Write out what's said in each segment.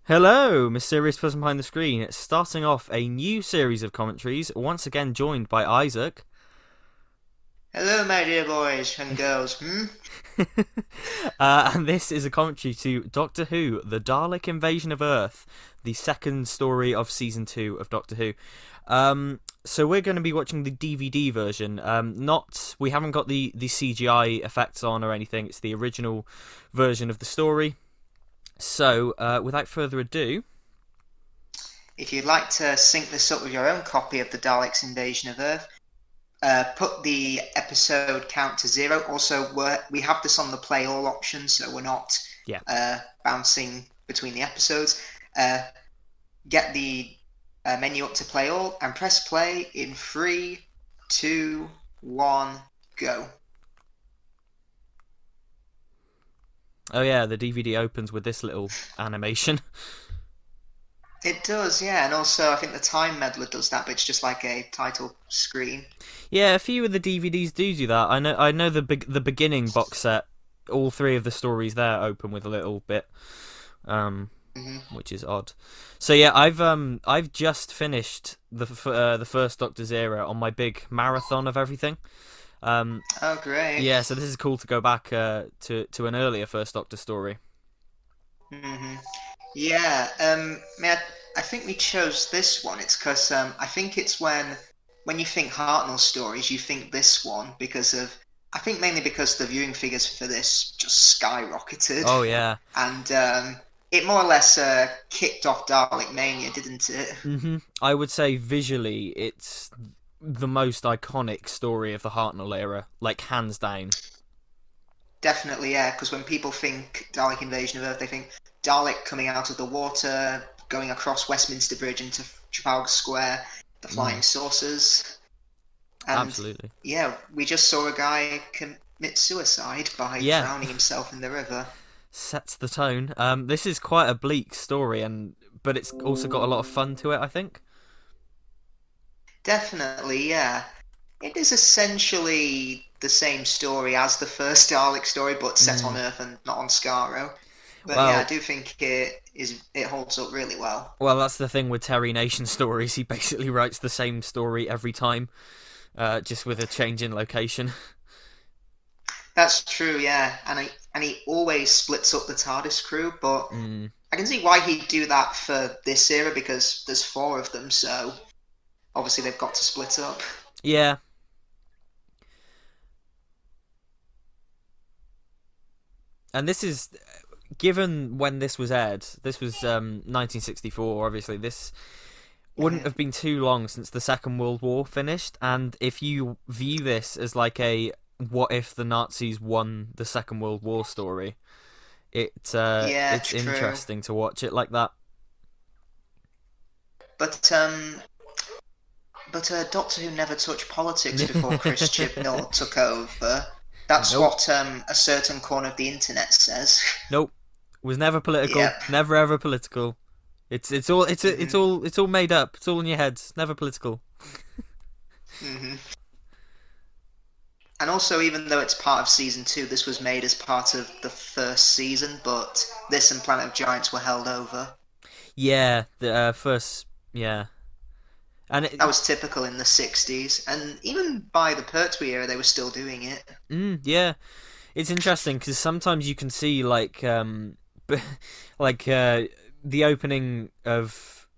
Hello, mysterious person behind the screen. Starting off a new series of commentaries, once again joined by Isaac. Hello, my dear boys and girls. And this is a commentary to Doctor Who, The Dalek Invasion of Earth, the second story of season 2 of Doctor Who. So we're going to be watching the DVD version. We haven't got the CGI effects on or anything. It's the original version of the story. So, without further ado, If you'd like to sync this up with your own copy of the Daleks' Invasion of Earth, put the episode count to 0. Also, we have this on the play all option, so we're not yeah. bouncing between the episodes. Get the menu up to play all and press play in 3, 2, 1, go. Oh yeah, the DVD opens with this little animation. It does, yeah, and also I think the Time Meddler does that, but it's just like a title screen. Yeah, a few of the DVDs do that. I know the beginning box set. All three of the stories there open with a little bit, which is odd. So yeah, I've just finished the first Doctor's era on my big marathon of everything. Oh, great. Yeah, so this is cool to go back to an earlier First Doctor story. hmm Yeah, I think we chose this one. It's because I think it's when you think Hartnell stories, you think this one because of I think mainly because the viewing figures for this just skyrocketed, Oh yeah. and it more or less kicked off Dalek Mania, didn't it? I would say visually, it's the most iconic story of the Hartnell era, like hands down. Definitely, yeah. Because when people think Dalek Invasion of Earth, they think Dalek coming out of the water, going across Westminster Bridge into Trafalgar Square, the flying saucers. And Absolutely. yeah, we just saw a guy commit suicide by Yeah, drowning himself in the river. sets the tone. This is quite a bleak story, but it's also got a lot of fun to it, I think. Definitely, yeah. It is essentially the same story as the first Dalek story, but set on Mm. Earth and not on Skaro. But yeah, I Well, do think it holds up really well. well, that's the thing with Terry Nation stories. He basically writes the same story every time, just with a change in location. That's true, yeah. And he always splits up the TARDIS crew, but Mm. I can see why he'd do that for this era because there's four of them, so obviously they've got to split up. Yeah, and this is given when this was aired. This was 1964. Obviously, this wouldn't Mhm. have been too long since the Second World War finished, and if you view this as like a what if the Nazis won the Second World War story, Yeah, it's true. interesting to watch it like that. But Doctor Who never touched politics before Chris Chibnall took over. That's Nope, what a certain corner of the internet says. nope. Was never political. Yep. Never ever political. It's hmm all it's all made up. It's all in your head. It's never political. hmm And also, even though it's part of season two, this was made as part of the first season, but this and Planet of Giants were held over. Yeah, the first yeah, and That was typical in the 60s, and even by the Pertwee era, they were still doing it. yeah, it's interesting because sometimes you can see like the opening of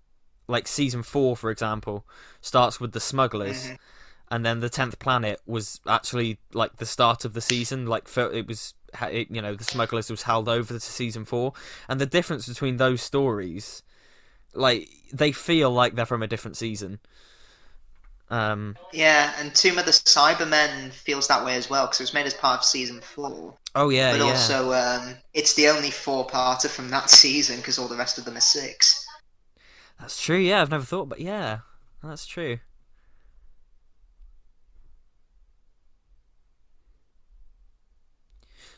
like season 4, for example, starts with the smugglers, hmm and then the 10th planet was actually like the start of the season. Like it was, the smugglers was held over to season 4, and the difference between those stories, like they feel like they're from a different season. Um, Yeah, and Tomb of the Cybermen feels that way as well, because it was made as part of season four. oh yeah, But yeah, also, it's the only four-parter from that season, because all the rest of them are six. that's true. Yeah, I've never thought, but yeah, that's true.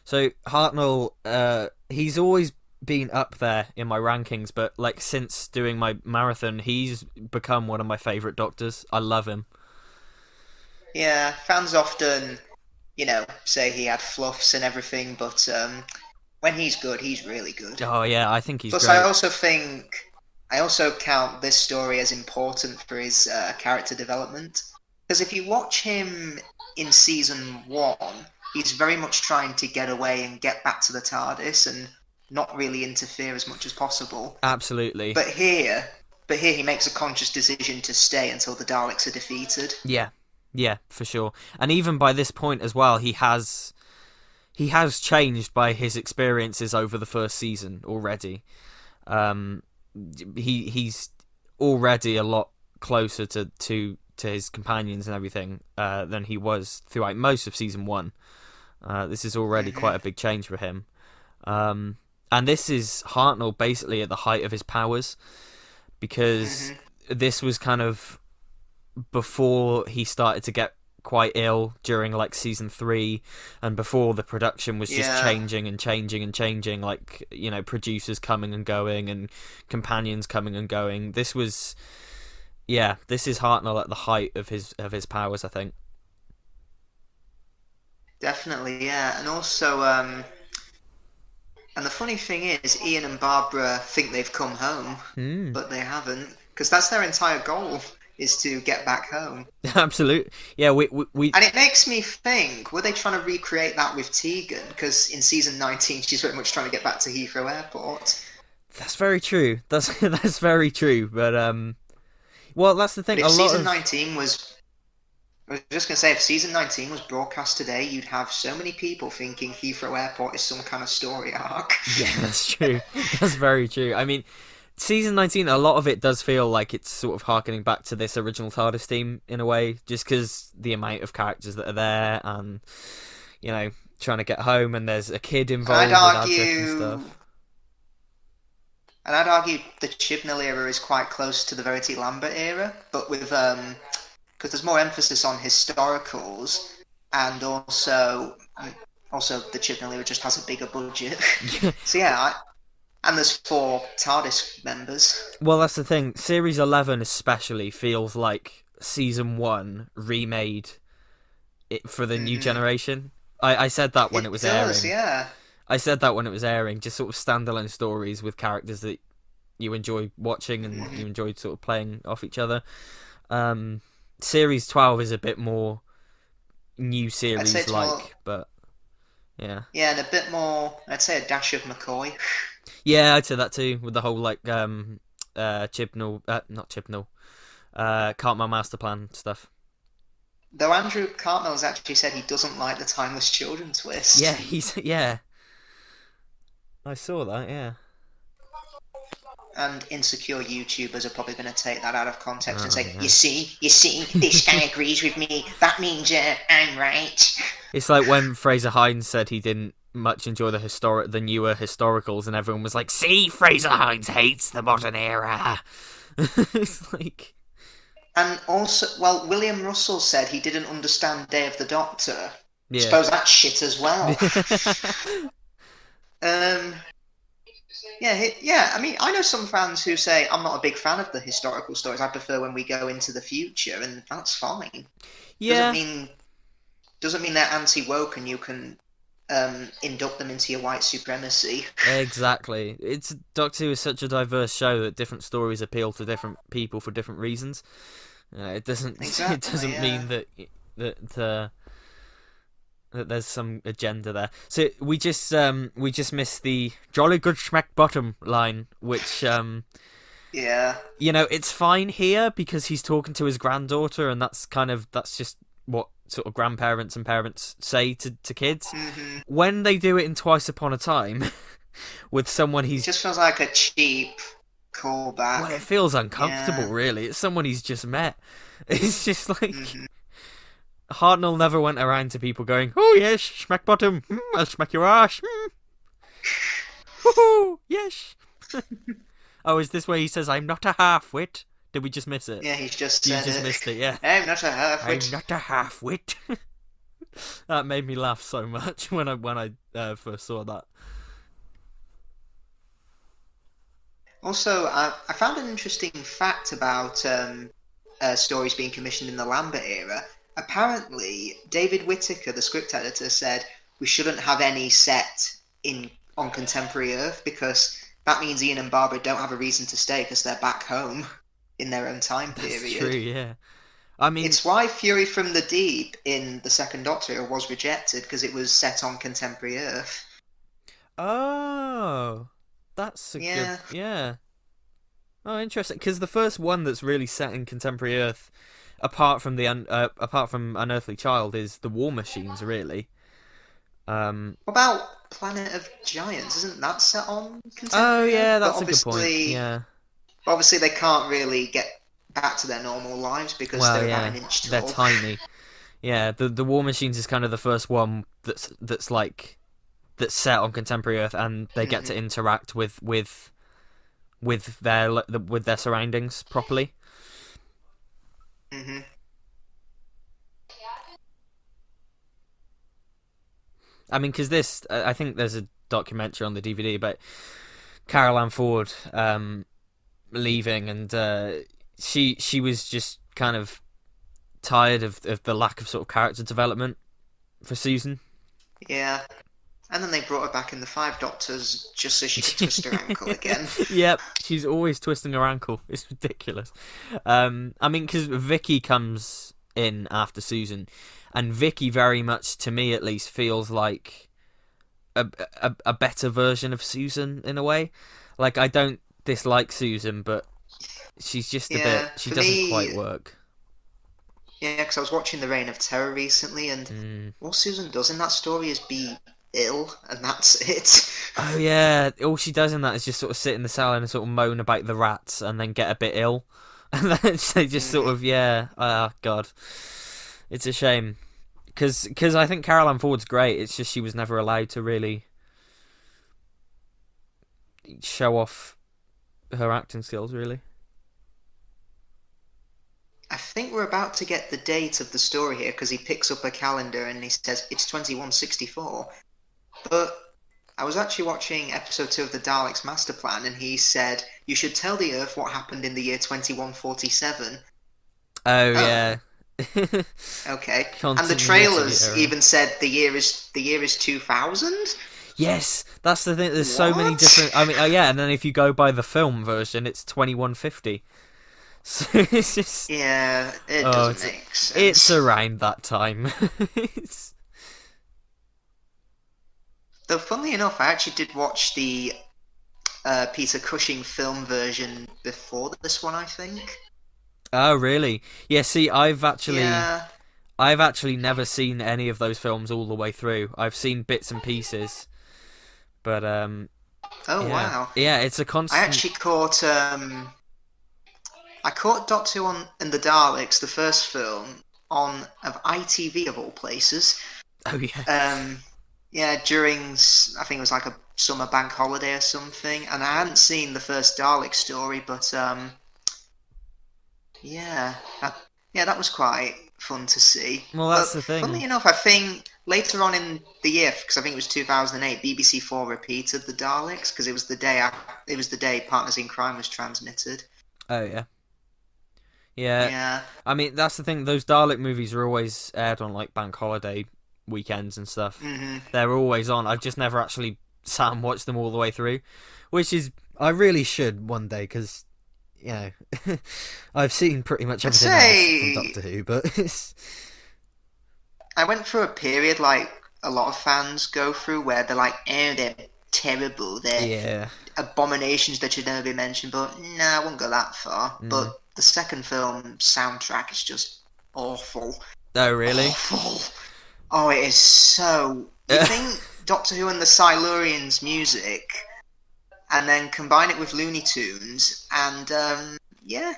So Hartnell, he's always been up there in my rankings, but like since doing my marathon, he's become one of my favorite doctors. I love him. Yeah, fans often, say he had fluffs and everything, but when he's good, he's really good. Oh yeah, I think he's Plus, great. I also count this story as important for his character development. Because if you watch him in season 1, he's very much trying to get away and get back to the TARDIS and not really interfere as much as possible. Absolutely. But here he makes a conscious decision to stay until the Daleks are defeated. Yeah, for sure. And even by this point as well, he has changed by his experiences over the first season already. He's already a lot closer to his companions and everything than he was throughout most of season 1. This is already quite a big change for him. And this is Hartnell basically at the height of his powers, because this was kind of before he started to get quite ill during like season 3, and before the production was just changing and changing and changing, like, you know, producers coming and going and companions coming and going. This is Hartnell at the height of his powers, I think. Definitely, yeah. And also, and the funny thing is, Ian and Barbara think they've come home, but they haven't, because that's their entire goal, is to get back home. Absolutely. Yeah, we And it makes me think, were they trying to recreate that with Tegan? Because in season 19, she's very much trying to get back to Heathrow Airport. That's very true. That's very true. But well, that's the thing. But if season 19 was... I was just going to say, if season 19 was broadcast today, you'd have so many people thinking Heathrow Airport is some kind of story arc. Yeah, that's true. That's very true. I mean, season 19, a lot of it does feel like it's sort of harkening back to this original TARDIS team in a way, just because the amount of characters that are there and, you know, trying to get home, and there's a kid involved with Adric and stuff. And I'd argue the Chibnall era is quite close to the Verity Lambert era, but with... because there's more emphasis on historicals, and also the Chibnall era just has a bigger budget. So yeah, and there's 4 TARDIS members. Well, that's the thing. Series 11 especially feels like season 1 remade it for the new generation. I said that when it was airing. Yeah. I said that when it was airing. Just sort of standalone stories with characters that you enjoy watching and you enjoy sort of playing off each other. Series 12 is a bit more new series like, but yeah. Yeah, and a bit more, I'd say a dash of McCoy. Yeah, I'd say that too, with the whole like Chibnall, not Chibnall, Cartmel Master Plan stuff. Though Andrew Cartmell's actually said he doesn't like the Timeless Children twist. Yeah, I saw that, yeah. And insecure YouTubers are probably going to take that out of context and say, you see, this guy agrees with me. That means I'm right. It's like when Fraser Hines said he didn't much enjoy the newer historicals, and everyone was like, see, Fraser Hines hates the modern era. It's like... And also, well, William Russell said he didn't understand Day of the Doctor. Yeah. I suppose that's shit as well. Yeah. I mean, I know some fans who say I'm not a big fan of the historical stories. I prefer when we go into the future, and that's fine. Yeah. Doesn't mean they're anti-woke and you can induct them into your white supremacy. Exactly. Doctor Who is such a diverse show that different stories appeal to different people for different reasons. It doesn't. Exactly, it doesn't mean that there's some agenda there. So we just missed the jolly good schmack bottom line, which yeah, you know, it's fine here because he's talking to his granddaughter, and that's just what sort of grandparents and parents say to kids. Mm-hmm. When they do it in Twice Upon a Time with someone it just feels like a cheap callback. Well, it feels uncomfortable, really. It's someone he's just met. It's just like Hartnell never went around to people going, "Oh yes, smack bottom, I'll smack your ass." Woohoo, yes. Oh, is this where he says, "I'm not a half-wit"? Did we just miss it? Yeah, he's just You just missed it, yeah. I'm not a half-wit. I'm not a half-wit. That made me laugh so much when I first saw that. Also, I found an interesting fact about stories being commissioned in the Lambert era. Apparently, David Whittaker, the script editor, said we shouldn't have any set in on contemporary Earth, because that means Ian and Barbara don't have a reason to stay because they're back home in their own time That's period. true, yeah. I mean, It's why Fury from the Deep in the Second Doctor was rejected, because it was set on contemporary Earth. oh, that's a Yeah. good, yeah. Oh, interesting. Because the first one that's really set in contemporary Earth, apart from Unearthly Child, is the War Machines, really. What about Planet of Giants? Isn't that set on Oh contemporary yeah, Earth? But that's a good point. Yeah. obviously they can't really get back to their normal lives because Well, they're about yeah, an inch they're tall. tiny. Yeah, the War Machines is kind of the first one that's set on contemporary Earth, and they get to interact with their surroundings properly. Mm-hmm. I mean, because I think there's a documentary on the DVD about Carol Ann Ford leaving, and she was just kind of tired of the lack of sort of character development for Susan. Yeah. And then they brought her back in the Five Doctors just so she could twist her ankle again. Yep, she's always twisting her ankle. It's ridiculous. I mean, because Vicky comes in after Susan, and Vicky very much, to me at least, feels like a better version of Susan in a way. Like, I don't dislike Susan, but she's just a bit. She doesn't quite work. Yeah, because I was watching The Reign of Terror recently, and all Susan does in that story is be ill, and that's it. Oh yeah, all she does in that is just sort of sit in the cell and sort of moan about the rats, and then get a bit ill, and then they just sort of God, it's a shame, because I think Carol Ann Ford's great. It's just she was never allowed to really show off her acting skills, really. I think we're about to get the date of the story here, because he picks up a calendar and he says it's 2164. But I was actually watching episode 2 of the Daleks Master Plan, and he said, you should tell the Earth what happened in the year 2147. Oh yeah. Okay. And the trailers even said the year is 2000? Yes, that's the thing. There's so many What? different. I mean, yeah, and then if you go by the film version, it's 2150. So it's just it doesn't make sense. It's around that time. Though, funnily enough, I actually did watch the Peter Cushing film version before this one, I think. Oh, really? Yeah. See, I've actually never seen any of those films all the way through. I've seen bits and pieces, but Oh wow! Yeah, it's a constant. I actually caught Doctor Who and the Daleks, the first film, of ITV of all places. Oh yeah. During, I think it was like a summer bank holiday or something, and I hadn't seen the first Dalek story, but that was quite fun to see. Well, that's the thing. Funnily enough, I think later on in the year, because I think it was 2008, BBC 4 repeated the Daleks, because it was the day Partners in Crime was transmitted. Oh yeah. Yeah. I mean, that's the thing. Those Dalek movies are always aired on like bank holiday weekends and stuff. Mm-hmm. They're always on. I've just never actually sat and watched them all the way through, which is I really should one day, because I've seen pretty much everything else from Doctor Who, but I went through a period like a lot of fans go through where they're like, they're terrible, they're abominations that should never be mentioned, but I wouldn't go that far. But the second film soundtrack is just awful. Oh, really? Awful. Oh, it is so... You think Doctor Who and the Silurians music, and then combine it with Looney Tunes, and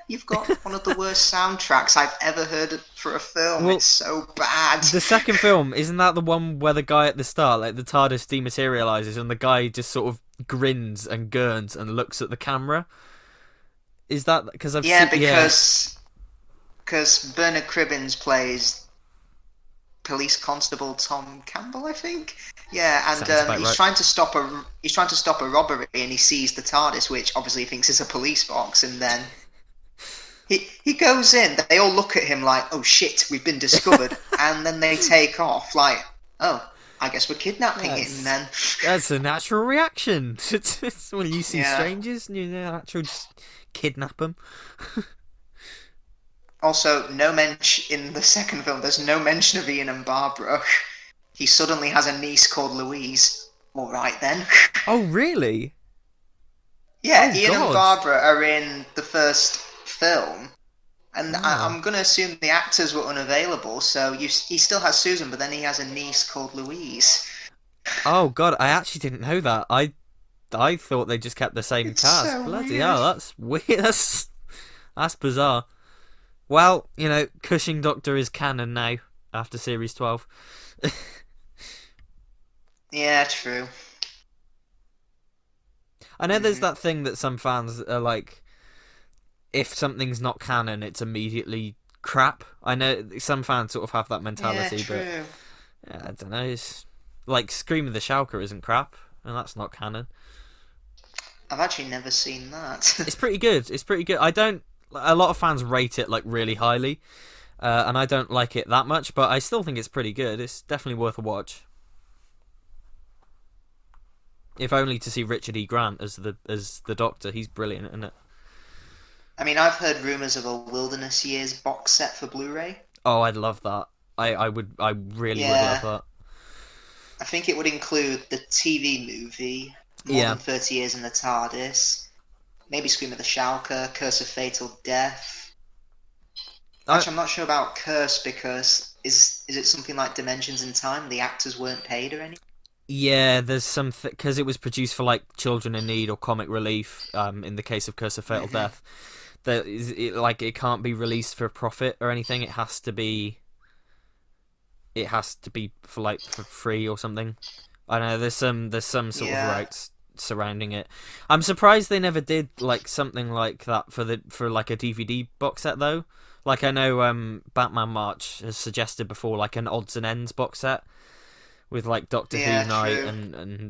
you've got one of the worst soundtracks I've ever heard for a film. Well, it's so bad. The second film, isn't that the one where the guy at the start, like the TARDIS dematerializes, and the guy just sort of grins and gurns and looks at the camera? Is that because I've seen... because Bernard Cribbins plays Police Constable Tom Campbell, I think. Yeah, and he's trying to stop a robbery, and he sees the TARDIS, which obviously he thinks is a police box, and then he goes in. They all look at him like, "Oh shit, we've been discovered," and then they take off like, "Oh, I guess we're kidnapping him then. That's a natural reaction. When you see Yeah. strangers, you know, natural, just kidnap them. Also, no mention in the second film. There's no mention of Ian and Barbara. He suddenly has a niece called Louise. All right then. Oh, really? Yeah, Oh, Ian and God. Barbara are in the first film, and Ah. I'm going to assume the actors were unavailable. So he still has Susan, but then he has a niece called Louise. Oh, God, I actually didn't know that. I thought they just kept the same It's cast. so Bloody weird. hell, that's weird. That's bizarre. Well, you know, Cushing Doctor is canon now after series 12. Yeah, true. I know there's that thing that some fans are like, if something's not canon, it's immediately crap. I know some fans sort of have that mentality, Yeah, but true. yeah, I don't know. It's like Scream of the Shulker isn't crap, and that's not canon. I've actually never seen that. It's pretty good. It's pretty good. I don't. A lot of fans rate it like really highly, and I don't like it that much, but I still think it's pretty good. It's definitely worth a watch. If only to see Richard E. Grant as the Doctor. He's brilliant, isn't it? I mean, I've heard rumors of a Wilderness Years box set for Blu-ray. Oh, I'd love that. I really would Yeah. love that. I think it would include the TV movie, More Yeah. Than 30 Years in the TARDIS, maybe Scream of the Shulker, Curse of Fatal Death. Actually, I'm not sure about Curse because is it something like Dimensions in Time? The actors weren't paid or anything? Yeah, there's some because it was produced for like children in need or comic relief. In the case of Curse of Fatal Death, it can't be released for profit or anything. It has to be for free or something. I know there's some sort of rights surrounding it. I'm surprised they never did like something like that for like a DVD box set though. Like I know Batman March has suggested before like an odds and ends box set with like Doctor Yeah, Who night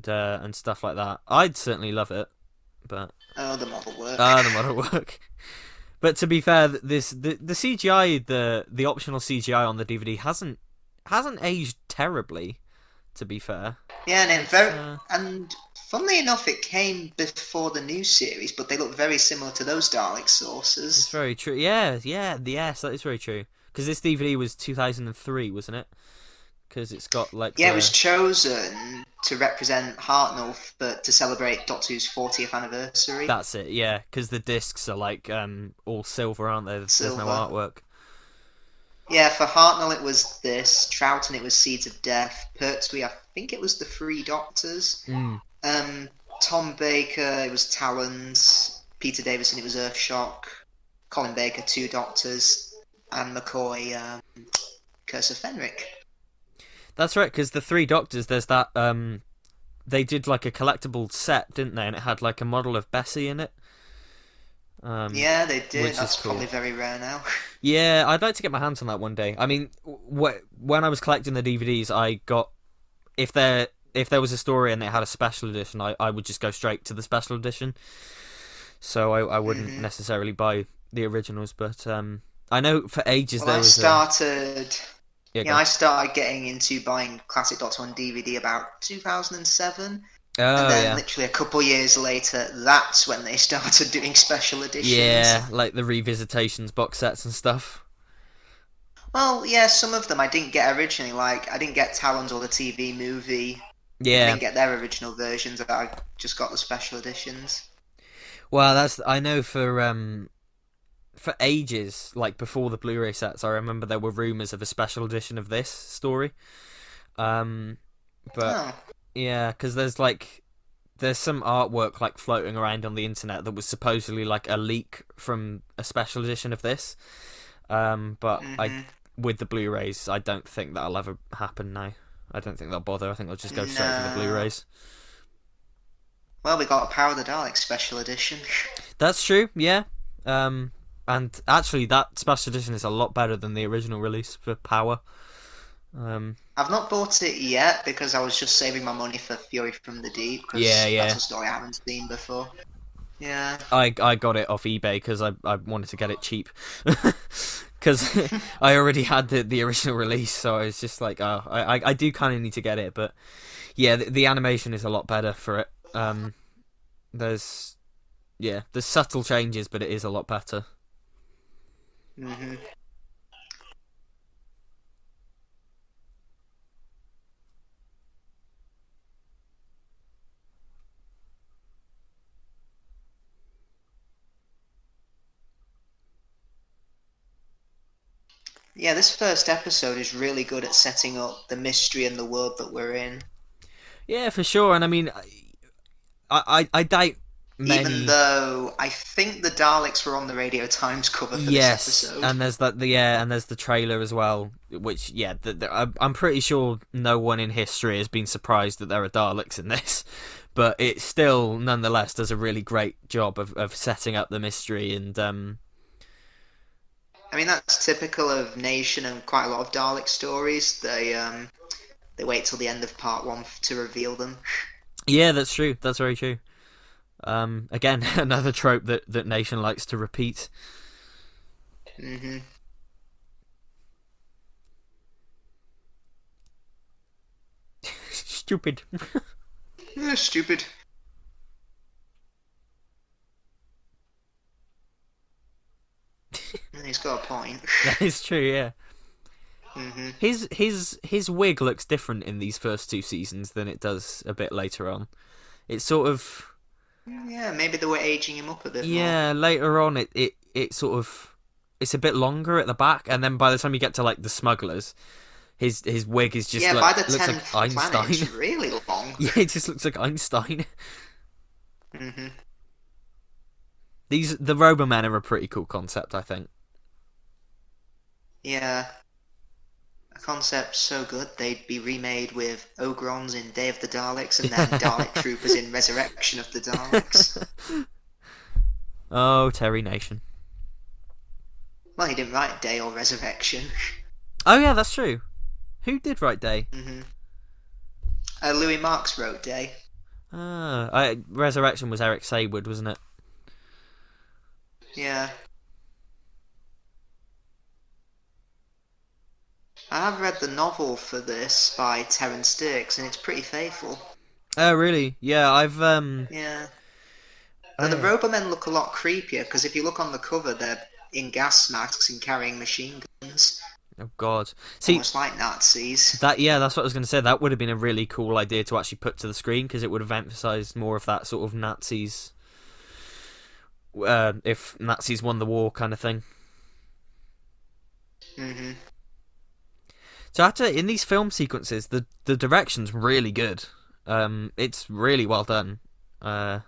true. and stuff like that. I'd certainly love it, but Oh, the model work. the model work. But to be fair, the CGI, the optional CGI on the DVD hasn't aged terribly. To be fair, Yeah, and It's, and funnily enough, it came before the new series, but they look very similar to those Dalek it's sources. very true. Yes, that is very true. Because this DVD was 2003, wasn't it? Because it's got like Yeah, it was chosen to represent Hartnell to celebrate Doctor Who's 40th anniversary. That's it. Yeah, because the discs are like all silver, aren't they? There's no Silver. artwork. Yeah, for Hartnell it was this, Troughton it was Seeds of Death, Pertwee I think it was the Three Doctors, Mm. Tom Baker it was Talons, Peter Davison it was Earthshock, Colin Baker Two Doctors, and McCoy Curse of Fenric. That's right, because the Three Doctors, there's that. They did like a collectible set, didn't they? And it had like a model of Bessie in it. Yeah, they did. which is That's cool. probably very rare now. Yeah, I'd like to get my hands on that one day. I mean, when I was collecting the DVDs, I got if there was a story and it had a special edition, I would just go straight to the special edition. So I wouldn't necessarily buy the originals, but I know for ages Well, there I was started. go Yeah, on. I started getting into buying Classic Doctor on DVD about 2007. Oh And then yeah. literally a couple years later, that's when they started doing special editions. Yeah, like the revisitations box sets and stuff. Well, yeah, some of them I didn't get originally. Like, I didn't get Talons or the TV movie. I Yeah. didn't get their original versions. I just got the special editions. Well, I know for ages, like before the Blu-ray sets, I remember there were rumors of a special edition of this story. But Oh, yeah, because there's some artwork like floating around on the internet that was supposedly like a leak from a special edition of this. But with the Blu-rays, I don't think that'll ever happen now. I don't think they'll bother. I think they'll just go straight for the No. Blu-rays. well, we got a Power of the Dalek special edition. That's true, yeah. And actually, that special edition is a lot better than the original release for Power. I've not bought it yet because I was just saving my money for Fury from the Deep. Cause Yeah. That's a story I haven't seen before. Yeah. I got it off eBay because I wanted to get it cheap. Because because I already had the original release, so I was just like, oh, I do kind of need to get it. But yeah, the animation is a lot better for it. There's subtle changes, but it is a lot better. Mm-hmm. Yeah, this first episode is really good at setting up the mystery and the world that we're in. Yeah, for sure. And I mean, I doubt many. Even though I think the Daleks were on the Radio Times cover for this episode. And there's and there's the trailer as well. Which I'm pretty sure no one in history has been surprised that there are Daleks in this, but it still nonetheless does a really great job of setting up the mystery and. I mean, that's typical of Nation and quite a lot of Dalek stories. They wait till the end of part 1 to reveal them. Yeah, that's true. That's very true. Again, another trope that Nation likes to repeat. Mm-hmm. Stupid. Yeah, stupid. He's got a point. That is true, yeah. Mm-hmm. His wig looks different in these first 2 seasons than it does a bit later on. It's sort of... Yeah, maybe they were aging him up a bit more. Yeah, later on it sort of... It's a bit longer at the back, and then by the time you get to, like, the smugglers, his wig is just by the looks 10th like planet, Einstein. it's really long. Yeah, it just looks like Einstein. Mm-hmm. The Robomen are a pretty cool concept, I think. Yeah. A concept so good they'd be remade with Ogrons in Day of the Daleks and then Dalek Troopers in Resurrection of the Daleks. Oh, Terry Nation. Well, he didn't write Day or Resurrection. Oh yeah, that's true. Who did write Day? Mm-hmm. Louis Marks wrote Day. Resurrection was Eric Saywood, wasn't it? Yeah. I have read the novel for this by Terence Stirks, and it's pretty faithful. Oh, really? Yeah, I've Yeah. But the Robomen look a lot creepier, because if you look on the cover, they're in gas masks and carrying machine guns. Oh God! See, almost like Nazis. that's what I was going to say. That would have been a really cool idea to actually put to the screen because it would have emphasised more of that sort of Nazis. If Nazis won the war, kind of thing. Mm-hmm. So in these film sequences, the direction's really good. It's really well done. Yeah,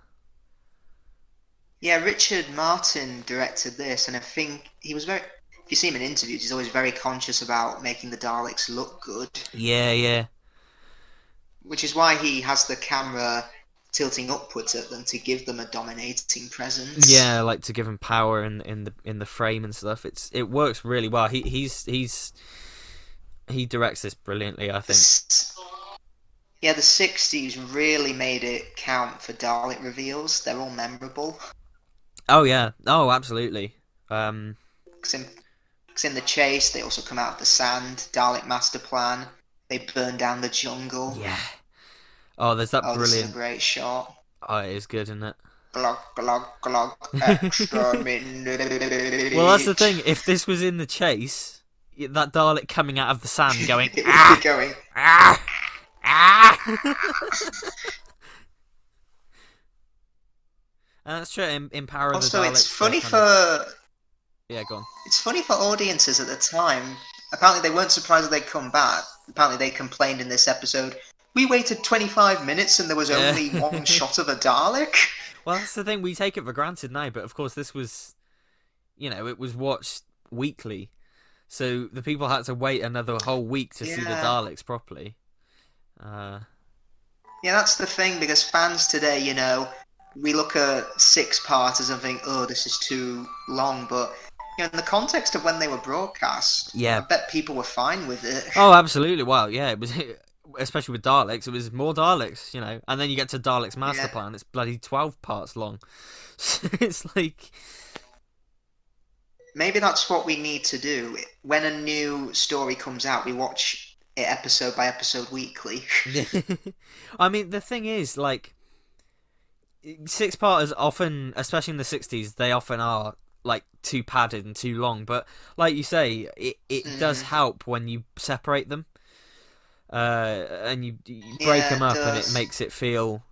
Richard Martin directed this, and I think he was very... If you see him in interviews, he's always very conscious about making the Daleks look good. Yeah. Which is why he has the camera tilting upwards at them to give them a dominating presence. Yeah, like to give him power in the frame and stuff. It works really well. He directs this brilliantly, I think. Yeah, the 60s really made it count for Dalek reveals. They're all memorable. Oh yeah. Oh, absolutely. Because in The Chase, they also come out of the sand. Dalek Master Plan. They burn down the jungle. Yeah. Oh, there's that brilliant... This is a great shot. Oh, it is good, isn't it? Glug, glug, glug, exterminate. Well, that's the thing. If this was in The Chase, that Dalek coming out of the sand going... ah! Going... Ah! Ah! And that's true. In Power of the Daleks... Also, it's funny for... Yeah, go on. It's funny for audiences at the time. Apparently they weren't surprised that they'd come back. Apparently they complained in this episode, we waited 25 minutes and there was only one shot of a Dalek. Well, that's the thing. We take it for granted now, but of course this was... it was watched weekly. So the people had to wait another whole week to see the Daleks properly. Yeah, that's the thing, because fans today, we look at 6-parters and think, oh, this is too long, but... in the context of when they were broadcast, I bet people were fine with it. Oh, absolutely. Well, yeah, it was, especially with Daleks, it was more Daleks, and then you get to Dalek's Master Plan, it's bloody 12 parts long. So it's like... maybe that's what we need to do. When a new story comes out, we watch it episode by episode weekly. I mean, the thing is, like, six-parters often, especially in the 60s, they often are like too padded and too long. But like you say, it does help when you separate them, and you break them up, and it makes it feel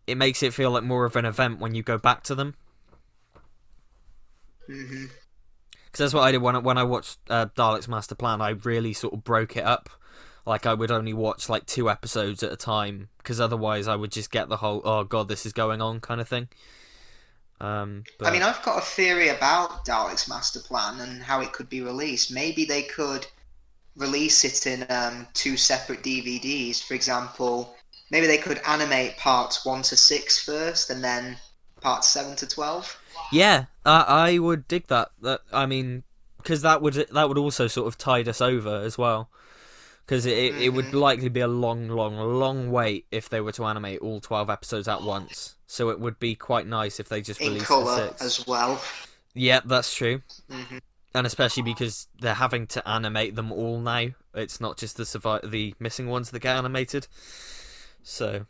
like more of an event when you go back to them. Mm-hmm. Because that's what I did when I watched Dalek's Master Plan. I really sort of broke it up. Like, I would only watch like 2 episodes at a time, because otherwise I would just get the whole, oh god, this is going on kind of thing. But... I mean, I've got a theory about Dalek's Master Plan and how it could be released. Maybe they could release it in 2 separate DVDs. For example, maybe they could animate parts 1 to 6 first, and then parts 7 to 12. Yeah, I would dig that. I mean, because that would also sort of tide us over as well. Because it would likely be a long wait if they were to animate all 12 episodes at once. So it would be quite nice if they just released in colour the 6 as well. Yeah, that's true. Mm-hmm. And especially because they're having to animate them all now. It's not just the missing ones that get animated. So,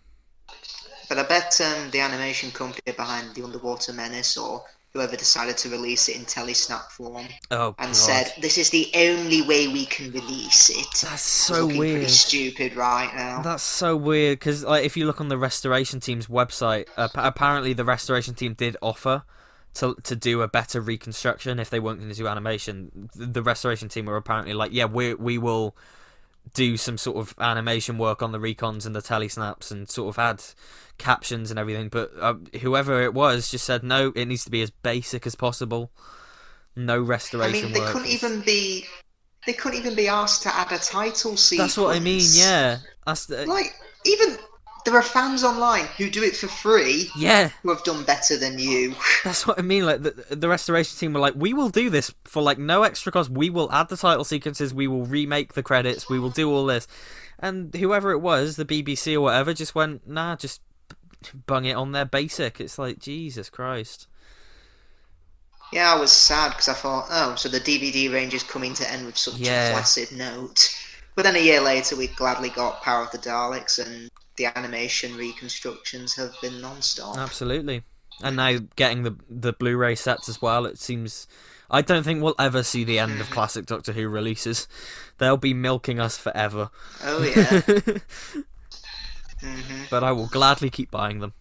but I bet the animation company behind the Underwater Menace, or whoever decided to release it in telesnap form, said, "This is the only way we can release it." That's so weird. Pretty stupid right now. That's so weird, because like, if you look on the restoration team's website, apparently the restoration team did offer to do a better reconstruction if they weren't going to do animation. The restoration team were apparently like, yeah, we will do some sort of animation work on the recons and the telesnaps and sort of add captions and everything, but whoever it was just said no, it needs to be as basic as possible. No restoration. I mean, they couldn't even be asked to add a title sequence. That's what I mean. Yeah, like, even there are fans online who do it for free. Yeah, who have done better than you. That's what I mean. Like the restoration team were like, we will do this for like no extra cost. We will add the title sequences. We will remake the credits. We will do all this. And whoever it was, the BBC or whatever, just went, nah, just bung it on there basic. It's like, Jesus Christ. Yeah, I was sad because I thought, oh, so the DVD range is coming to end with such a placid note. But then a year later, we gladly got Power of the Daleks, and the animation reconstructions have been non-stop. Absolutely. And now getting the Blu-ray sets as well, it seems... I don't think we'll ever see the end of classic Doctor Who releases. They'll be milking us forever. Oh, yeah. But I will gladly keep buying them.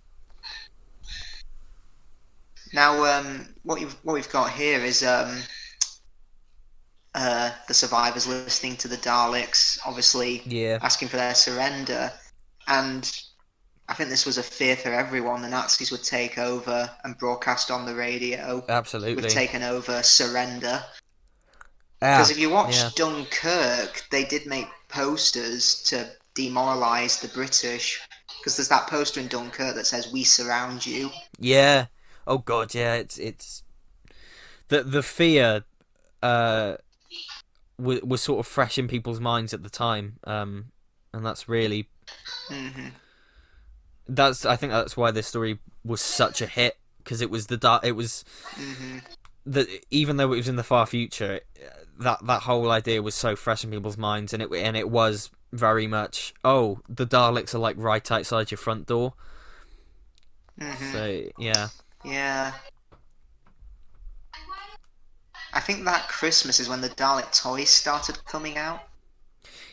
Now, what we've got here is the survivors listening to the Daleks, obviously asking for their surrender. And I think this was a fear for everyone. The Nazis would take over and broadcast on the radio. Absolutely. We've taken over, surrender. Because if you watch Dunkirk, they did make posters to demoralise the British. Because there's that poster in Dunkirk that says, "We surround you." Yeah. Oh god, yeah. It's the fear was sort of fresh in people's minds at the time, and that's really. I think that's why this story was such a hit, because it was even though it was in the far future, that whole idea was so fresh in people's minds, and it was very much, oh, the Daleks are like right outside your front door. So yeah. I think that Christmas is when the Dalek toys started coming out.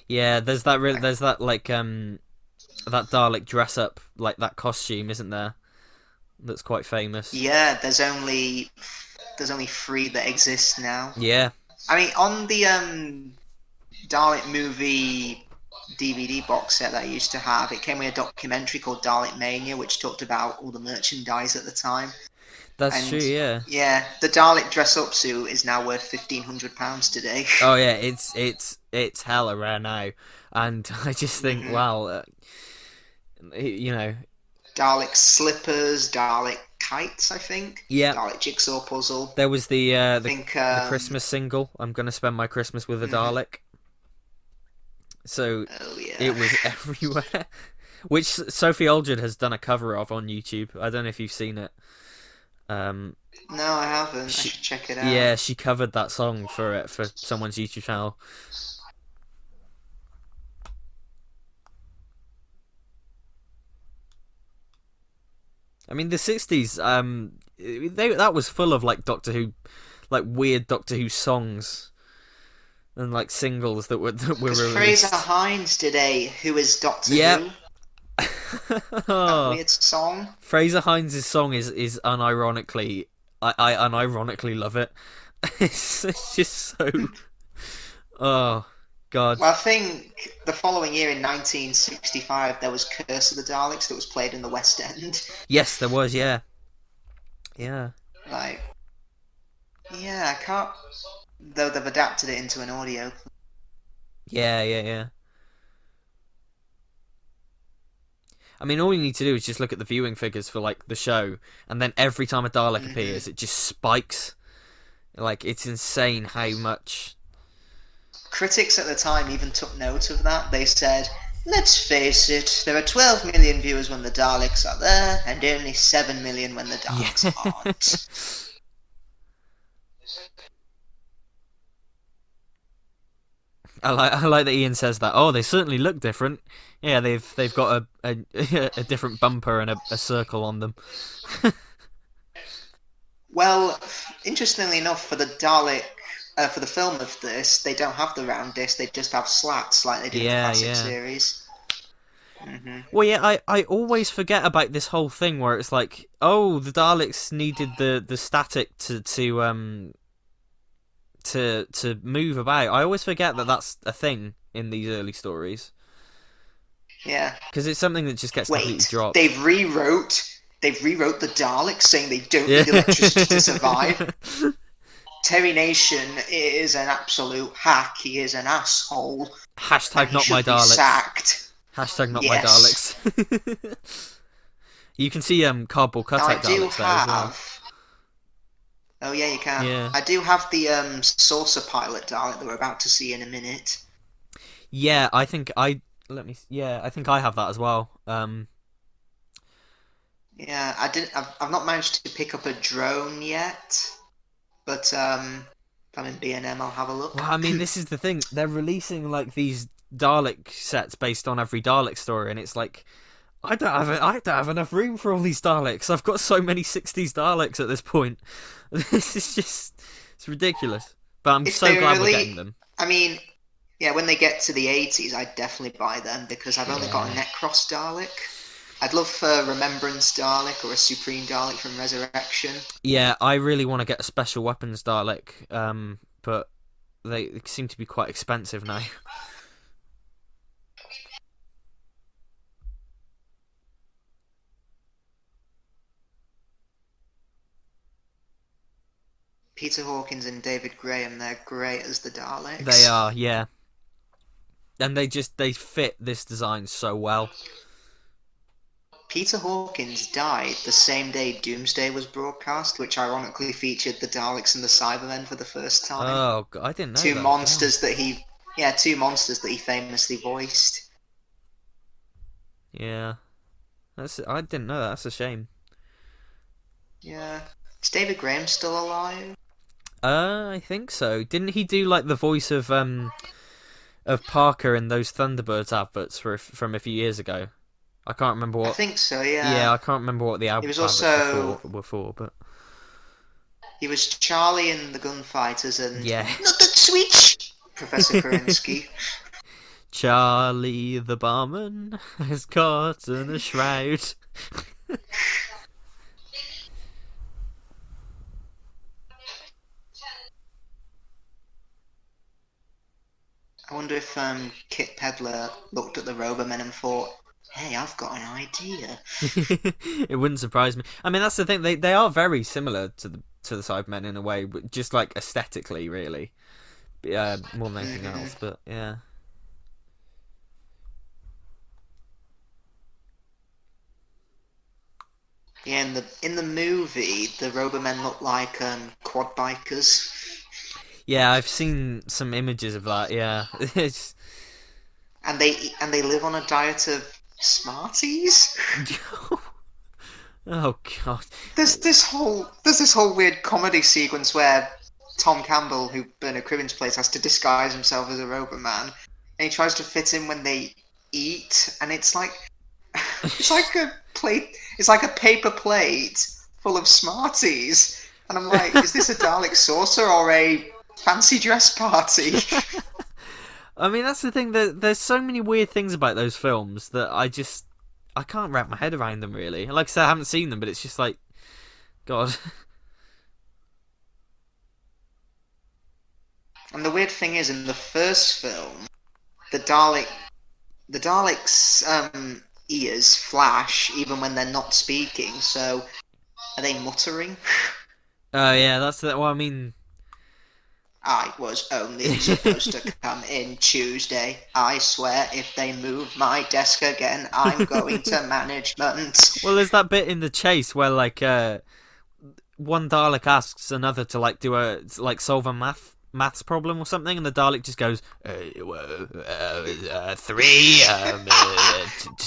Yeah, there's that like that Dalek dress up, like that costume, isn't there? That's quite famous. Yeah, there's only 3 that exist now. Yeah. I mean, on the Dalek movie DVD box set that I used to have, it came with a documentary called Dalek Mania, which talked about all the merchandise at the time. That's true, yeah. Yeah, the Dalek dress-up suit is now worth £1,500 today. Oh yeah, it's hella rare now, and I just think, wow, Dalek slippers, Dalek kites, I think. Yeah. Dalek jigsaw puzzle. There was the Christmas single, "I'm Gonna Spend My Christmas with a Dalek." So it was everywhere, which Sophie Aldred has done a cover of on YouTube. I don't know if you've seen it. No, I haven't. I should check it out. Yeah, she covered that song for someone's YouTube channel. I mean, the 60s, that was full of like Doctor Who, like weird Doctor Who songs and like singles that were released. Fraser Hines did a "Who Is Doctor Who?" That weird song. Fraser Hines' song is unironically, I unironically love it. It's just so. Oh God. Well, I think the following year in 1965 there was Curse of the Daleks that was played in the West End. Yes, there was. Yeah. Like, yeah, I can't. Though they've adapted it into an audio. Yeah. I mean, all you need to do is just look at the viewing figures for like the show, and then every time a Dalek appears, it just spikes. Like, it's insane how much. Critics at the time even took note of that. They said, "Let's face it, there are 12 million viewers when the Daleks are there, and only 7 million when the Daleks aren't." I like that Ian says that. Oh, they certainly look different. Yeah, they've got a different bumper and a circle on them. Well, interestingly enough, for the Dalek, for the film of this, they don't have the round disc. They just have slats, like they did in the classic series. Mm-hmm. Well, yeah, I always forget about this whole thing where it's like, oh, the Daleks needed the static to move about. I always forget that that's a thing in these early stories. Yeah, because it's something that just gets completely dropped. They've rewrote the Daleks, saying they don't need electricity to survive. Terry Nation is an absolute hack. He is an asshole. Hashtag not my Daleks. Sacked. Hashtag not my Daleks. You can see cardboard cutout Daleks there as well. Oh yeah, you can. Yeah. I do have the saucer pilot Dalek that we're about to see in a minute. Yeah, I think I have that as well. Yeah, I've not managed to pick up a drone yet, but if I'm in B&M, I'll have a look. Well, I mean, this is the thing. They're releasing like these Dalek sets based on every Dalek story, and it's like, I don't have enough room for all these Daleks. I've got so many 60s Daleks at this point. This is it's ridiculous. But I'm so glad we're getting them. I mean, yeah, when they get to the 80s, I'd definitely buy them because I've only got a Necros Dalek. I'd love for Remembrance Dalek or a Supreme Dalek from Resurrection. Yeah, I really want to get a Special Weapons Dalek, but they seem to be quite expensive now. Peter Hawkins and David Graham, they're great as the Daleks. They are, yeah. And they fit this design so well. Peter Hawkins died the same day Doomsday was broadcast, which ironically featured the Daleks and the Cybermen for the first time. Oh, God, I didn't know two monsters that he famously voiced. Yeah. I didn't know that. That's a shame. Yeah. Is David Graham still alive? I think so. Didn't he do like the voice of Parker in those Thunderbirds adverts from a few years ago? I can't remember what. I think so. Yeah. Yeah, I can't remember what the adverts were for, but he was Charlie in the Gunfighters and not the Switch, Professor Kerensky. Charlie the barman has caught in a shroud. I wonder if Kit Pedler looked at the Robomen and thought, "Hey, I've got an idea." It wouldn't surprise me. I mean, that's the thing. They are very similar to the Cybermen in a way, but just like aesthetically, really, more than anything else. But yeah. Yeah, in the movie, the Robomen look like quad bikers. Yeah, I've seen some images of that. Yeah, and they live on a diet of Smarties. Oh God. There's this whole weird comedy sequence where Tom Campbell, who Bernard Cribbins plays, has to disguise himself as a robot man, and he tries to fit in when they eat, and it's like it's like a plate, it's like a paper plate full of Smarties, and I'm like, is this a Dalek saucer or a fancy dress party? I mean, that's the thing. There's so many weird things about those films that I can't wrap my head around them really. Like I said, I haven't seen them, but it's just like, God. And the weird thing is, in the first film, the Daleks' ears flash even when they're not speaking. So, are they muttering? Oh yeah, that's the. Well, I mean, I was only supposed to come in Tuesday. I swear, if they move my desk again, I'm going to management. well, there's that bit in The Chase where like one Dalek asks another to like do a like solve a maths problem or something, and the Dalek just goes 3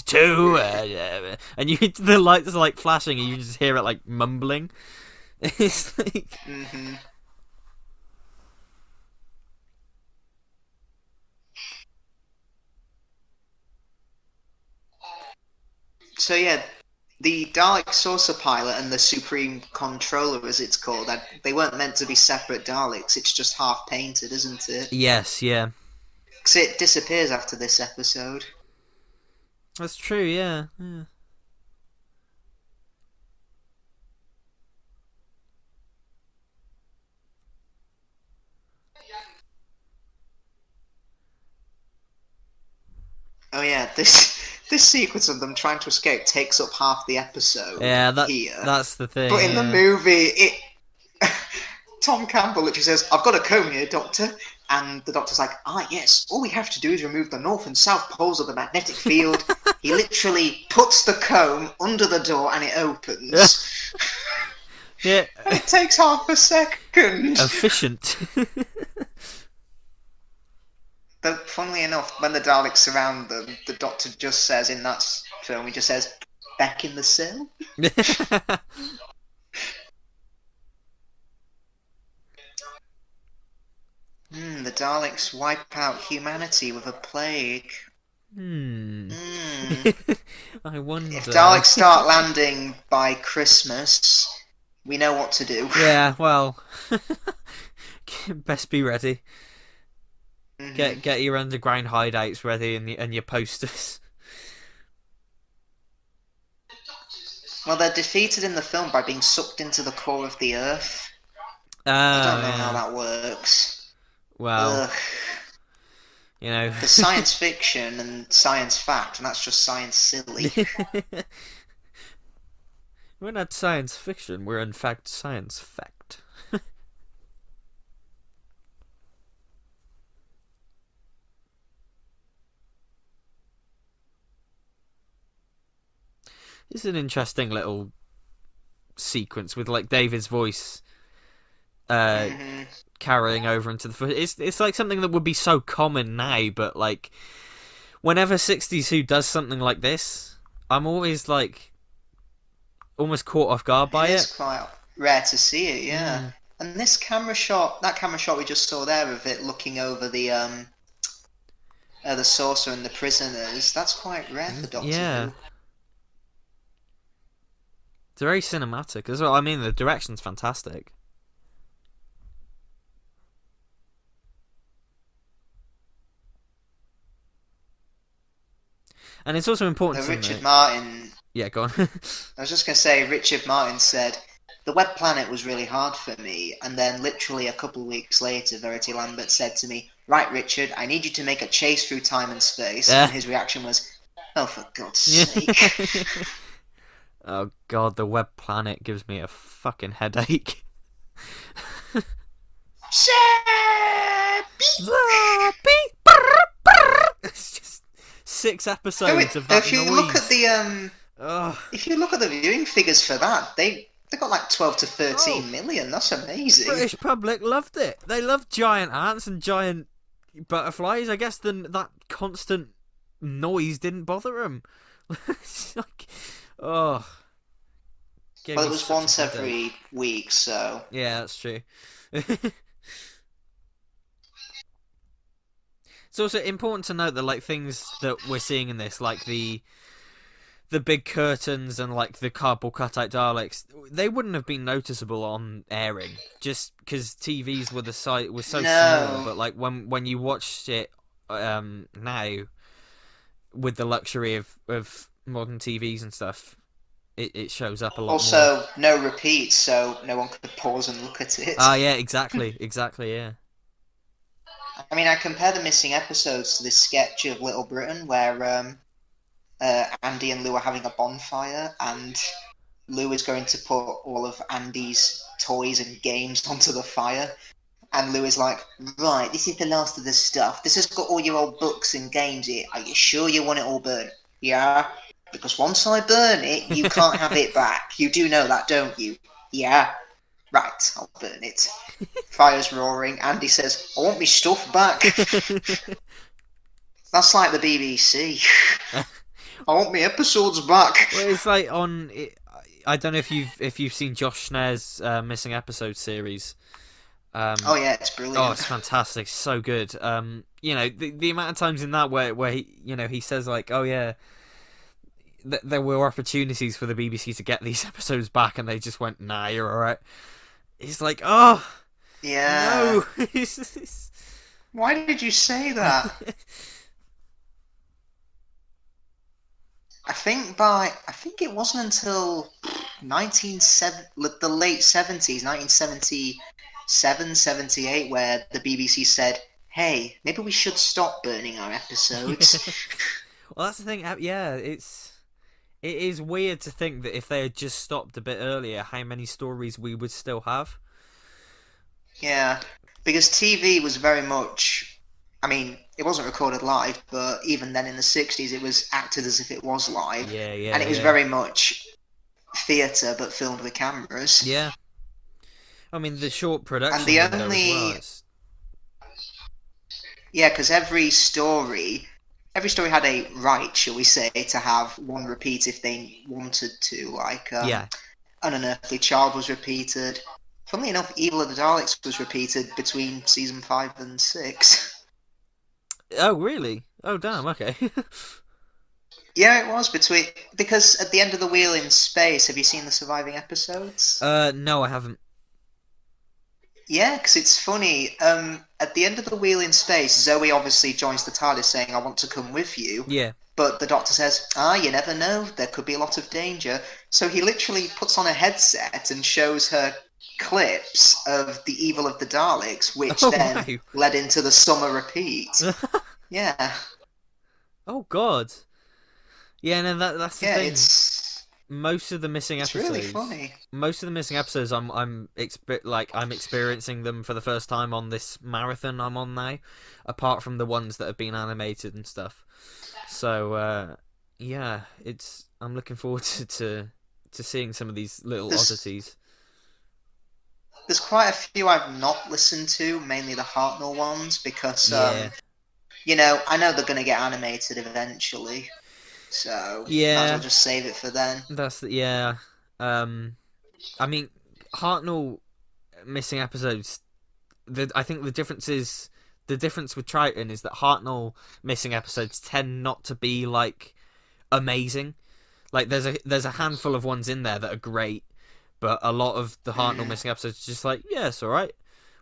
2 and you the lights are like flashing and you just hear it like mumbling. It's like So yeah, the Dalek Saucer Pilot and the Supreme Controller, as it's called, they weren't meant to be separate Daleks. It's just half painted, isn't it? yes, yeah, Because it disappears after this episode. that's true. Yeah, yeah. Oh yeah, this sequence of them trying to escape takes up half the episode. Yeah, here. that's the thing. But in the movie, Tom Campbell literally says, "I've got a comb here, Doctor," and the Doctor's like, "Ah, yes. All we have to do is remove the north and south poles of the magnetic field." He literally puts the comb under the door, and it opens. Yeah, It takes half a second. efficient. But funnily enough, when the Daleks surround them, the Doctor just says in that film, he just says, "Back in the cell." The Daleks wipe out humanity with a plague. I wonder. If Daleks start landing by Christmas, we know what to do. Yeah, well, best be ready. Get your underground hideouts ready and your posters. Well, they're defeated in the film by being sucked into the core of the Earth. Oh, I don't know yeah. how that works. Well, Ugh. you know. There's science fiction and science fact, and that's just science silly. We're not science fiction. We're in fact science fact. It's an interesting little sequence with like David's voice carrying over into the footage. It's like something that would be so common now, but like whenever 60s Who does something like this, I'm always like almost caught off guard by it. It's quite rare to see it, yeah. And this camera shot, that camera shot we just saw there of it looking over the saucer and the prisoners, that's quite rare for Doctor Yeah. Who. It's very cinematic as well. I mean, the direction's fantastic. And it's also important to Richard note... Martin... Yeah, go on. I was just going to say, Richard Martin said, "The Web Planet was really hard for me," and then literally a couple of weeks later, Verity Lambert said to me, "Right, Richard, I need you to make a chase through time and space," and his reaction was, "Oh, for God's sake." Oh God, the Web Planet gives me a fucking headache. It's just 6 episodes of that if you noise. look at the if you look at the viewing figures for that, they got like 12 to 13 million. That's amazing. British public loved it. They loved giant ants and giant butterflies. I guess that constant noise didn't bother them. It's like, oh. gave Well, me it was such a once headache. every week, so... Yeah, that's true. It's also important to note that like things that we're seeing in this, like the big curtains and like the cardboard cutout Daleks, they wouldn't have been noticeable on airing just because TVs were so small. No. But like when you watched it now with the luxury of modern TVs and stuff, it shows up a lot more. Also, no repeats, so no one could pause and look at it. Ah, yeah, exactly, yeah. I mean, I compare the missing episodes to this sketch of Little Britain where Andy and Lou are having a bonfire, and Lou is going to put all of Andy's toys and games onto the fire. And Lou is like, right, this is the last of the stuff. This has got all your old books and games here. Are you sure you want it all burnt? Yeah. Because once I burn it, you can't have it back. You do know that, don't you? Yeah. Right, I'll burn it. Fire's roaring. Andy says, I want my stuff back. That's like the BBC. I want my episodes back. Well, it's like on. I don't know if you've seen Josh Schneer's missing episode series. Oh yeah, it's brilliant. Oh, it's fantastic, so good. You know the amount of times in that where he says like, oh yeah, there were opportunities for the BBC to get these episodes back, and they just went, nah, you're all right. It's like, oh yeah. no. Why did you say that? I think it wasn't until the late 70s, 1977, 78, where the BBC said, hey, maybe we should stop burning our episodes. Well, that's the thing. Yeah, it is weird to think that if they had just stopped a bit earlier, how many stories we would still have. Yeah, because TV was very much... I mean, it wasn't recorded live, but even then in the 60s, it was acted as if it was live. Yeah. And it was very much theatre, but filmed with cameras. Yeah. I mean, the short production And the window only... as well. Yeah, because every story had a right, shall we say, to have one repeat if they wanted to. Like, An Unearthly Child was repeated. Funnily enough, Evil of the Daleks was repeated between season 5 and 6. Oh, really? Oh, damn, okay. Yeah, it was because at the end of the Wheel in Space, have you seen the surviving episodes? No, I haven't. Yeah, because it's funny. At the end of the Wheel in Space, Zoe obviously joins the TARDIS saying, I want to come with you. Yeah. But the Doctor says, you never know, there could be a lot of danger. So he literally puts on a headset and shows her clips of the Evil of the Daleks, which then led into the summer repeat. Yeah. Oh, God. Yeah, no, that's the thing. Most of the missing episodes. It's really funny. Most of the missing episodes, I'm experiencing them for the first time on this marathon I'm on now, apart from the ones that have been animated and stuff. So yeah, I'm looking forward to seeing some of these little oddities. There's quite a few I've not listened to, mainly the Hartnell ones, because I know they're going to get animated eventually. So might as well just save it for then. I mean, Hartnell missing episodes. I think the difference with Triton is that Hartnell missing episodes tend not to be like amazing. Like there's a handful of ones in there that are great, but a lot of the Hartnell missing episodes are just like, yeah, it's all right.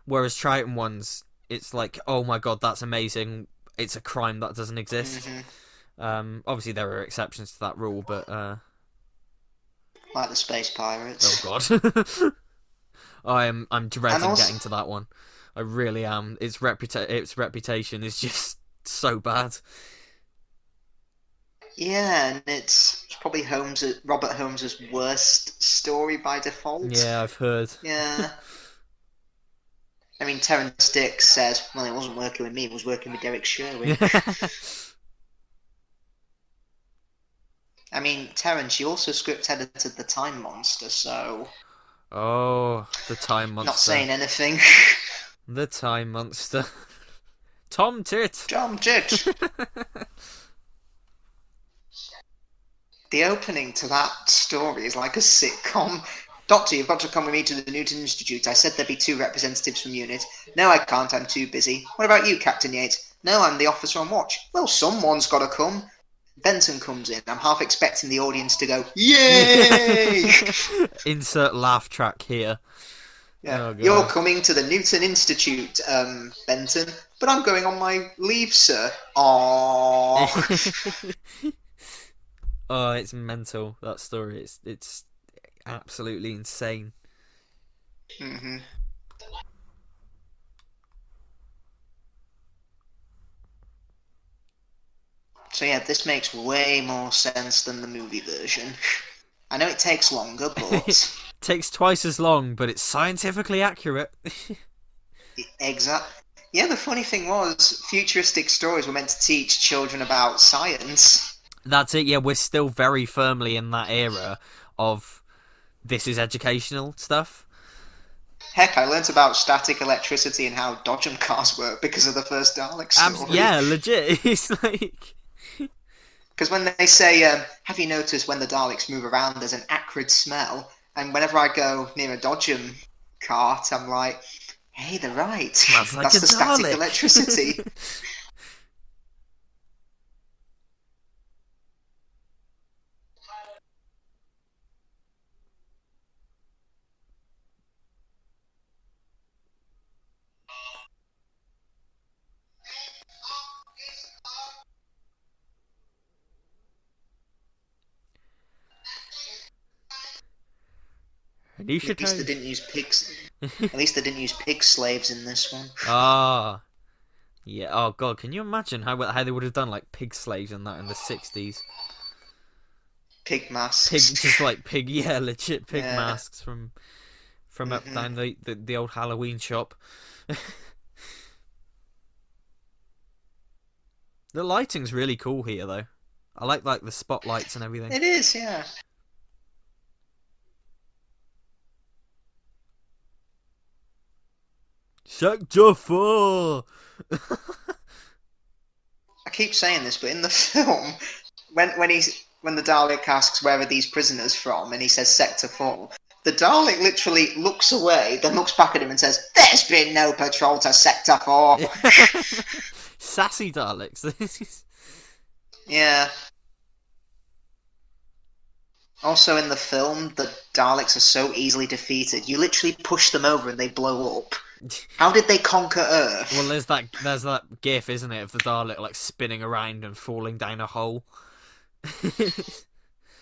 Whereas Triton ones, it's like, oh my god, that's amazing. It's a crime that doesn't exist. Obviously there are exceptions to that rule, but like the Space Pirates. Oh god. I'm dreading getting to that one. I really am. Its reputation is just so bad. Yeah, and it's probably Robert Holmes's worst story by default. Yeah, I've heard. Yeah. I mean, Terrance Dicks says, well, it wasn't working with me, it was working with Derek Sherwin. I mean, Terrance, you also script edited The Time Monster, so... Oh, The Time Monster. Not saying anything. The Time Monster. Tom Tit. Tom Tit. The opening to that story is like a sitcom. Doctor, you've got to come with me to the Newton Institute. I said there'd be 2 representatives from UNIT. No, I can't. I'm too busy. What about you, Captain Yates? No, I'm the officer on watch. Well, someone's got to come. Benson comes in. I'm half expecting the audience to go, yay! Insert laugh track here. Yeah. Oh, You're coming to the Newton Institute, Benson. But I'm going on my leave, sir. Aww. Oh, it's mental, that story. It's absolutely insane. Mm-hmm. So yeah, this makes way more sense than the movie version. I know it takes longer, but... Takes twice as long, but it's scientifically accurate. Exactly. Yeah, the funny thing was, futuristic stories were meant to teach children about science. That's it, yeah, we're still very firmly in that era of this is educational stuff. Heck, I learnt about static electricity and how Dodgem cars work because of the first Dalek story. Yeah, legit. It's like... Because when they say, have you noticed when the Daleks move around there's an acrid smell? And whenever I go near a Dodgem cart, I'm like, hey, they're right. Smells like That's a the Dalek. static electricity. At least they didn't use pigs. At least they didn't use pig slaves in this one. Ah, yeah. Oh god, can you imagine how they would have done like pig slaves and that in the 60s? Pig masks. Just like pig, yeah, legit pig Yeah. masks from up down the old Halloween shop. The lighting's really cool here, though. I like the spotlights and everything. It is, yeah. Sector 4! I keep saying this, but in the film, when the Dalek asks where are these prisoners from, and he says Sector 4, the Dalek literally looks away, then looks back at him and says, "There's been no patrol to Sector 4." Sassy Daleks. Yeah. Also in the film, the Daleks are so easily defeated. You literally push them over and they blow up. How did they conquer Earth? Well, there's that gif, isn't it, of the Dalek like spinning around and falling down a hole.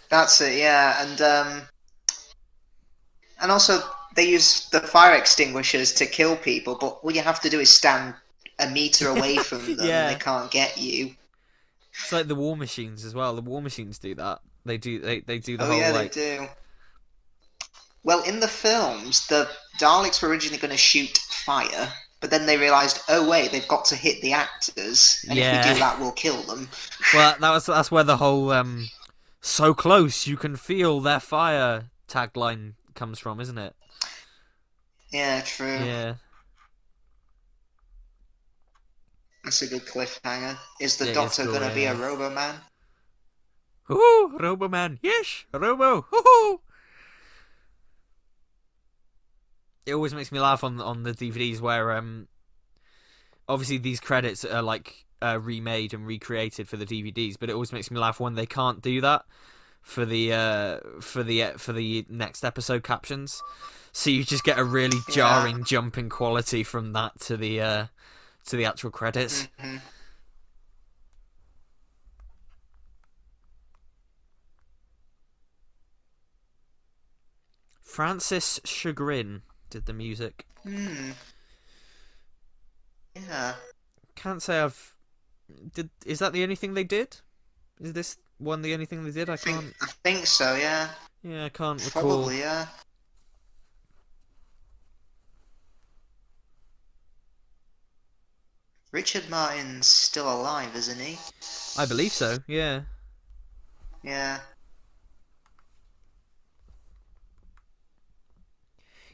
That's it, yeah, and also they use the fire extinguishers to kill people, but all you have to do is stand a meter away from them, Yeah. and they can't get you. It's like the War Machines as well. The War Machines do that. They do the Oh whole yeah, like... they do. Well, in the films, the Daleks were originally going to shoot fire, but then they realised, oh wait, they've got to hit the actors, and if we do that, we'll kill them. Well, that's where the whole "so close you can feel their fire" tagline comes from, isn't it? Yeah, true. Yeah. That's a good cliffhanger. Is the It is Doctor cool, going to be a yeah. Robo-Man? Ooh, Robo-Man. Yes, Robo. Hoo-hoo. It always makes me laugh on the DVDs where obviously these credits are like remade and recreated for the DVDs, but it always makes me laugh when they can't do that for the next episode captions. So you just get a really jarring jump in quality from that to the actual credits. Mm-hmm. Francis Chagrin did the music. Yeah. Can't say I've... Is that the only thing they did? Is this one the only thing they did? I think so, yeah. Yeah, I can't recall. Probably, yeah. Richard Martin's still alive, isn't he? I believe so, yeah. Yeah.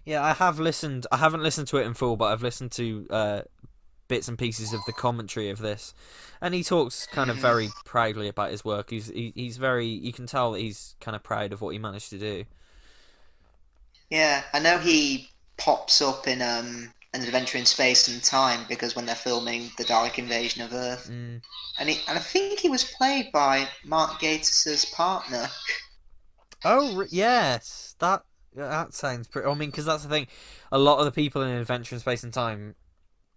Yeah, I haven't listened to it in full, but I've listened to bits and pieces of the commentary of this, and he talks kind of very proudly about his work. He's very, you can tell that he's kind of proud of what he managed to do. Yeah, I know he pops up in An Adventure in Space and Time, because when they're filming the Dalek invasion of Earth, and I think he was played by Mark Gatiss' partner. Oh yes, that sounds pretty. I mean, because that's the thing, a lot of the people in Adventure in Space and Time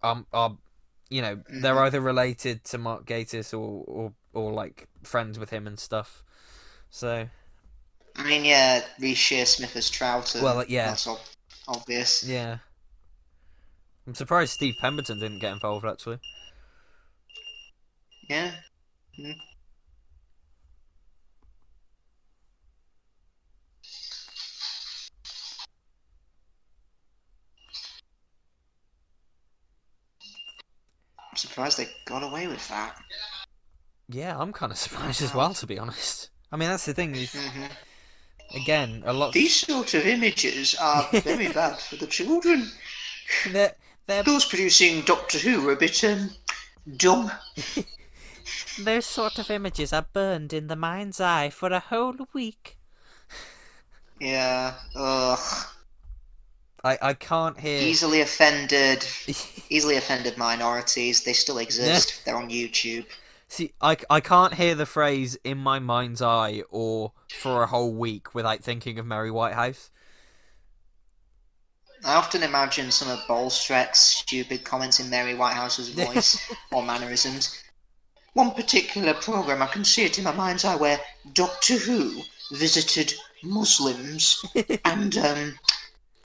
are they're either related to Mark Gatiss or like friends with him and stuff. So I mean, yeah, Reece Shearsmith as Troughton. Well, yeah, that's obvious. Yeah, I'm surprised Steve Pemberton didn't get involved actually. Yeah. Mm. I'm surprised they got away with that. Yeah, I'm kind of surprised as well, to be honest. I mean, that's the thing. Is again, a lot. These sort of images are very bad for the children. They're... Those producing Doctor Who are a bit dumb. Those sort of images are burned in the mind's eye for a whole week. Yeah. Ugh. I can't hear... Easily offended minorities. They still exist. They're on YouTube. See, I can't hear the phrase "in my mind's eye" or "for a whole week" without thinking of Mary Whitehouse. I often imagine some of Bolstreck's stupid comments in Mary Whitehouse's voice or mannerisms. One particular programme, I can see it in my mind's eye, where Doctor Who visited Muslims and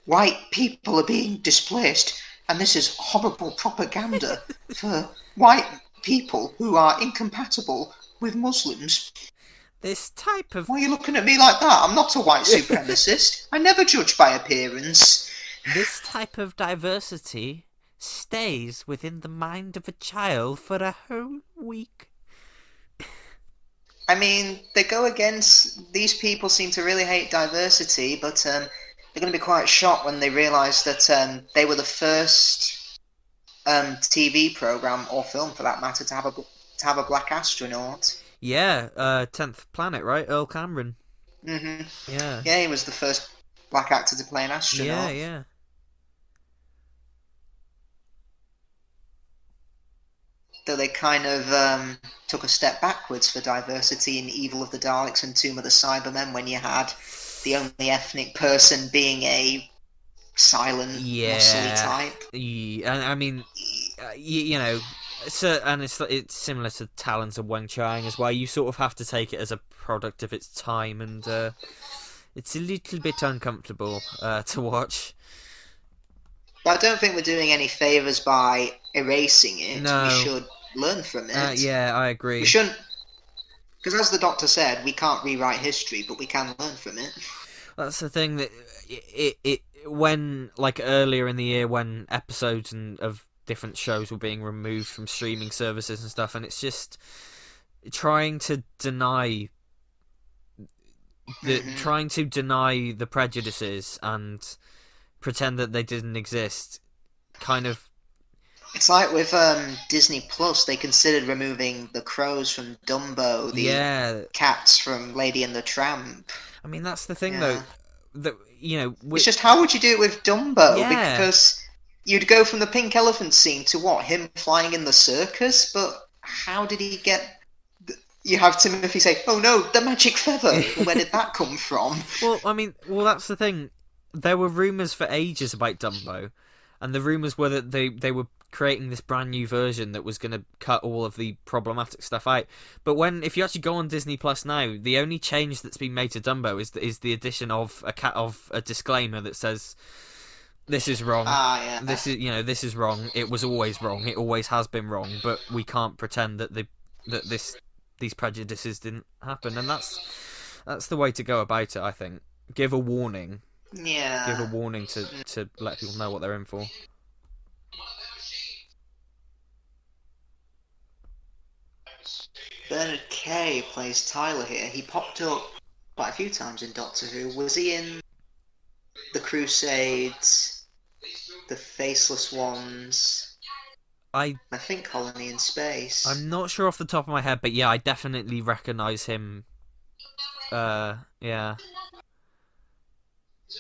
white people are being displaced, and this is horrible propaganda for white people who are incompatible with Muslims. This type of... Why are you looking at me like that? I'm not a white supremacist. I never judge by appearance. This type of diversity stays within the mind of a child for a whole week. I mean, they go against... These people seem to really hate diversity, but they're going to be quite shocked when they realise that they were the first TV programme, or film for that matter, to have a black astronaut. Yeah, 10th Planet, right? Earl Cameron. Mm-hmm. Yeah. Yeah, he was the first black actor to play an astronaut. Yeah. Though they kind of took a step backwards for diversity in Evil of the Daleks and Tomb of the Cybermen, when you had the only ethnic person being a silent, muscly type. Yeah, and I mean, you know, and it's similar to Talons and Weng Chiang as well. You sort of have to take it as a product of its time, and it's a little bit uncomfortable to watch. But I don't think we're doing any favours by erasing it. No. We should learn from it. Yeah, I agree. We shouldn't, because as the Doctor said, we can't rewrite history, but we can learn from it. That's the thing, that it when, like, earlier in the year, when episodes of different shows were being removed from streaming services and stuff, and it's just trying to deny the prejudices and pretend that they didn't exist, kind of. It's like with Disney Plus, they considered removing the crows from Dumbo, the cats from Lady and the Tramp. I mean, that's the thing, though. That, you know, it's just, how would you do it with Dumbo? Yeah. Because you'd go from the pink elephant scene to what? Him flying in the circus? But how did he get... You have Timothy say, "Oh no, the magic feather." Where did that come from? Well, I mean, that's the thing. There were rumours for ages about Dumbo, and the rumours were that they were creating this brand new version that was going to cut all of the problematic stuff out. But if you actually go on Disney Plus now, the only change that's been made to Dumbo is the addition of a disclaimer that says, "This is wrong. Yeah. This is wrong. It was always wrong. It always has been wrong. But we can't pretend that these prejudices didn't happen." And that's the way to go about it, I think. Give a warning. Yeah. Give a warning to let people know what they're in for. Bernard Kay plays Tyler here. He popped up quite a few times in Doctor Who. Was he in The Crusades, The Faceless Ones? I think Colony in Space. I'm not sure off the top of my head, but yeah, I definitely recognise him. Yeah.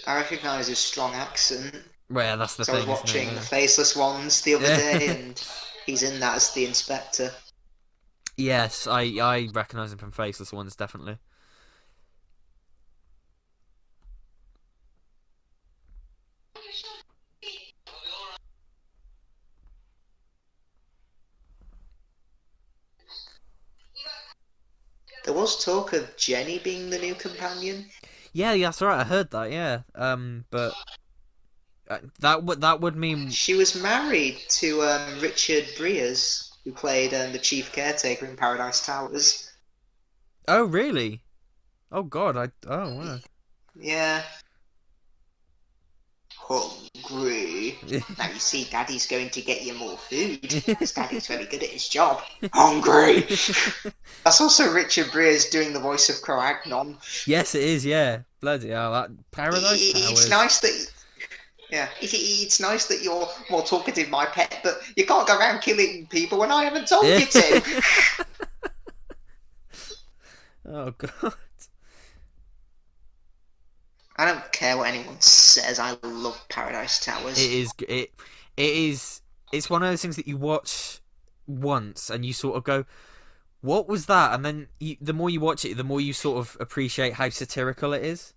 I recognise his strong accent. Well, yeah, that's the So I was thing, isn't watching The it? Faceless Ones the other Yeah. day, and he's in that as the Inspector. Yes, I recognise him from Faceless Ones, definitely. There was talk of Jenny being the new companion. Yeah, that's right. I heard that. Yeah. But that would mean. She was married to Richard Briers, who played the chief caretaker in Paradise Towers. Oh, really? Oh God. Oh wow. Yeah. Hungry. Now you see, Daddy's going to get you more food, because Daddy's very good at his job. Hungry! That's also Richard Briers doing the voice of Croagnon. Yes, it is. Yeah. Bloody hell! That Paradise Towers. It's nice that... Yeah, it's nice that you're more talkative, my pet, but you can't go around killing people when I haven't told you to. Oh God. I don't care what anyone says. I love Paradise Towers. It is. It's one of those things that you watch once and you sort of go, "What was that?" And then the more you watch it, the more you sort of appreciate how satirical it is.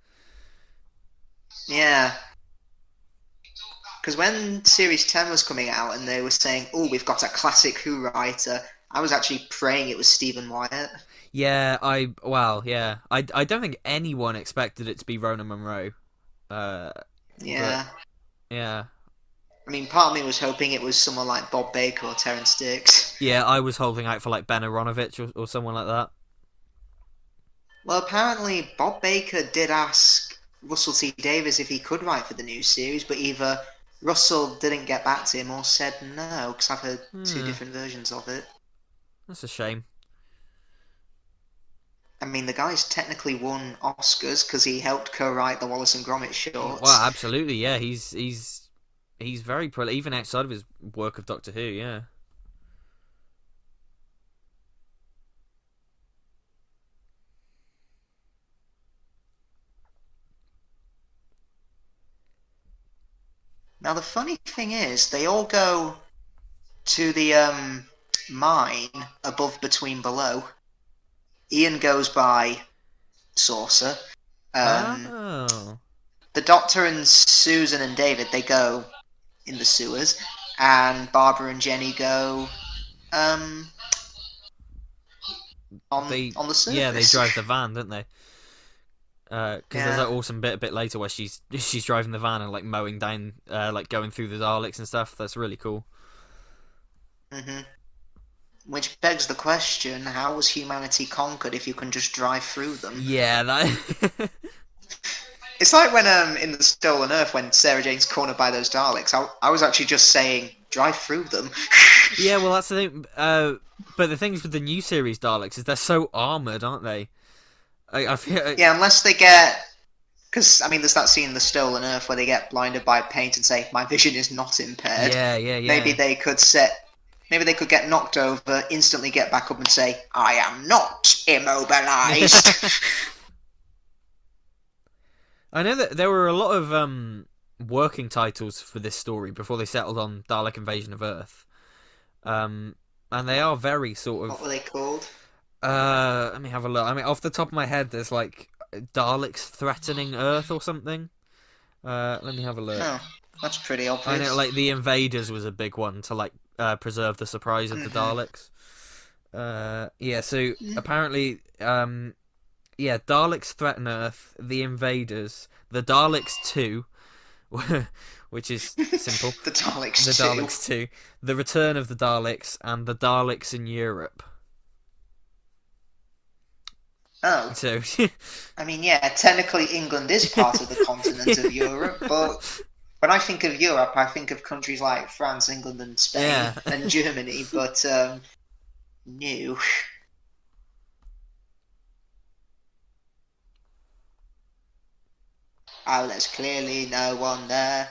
Yeah. Because when Series 10 was coming out and they were saying, "Oh, we've got a classic Who writer," I was actually praying it was Stephen Wyatt. Yeah, I don't think anyone expected it to be Rona Munro. Yeah. Yeah. I mean, part of me was hoping it was someone like Bob Baker or Terrence Dicks. Yeah, I was holding out for like Ben Aronovich or someone like that. Well, apparently Bob Baker did ask Russell T Davies if he could write for the new series, but either Russell didn't get back to him or said no, because I've heard two different versions of it. That's a shame. I mean, the guy's technically won Oscars because he helped co-write the Wallace and Gromit shorts. Well, absolutely, yeah. He's very prolific, even outside of his work of Doctor Who, yeah. Now, the funny thing is, they all go to the mine above, between, below. Ian goes by Saucer. Oh. The Doctor and Susan and David, they go in the sewers. And Barbara and Jenny go on the surface. Yeah, they drive the van, don't they? Because there's that awesome bit a bit later where she's driving the van and like mowing down, like going through the Daleks and stuff. That's really cool. Mm-hmm. Which begs the question: how was humanity conquered if you can just drive through them? Yeah, that. It's like when in the Stolen Earth, when Sarah Jane's cornered by those Daleks. I was actually just saying drive through them. Yeah, well, that's the thing. But the things with the new series Daleks is they're so armored, aren't they? I feel. Yeah, unless they get. Because, I mean, there's that scene in The Stolen Earth where they get blinded by paint and say, "My vision is not impaired." Yeah. Maybe they could get knocked over, instantly get back up and say, "I am not immobilized." I know that there were a lot of working titles for this story before they settled on Dalek Invasion of Earth. And they are very sort of... What were they called? Let me have a look. I mean, off the top of my head, there's like Daleks Threatening Earth or something. Let me have a look. Oh, that's pretty obvious. I know, like, the Invaders was a big one to, like, preserve the surprise of the Daleks. Yeah, so apparently, Daleks Threaten Earth, the Invaders, the Daleks 2, which is simple. The Daleks 2. The Daleks 2, the Return of the Daleks, and the Daleks in Europe. Oh. So, I mean, yeah, technically England is part of the continent of Europe, but when I think of Europe, I think of countries like France, England, and Spain, and Germany, but no. Oh, there's clearly no one there.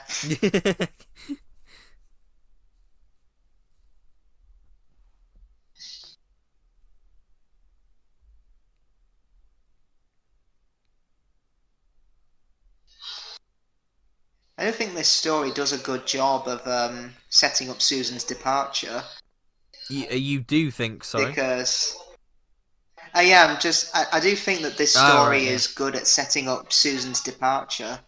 I don't think this story does a good job of setting up Susan's departure You do think so? because yeah, I do think that this Oh, right, story yeah. is good at setting up Susan's departure.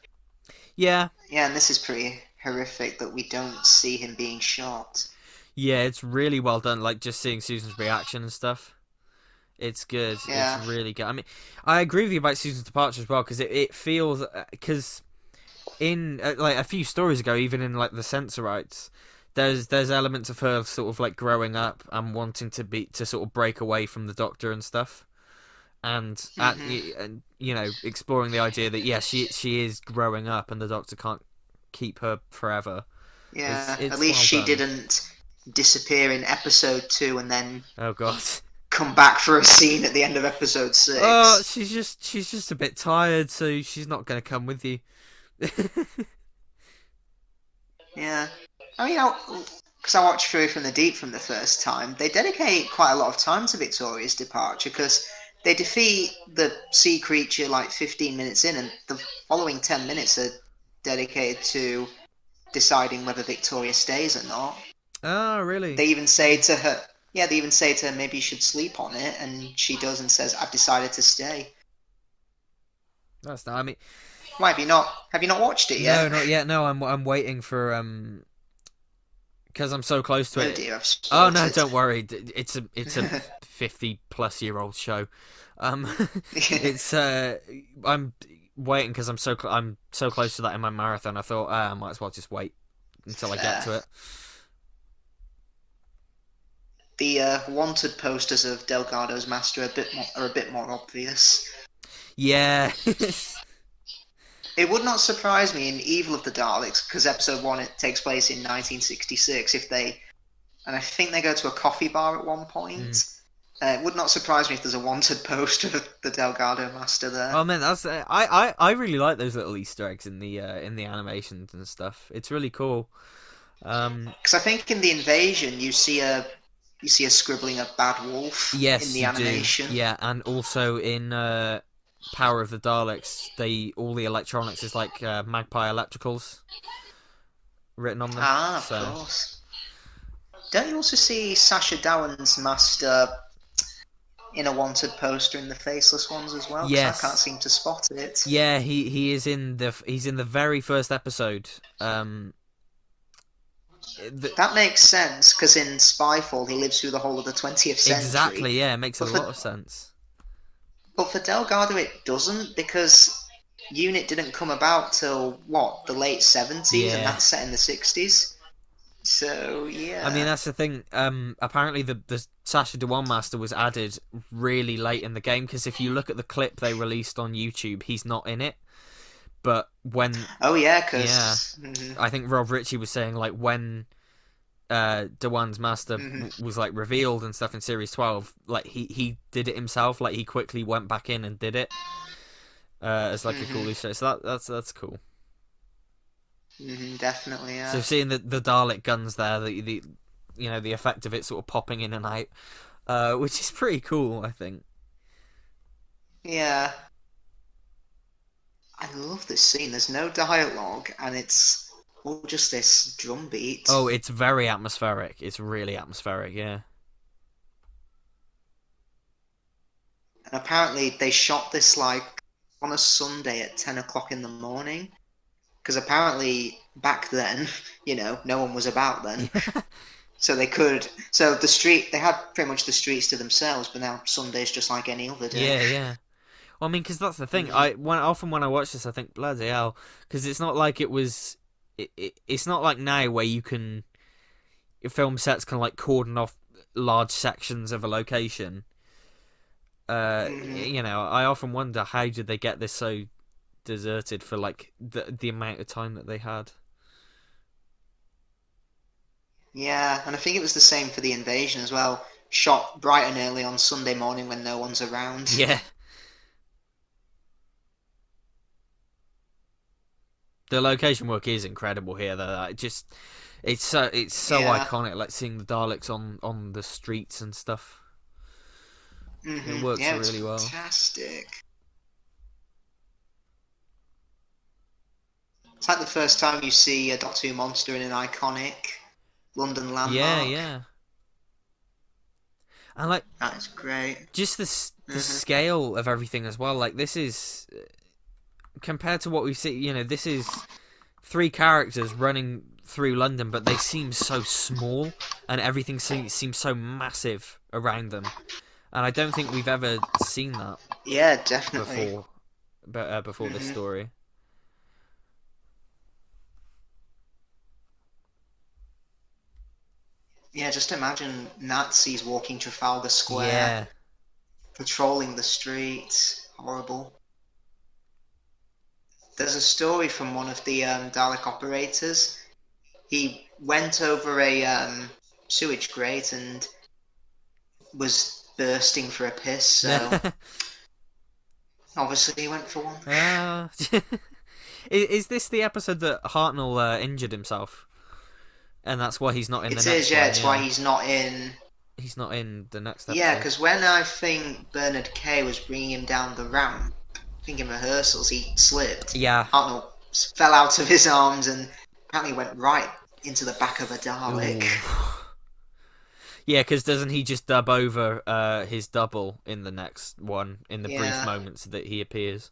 Yeah. Yeah, and this is pretty horrific that we don't see him being shot. Yeah, it's really well done. Like, just seeing Susan's reaction and stuff. It's good. It's Yeah. really good. I mean, I agree with you about Susan's departure as well, because it feels... Because in, like, a few stories ago, even in, like, the Censorites, there's elements of her sort of, like, growing up and wanting to sort of break away from the Doctor and stuff. And, and you know, exploring the idea that, yeah, she is growing up and the Doctor can't keep her forever. Yeah, It's at least well she done. didn't disappear in episode 2 and then Oh, God. come back for a scene at the end of episode 6. Oh, she's just a bit tired, so she's not going to come with you. Yeah. I mean, because I watched Fury from the Deep from the first time, they dedicate quite a lot of time to Victoria's departure because they defeat the sea creature like 15 minutes in, and the following 10 minutes are dedicated to deciding whether Victoria stays or not. Oh, really? They even say to her, yeah, they even say to her, maybe you should sleep on it, and she does and says, I've decided to stay. That's not. I mean, Why have you not? Have you not watched it no, yet? not yet. No, I'm waiting for because I'm so close to Oh it. dear, I've Oh spoiled no, it. don't worry. It's a 50-plus-year-old show. Um, it's I'm waiting because I'm so close to that in my marathon. I thought I might as well just wait until I get to it. The wanted posters of Delgado's Master are a bit more obvious. Yeah. It would not surprise me in Evil of the Daleks, because episode 1 it takes place in 1966, and I think they go to a coffee bar at one point. It would not surprise me if there's a wanted poster of the Delgado Master there. Oh man, that's I really like those little Easter eggs in the animations and stuff. It's really cool. Because I think in the Invasion you see a scribbling of Bad Wolf Yes, in the you animation. do. Yeah, and also in Power of the Daleks, all the electronics is like Magpie Electricals written on them. Of course. Don't you also see Sacha Dhawan's Master in a wanted poster in the Faceless Ones as well? 'Cause Yes. I can't seem to spot it. Yeah, he is in the very first episode. That makes sense, because in Spyfall he lives through the whole of the 20th century. Exactly, yeah, it makes a But lot of sense. But for Delgado it doesn't, because Unit didn't come about till, what, the late 70s, and Yeah. that's set in the 60s? So, yeah. I mean, that's the thing. Apparently, the Sacha Dhawan Master was added really late in the game, because if you look at the clip they released on YouTube, he's not in it. But when... Oh, yeah, because... Yeah. I think Rob Ritchie was saying, like, when Dhawan's Master was, like, revealed and stuff in Series 12, like, he did it himself. Like, he quickly went back in and did it as, like, a cool Easter egg. So that's cool. Definitely, yeah. So seeing the Dalek guns there, the the effect of it sort of popping in and out, which is pretty cool, I think. Yeah. I love this scene. There's no dialogue, and it's all just this drum beat. Oh, it's very atmospheric. It's really atmospheric, yeah. And apparently they shot this, like, on a Sunday at 10 o'clock in the morning. Because apparently back then, no one was about then. So they had pretty much the streets to themselves, but now Sunday's just like any other day. Yeah. Well, I mean, because that's the thing. Often when I watch this, I think, bloody hell, because it's not like it was. It's not like now where film sets can like cordon off large sections of a location. I often wonder how did they get this so deserted for like the amount of time that they had. Yeah, and I think it was the same for the Invasion as well. Shot bright and early on Sunday morning when no one's around. Yeah. The location work is incredible here, though. It's so iconic, like seeing the Daleks on the streets and stuff. It works really well. Fantastic. It's like the first time you see a Doctor Who monster in an iconic London Yeah, landmark. yeah. And like, That is great. just the scale of everything as well. Like, this is, compared to what we see, this is 3 characters running through London, but they seem so small, and everything seems so massive around them. And I don't think we've ever seen that Yeah, definitely. before this story. Yeah, just imagine Nazis walking Trafalgar Square, Yeah. patrolling the streets. Horrible. There's a story from one of the Dalek operators. He went over a sewage grate and was bursting for a piss, so obviously he went for one. Is this the episode that Hartnell injured himself? And that's why he's not in the next one? It is, yeah, it's why he's not in... He's not in the next episode. Yeah, because when I think Bernard Kay was bringing him down the ramp, I think in rehearsals, he slipped. Yeah. Hartnell fell out of his arms and apparently went right into the back of a Dalek. Ooh. Yeah, because doesn't he just dub over his double in the next one, in the brief moments that he appears?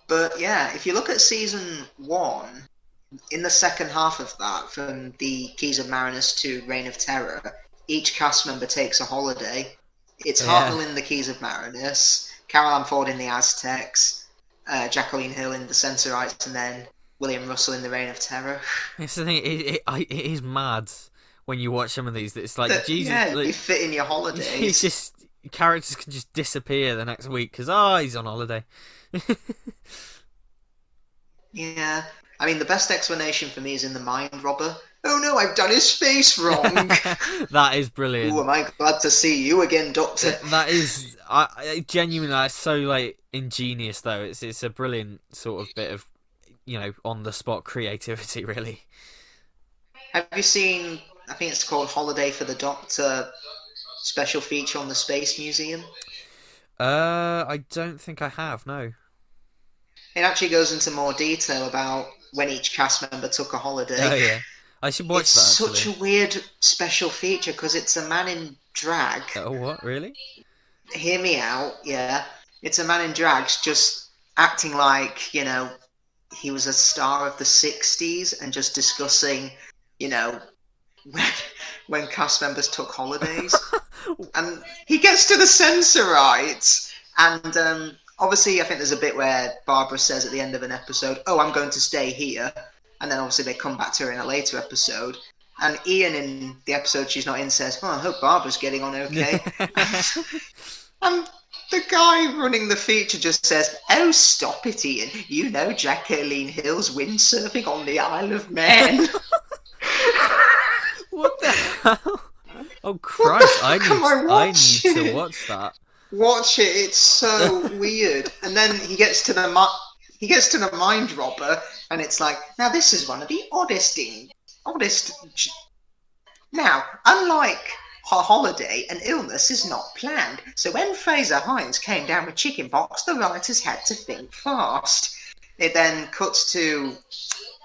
But yeah, if you look at season 1, in the second half of that, from the Keys of Marinus to Reign of Terror, each cast member takes a holiday. It's Hartnell in the Keys of Marinus, Carol Ann Ford in the Aztecs, Jacqueline Hill in the Censorites, and then William Russell in the Reign of Terror. It's the thing, it is mad when you watch some of these. It's like, Jesus. Yeah, like, you fit in your holidays. It's just, characters can just disappear the next week because, he's on holiday. Yeah. I mean, the best explanation for me is in The Mind Robber. Oh no, I've done his face wrong. That is brilliant. Ooh, am I glad to see you again, Doctor? That is, I genuinely, that's so like ingenious though. It's a brilliant sort of bit of, on the spot creativity, really. Have you seen? I think it's called Holiday for the Doctor special feature on the Space Museum. I don't think I have. No. It actually goes into more detail about when each cast member took a holiday. Oh yeah, I should watch that. Actually. It's such a weird special feature because it's a man in drag. Oh, what? Really? Hear me out, yeah. It's a man in drag just acting like, he was a star of the 60s and just discussing, when cast members took holidays. And he gets to the Censorites and... obviously, I think there's a bit where Barbara says at the end of an episode, "Oh, I'm going to stay here," and then obviously they come back to her in a later episode. And Ian, in the episode she's not in, says, "Oh, I hope Barbara's getting on okay." And the guy running the feature just says, "Oh, stop it, Ian. You know Jacqueline Hill's windsurfing on the Isle of Man." What the hell? Oh Christ! I need to watch that. Watch it, it's so weird. And then he gets to the Mind Robber, and it's like, now this is one of the oddest. Now, unlike her holiday, an illness is not planned. So when Fraser Hines came down with chickenpox, the writers had to think fast. It then cuts to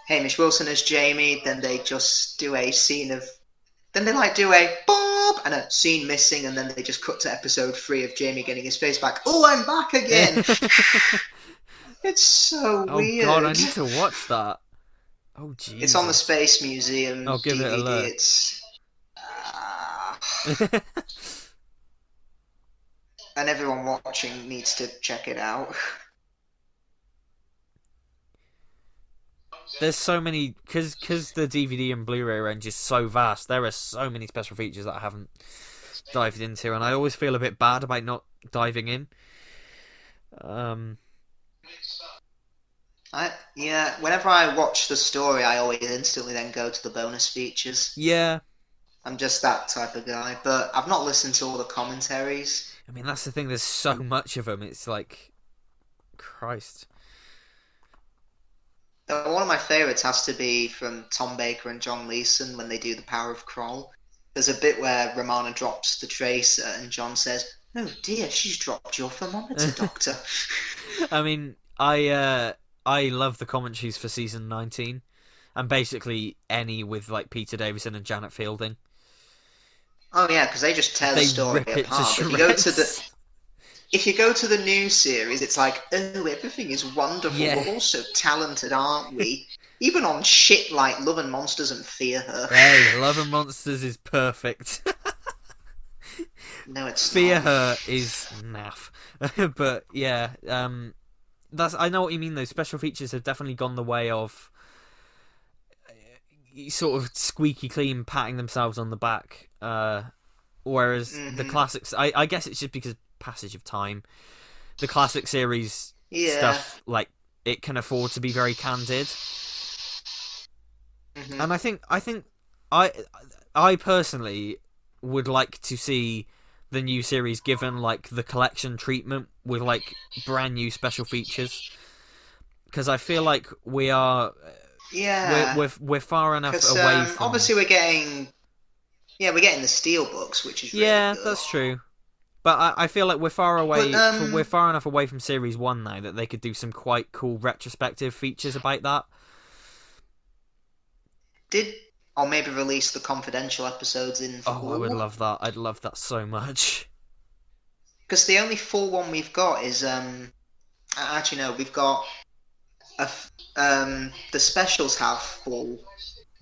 Hamish Wilson as Jamie. Then they just do a scene of. Then they do a Bob and a scene missing, and then they just cut to episode 3 of Jamie getting his face back. Oh, I'm back again! It's so weird. Oh God, I need to watch that. Oh Jesus. It's on the Space Museum. I'll give DVD. it a look. It's and everyone watching needs to check it out. There's so many, because the DVD and Blu-ray range is so vast, there are so many special features that I haven't dived into, and I always feel a bit bad about not diving in. Whenever I watch the story, I always instantly then go to the bonus features. Yeah. I'm just that type of guy, but I've not listened to all the commentaries. I mean, that's the thing, there's so much of them, it's like, Christ. One of my favourites has to be from Tom Baker and John Leeson when they do The Power of Kroll. There's a bit where Romana drops the tracer and John says, "Oh dear, she's dropped your thermometer, Doctor." I mean, I I love the commentaries for season 19, and basically any with like Peter Davison and Janet Fielding. Oh yeah, because they just tear the They story rip it to apart. shreds. If you go to the new series, it's like, oh, everything is wonderful. Yeah. We're all so talented, aren't we? Even on shit like Love and Monsters and Fear Her. Hey, Love and Monsters is perfect. No, it's Fear not. Her is naff. But yeah, I know what you mean though. Special features have definitely gone the way of sort of squeaky clean patting themselves on the back. Whereas the classics, I guess it's just because passage of time. The classic series stuff, like, it can afford to be very candid. And I think I personally would like to see the new series given like the collection treatment with like brand new special features, because I feel like we are we're far enough away from. Obviously we're getting the steel books, which is really good. That's true. But I feel like we're far away. But, we're far enough away from series 1 now that they could do some quite cool retrospective features about that. Or maybe release the confidential episodes in full. I would love that. I'd love that so much. Because the only full one we've got is actually no, we've got the specials have full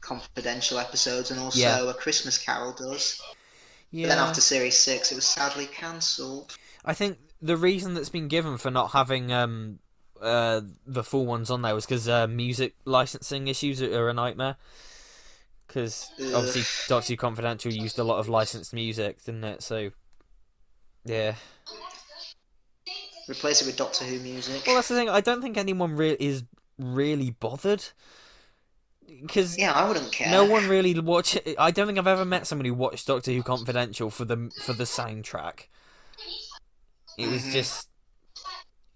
confidential episodes, and also A Christmas Carol does. Yeah. But then after series 6, it was sadly cancelled. I think the reason that's been given for not having the full ones on there was because music licensing issues are a nightmare. Because obviously Doctor Who Confidential used a lot of licensed music, didn't it? So, yeah. Replace it with Doctor Who music. Well, that's the thing. I don't think anyone is really bothered. Because I wouldn't care. No one really watch it. I don't think I've ever met somebody who watched Doctor Who Confidential for the soundtrack. It was just,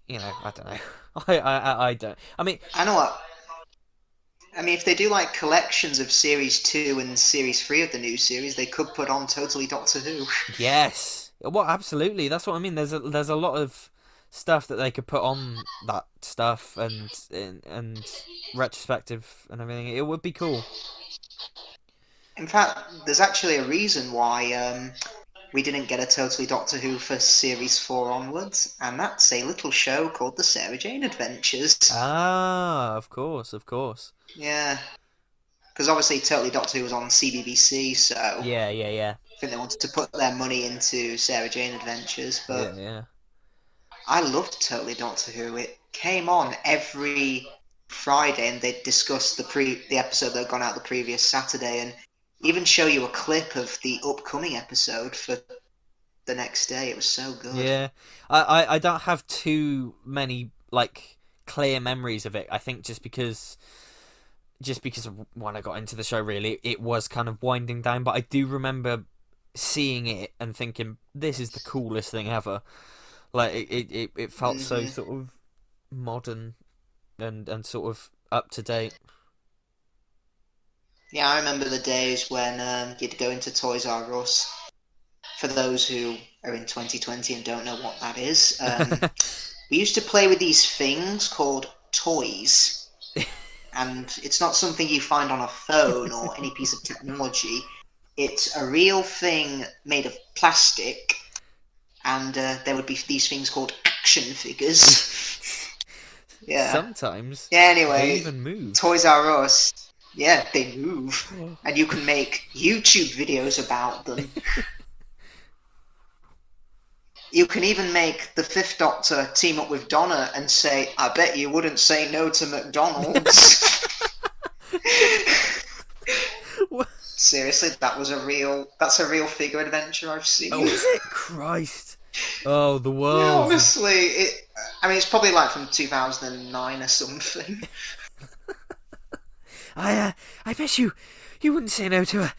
I don't know. I don't. I mean, I know what. I mean, if they do like collections of series 2 and series 3 of the new series, they could put on Totally Doctor Who. Yes. Well, absolutely. That's what I mean. There's a lot of stuff that they could put on that stuff and retrospective and everything. It would be cool. In fact, there's actually a reason why we didn't get a Totally Doctor Who for series 4 onwards, and that's a little show called The Sarah Jane Adventures. Ah, of course. Yeah. Because obviously Totally Doctor Who was on CBBC, so... Yeah. I think they wanted to put their money into Sarah Jane Adventures, but... Yeah. I loved Totally Doctor Who. It came on every Friday, and they'd discuss the episode that had gone out the previous Saturday, and even show you a clip of the upcoming episode for the next day. It was so good. Yeah. I don't have too many, like, clear memories of it. I think just because of when I got into the show, really, it was kind of winding down, but I do remember seeing it and thinking, this is the coolest thing ever. Like, it felt so sort of modern and sort of up to date. Yeah, I remember the days when you'd go into Toys R Us. For those who are in 2020 and don't know what that is, we used to play with these things called toys. And it's not something you find on a phone or any piece of technology. It's a real thing made of plastic, and there would be these things called action figures. Yeah. Sometimes. Yeah, anyway. They even move. Toys R Us. Yeah, they move. And you can make YouTube videos about them. You can even make the Fifth Doctor team up with Donna and say, I bet you wouldn't say no to McDonald's. Seriously, that's a real figure adventure I've seen. Oh, is it? Christ. Oh, the world. Yeah, honestly, it's probably like from 2009 or something. I bet you wouldn't say no to a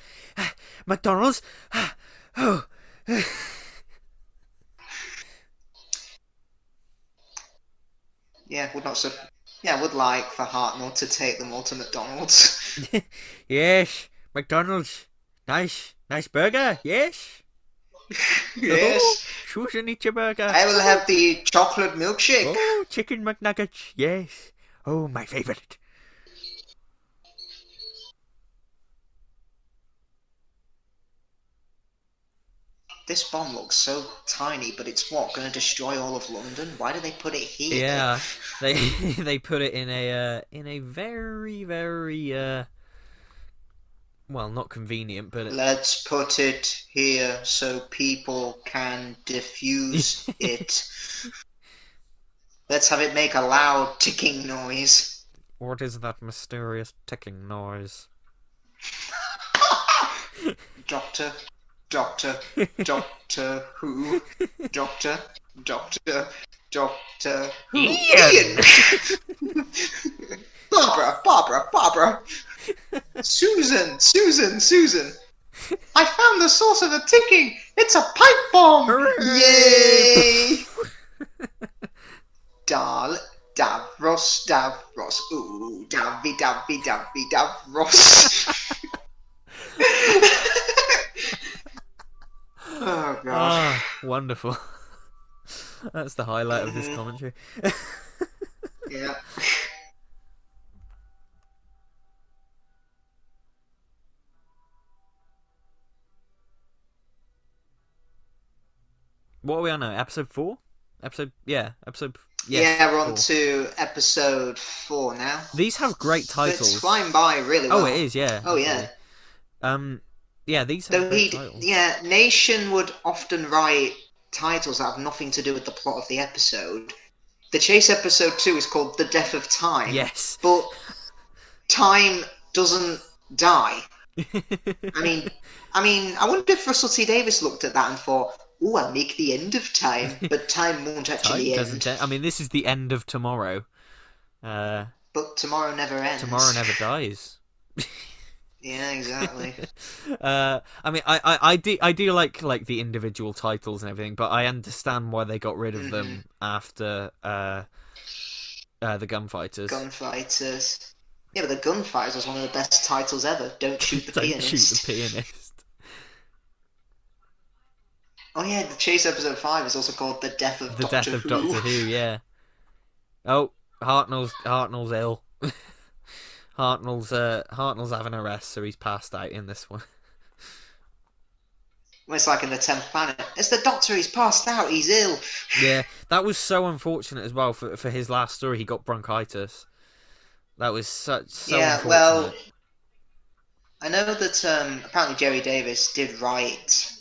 McDonald's. Oh. Yeah, I would like for Hartnell to take them all to McDonald's. Yes, McDonald's. Nice burger, yes. Yes. Oh, Susan, eat your burger. I will have the chocolate milkshake. Oh, chicken McNuggets, yes. Oh, my favourite. This bomb looks so tiny, but it's what, going to destroy all of London? Why do they put it here? Yeah, they they put it in a very very well, not convenient, but Let's put it here so people can defuse it. Let's have it make a loud ticking noise. What is that mysterious ticking noise? Doctor Who? Doctor Who? Ian! Barbara! Susan! I found the source of the ticking! It's a pipe bomb! Hooray! Yay! Davros. Ooh, Davros. Oh, gosh. Oh, wonderful. That's the highlight of this commentary. Yeah. What are we on now? Episode 4? Yeah, we're on 4. to episode 4 now. These have great titles. It's flying by really well. Oh, it is, yeah. Oh, absolutely. yeah. Yeah, these have great titles. Yeah, Nation would often write titles that have nothing to do with the plot of the episode. The Chase episode 2 is called The Death of Time. Yes. But time doesn't die. I mean, I wonder if Russell T Davies looked at that and thought, "Oh, I'll make the end of time," but time won't actually end. I mean, this is the end of tomorrow. But tomorrow never ends. Tomorrow never dies. Yeah, exactly. I mean, I do like the individual titles and everything, but I understand why they got rid of them after the Gunfighters. Gunfighters. Yeah, but the Gunfighters was one of the best titles ever. Don't shoot the Don't pianist. shoot the pianist. Oh yeah, the Chase episode 5 is also called The Death of Doctor Who. Doctor Who, yeah. Oh, Hartnell's ill. Hartnell's having a rest, so he's passed out in this one. Well, it's like in the 10th Planet. It's the Doctor, he's passed out, he's ill. Yeah, that was so unfortunate as well for his last story. He got bronchitis. That was so unfortunate. Well, I know that apparently Jerry Davis did write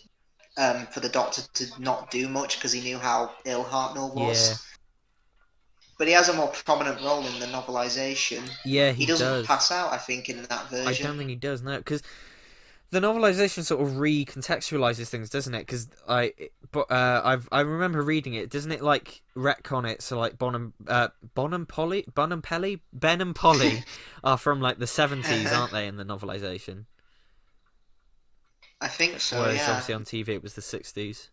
for the Doctor to not do much because he knew how ill Hartnell was. Yeah. But he has a more prominent role in the novelisation. Yeah, he doesn't pass out, I think, in that version. I don't think he does, no, because the novelisation sort of recontextualises things, doesn't it? Because I remember reading it. Doesn't it like retcon it? So like Ben and Polly are from like the 70s, aren't they? In the novelisation. I think so. Whereas yeah. obviously on TV it was the 60s.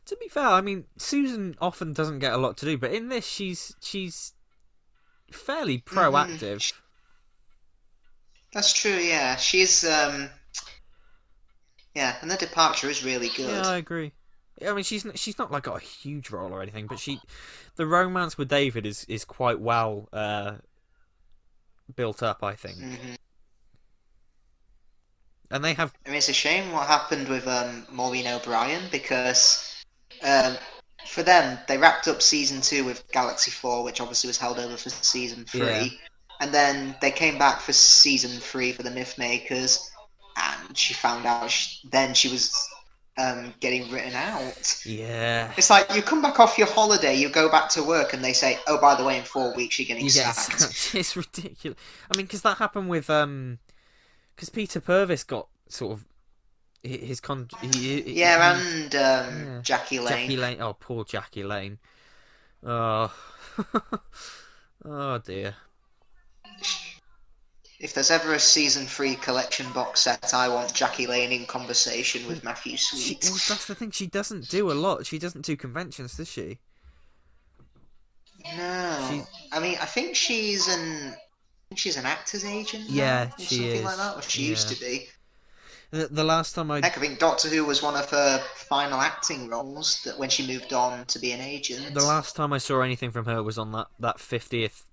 To be fair, I mean, Susan often doesn't get a lot to do, but in this, she's fairly proactive. That's true. Yeah, she's yeah, and the departure is really good. Yeah, I agree. I mean, she's not like got a huge role or anything, but the romance with David is quite well built up, I think. And they have. I mean, it's a shame what happened with Maureen O'Brien because. For them, they wrapped up season 2 with Galaxy 4, which obviously was held over for season 3, and then they came back for season 3 for the Mythmakers, and she found out then she was getting written out. Yeah. It's like you come back off your holiday, you go back to work, and they say, "Oh, by the way, in 4 weeks you're getting sacked." It's ridiculous. I mean, because that happened with because Peter Purvis got sort of. And Jackie Lane. Oh, poor Jackie Lane. Oh, oh dear. If there's ever a season 3 collection box set, I want Jackie Lane in conversation with Matthew Sweet. That's the thing. She doesn't do a lot. She doesn't do conventions, does she? No. She, I mean, I think she's an actor's agent now, yeah, or she something like is. that, or she used Yeah. to be. The last time I Heck, I think Doctor Who was one of her final acting roles that when she moved on to be an The agent. last time I saw anything from her was on that 50th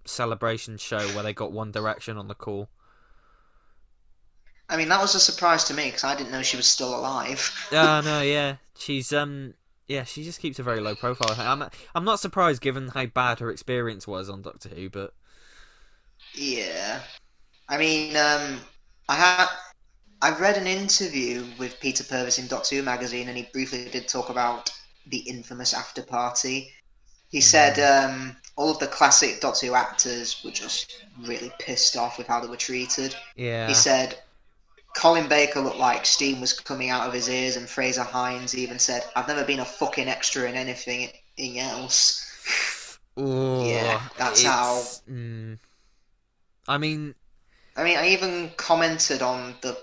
celebration show where they got One Direction on the call. I mean, that was a surprise to me because I didn't know she was still alive. Oh no, yeah, yeah, she just keeps a very low profile. I'm not surprised given how bad her experience was on Doctor Who, but Yeah. I mean, I had I read an interview with Peter Purves in Doctor Who magazine, and he briefly did talk about the infamous after party. He said all of the classic Doctor Who actors were just really pissed off with how they were treated. He yeah, said Colin Baker looked like steam was coming out of his ears, and Fraser Hines even said, "I've never been a fucking extra in anything else." Yeah, oh, that's how. it's. I mean, I even commented on the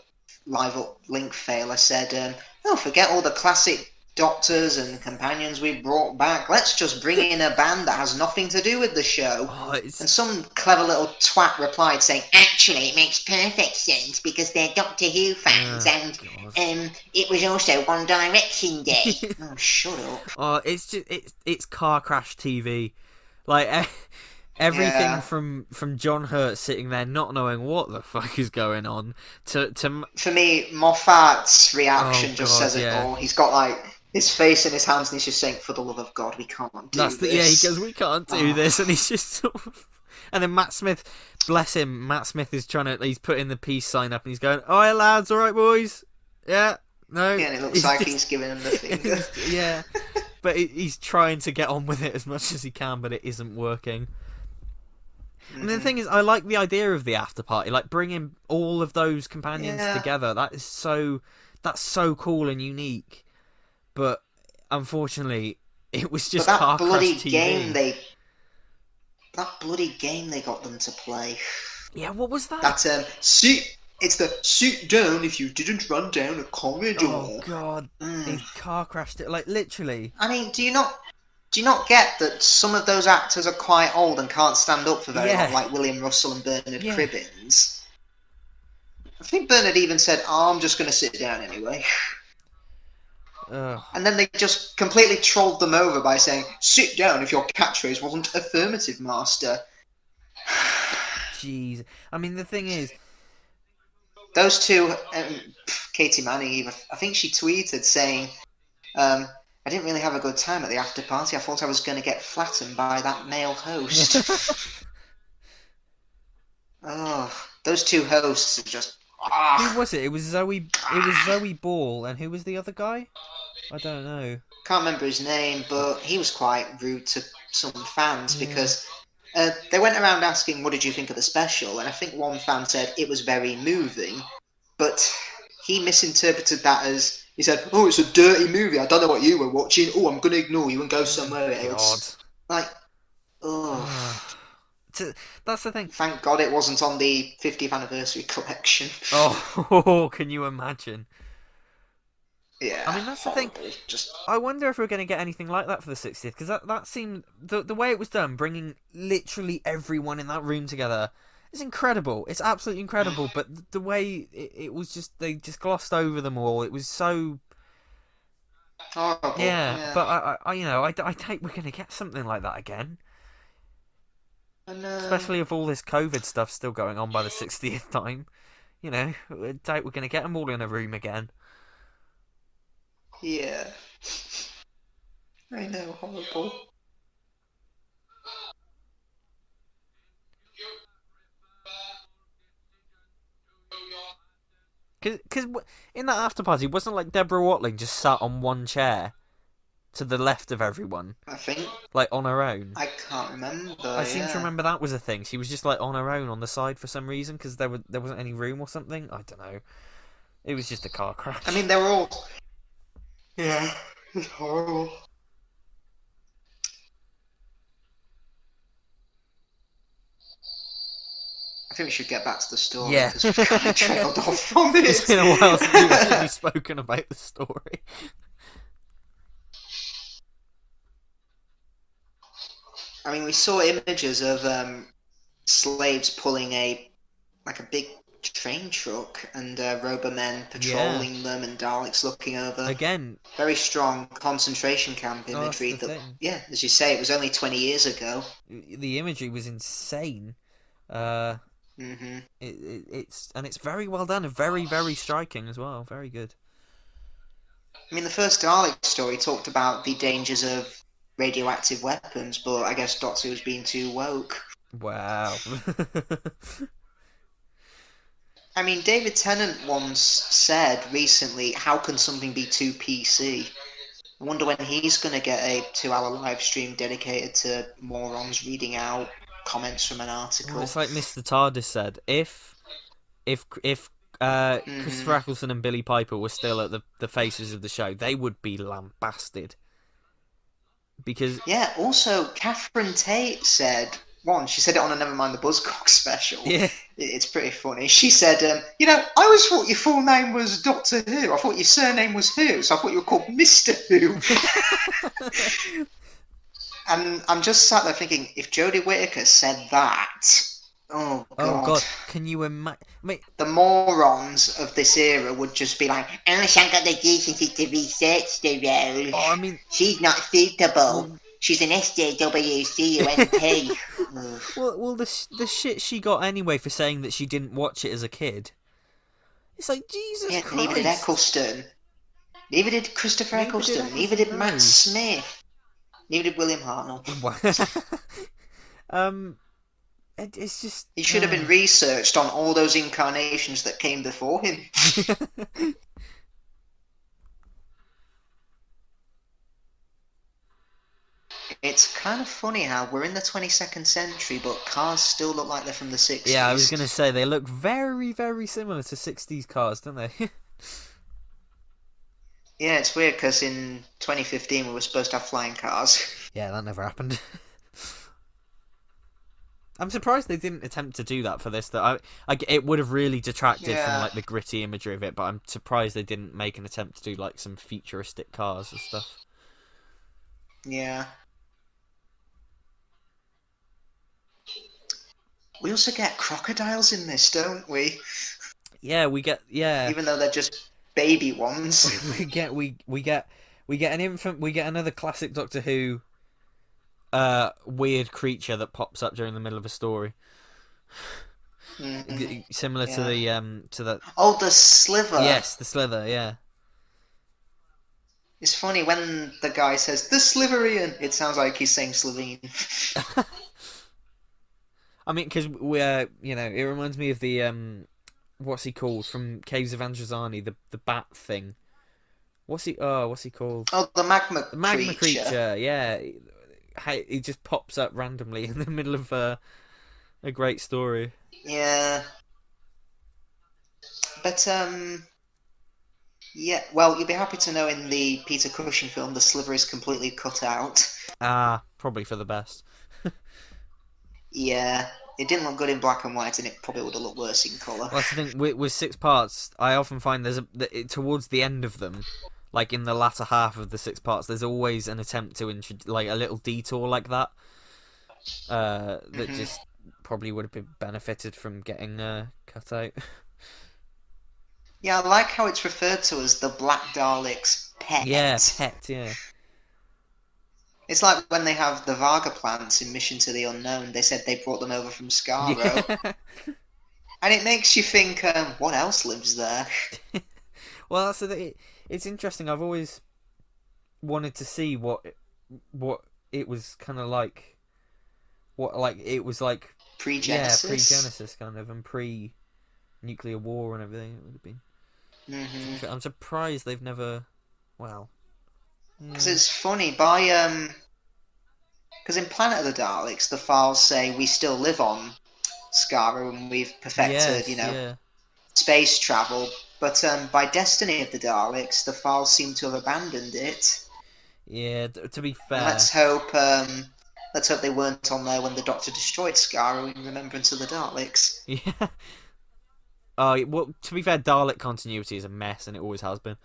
live up link fail. I said, "Oh, forget all the classic doctors and companions we brought back. Let's just bring in a band that has nothing to do with the show." oh, And it's some clever little twat replied saying, "Actually, it makes perfect sense because they're Doctor Who fans, and God. it was also One Direction Day." Oh, shut up. Oh, it's just it's car crash TV, like everything Yeah. from John Hurt sitting there not knowing what the fuck is going on to For me, Moffat's oh reaction just God, says it yeah. all. He's got like his face in his hands and he's just saying, "For the love of God, we can't do That's yeah. He this." goes, we can't do Oh, this, and he's just sort of. And then Matt Smith, bless him, Matt Smith is trying to. He's putting the peace sign up, and he's going, "All right, lads, all right, boys, yeah, no." yeah, and it looks He's like just- he's giving him the finger. yeah, but he's trying to get on with it as much as he can, but it isn't working. And the thing is, I like the idea of the after party, like bringing all of those companions Yeah, together. That's so cool and unique. But unfortunately, it was but just car crash TV. that bloody game they got them to play. Yeah, what was that? That sit. It's the sit down if you didn't run down a corridor. Oh God, he car crashed it like literally. I mean, do you not get that some of those actors are quite old and can't stand up for very long, Yeah, like William Russell and Bernard yeah. Cribbins? I think Bernard even said, "Oh, I'm just going to sit down anyway." Ugh. And then they just completely trolled them over by saying, "Sit down if your catchphrase wasn't affirmative, master." Jeez, I mean the thing is, Those two, Katie Manning even, I think she tweeted saying, "I didn't really have a good time at the after party. I thought I was going to get flattened by that male host." Oh, those two hosts are just. who was it? It was Zoe. It was Zoe Ball, and who was the other guy? I don't know. Can't remember his name, but he was quite rude to some fans because they went around asking, "What did you think of the special?" And I think one fan said it was very moving, but he misinterpreted that as he said, "Oh, it's a dirty movie. I don't know what you were watching. Oh, I'm going to ignore you and go somewhere else." Like, oh. That's the thing. Thank God it wasn't on the 50th anniversary collection. Oh, can you imagine? Yeah, I mean, that's the thing. horrible. Just I wonder if we're going to get anything like that for the 60th, because that seemed the way it was done, bringing literally everyone in that room together. It's incredible. It's absolutely incredible. But the way it was just, they just glossed over them all. It was so. horrible. Yeah. But I take we're going to get something like that again. And, Especially if all this COVID stuff's still going on by the 60th time. You know, I doubt we're going to get them all in a room again. yeah. I know, horrible. Because in that after party, wasn't like Deborah Watling just sat on one chair to the left of everyone, I think. like on her own? I can't remember. I seem to remember that was a thing. She was just like on her own on the side for some reason because there wasn't any room or something. I don't know. It was just a car crash. I mean, they were all. Yeah, it's horrible. I think we should get back to the story. Yeah. Because we've kind of trailed off from it. It's been a while since we've actually spoken about the story. I mean, we saw images of slaves pulling a big train truck and Robomen Yeah. patrolling them and Daleks looking over. Again, Very strong concentration camp oh, that's imagery the that, thing. yeah, as you say, it was only 20 years ago. The imagery was insane. Uh, Hmm. it's very well done and very very striking as well. Very good. I mean, the first Dalek story talked about the dangers of radioactive weapons, but I guess Doctor Who was being too woke. Wow. I mean, David Tennant once said recently, how can something be too PC? I wonder when he's going to get a 2-hour live stream dedicated to morons reading out comments from an Well, article. it's like Mr. TARDIS said. If Christopher Eccleston and Billy Piper were still at the faces of the show, they would be lambasted. Because Yeah, also, Catherine Tate said, she said it on a Nevermind the Buzzcock special. yeah, It's pretty funny. She said, I always thought your full name was Doctor Who. I thought your surname was Who, so I thought you were called Mr. Who. And I'm just sat there thinking, if Jodie Whittaker said that, oh God. can you imagine? The morons of this era would just be like, oh, she ain't got the decency to research the role. Oh, I mean, She's not suitable. She's an SJWCUNT. well, the shit she got anyway for saying that she didn't watch it as a kid. It's like, Jesus Christ. Neither did Eccleston. Neither did Christopher Eccleston. Neither did Matt Smith. Neither did William Hartnell. It's just... He should have been researched on all those incarnations that came before him. It's kind of funny how we're in the 22nd century, but cars still look like they're from the 60s. Yeah, I was going to say, they look very, very similar to 60s cars, don't they? Yeah, it's weird, because in 2015 we were supposed to have flying cars. Yeah, that never happened. I'm surprised they didn't attempt to do that for this. It would have really detracted from like the gritty imagery of it, but I'm surprised they didn't make an attempt to do like some futuristic cars and stuff. Yeah. We also get crocodiles in this, don't we? Yeah, we get Even though they're just baby ones. we get an infant. We get another classic Doctor Who weird creature that pops up during the middle of a story. Mm-hmm. Similar to the Oh, the Sliver. Yes, the Slither. Yeah. It's funny when the guy says the Sliverian. It sounds like he's saying Slovene. I mean, because it reminds me of the what's he called from Caves of Androzani, the bat thing. What's he called? Oh, the magma creature. Yeah, he just pops up randomly in the middle of a great story. Yeah, but yeah. Well, you'll be happy to know in the Peter Cushing film, the Sliver is completely cut out. Probably for the best. Yeah, it didn't look good in black and white, and it probably would have looked worse in colour. Well, that's the thing with 6 parts. I often find towards the end of them, like in the latter half of the 6 parts, there's always an attempt to introduce like a little detour like that. That just probably would have been benefited from getting cut out. Yeah, I like how it's referred to as the Black Dalek's pet. Yeah, pet. Yeah. It's like when they have the Varga plants in Mission to the Unknown. They said they brought them over from Skaro. Yeah. And it makes you think, what else lives there? Well, that's the thing. It's interesting. I've always wanted to see what it was kind of like. What it was like Pre-Genesis? Yeah, pre-Genesis kind of, and pre-nuclear war and everything. It would have been. Mm-hmm. I'm surprised they've never. Well. Because it's funny, because in Planet of the Daleks, the files say we still live on Skaro and we've perfected, space travel. But by Destiny of the Daleks, the files seem to have abandoned it. Yeah, to be fair. Let's hope they weren't on there when the Doctor destroyed Skaro in Remembrance of the Daleks. Yeah. Oh, well, to be fair, Dalek continuity is a mess, and it always has been.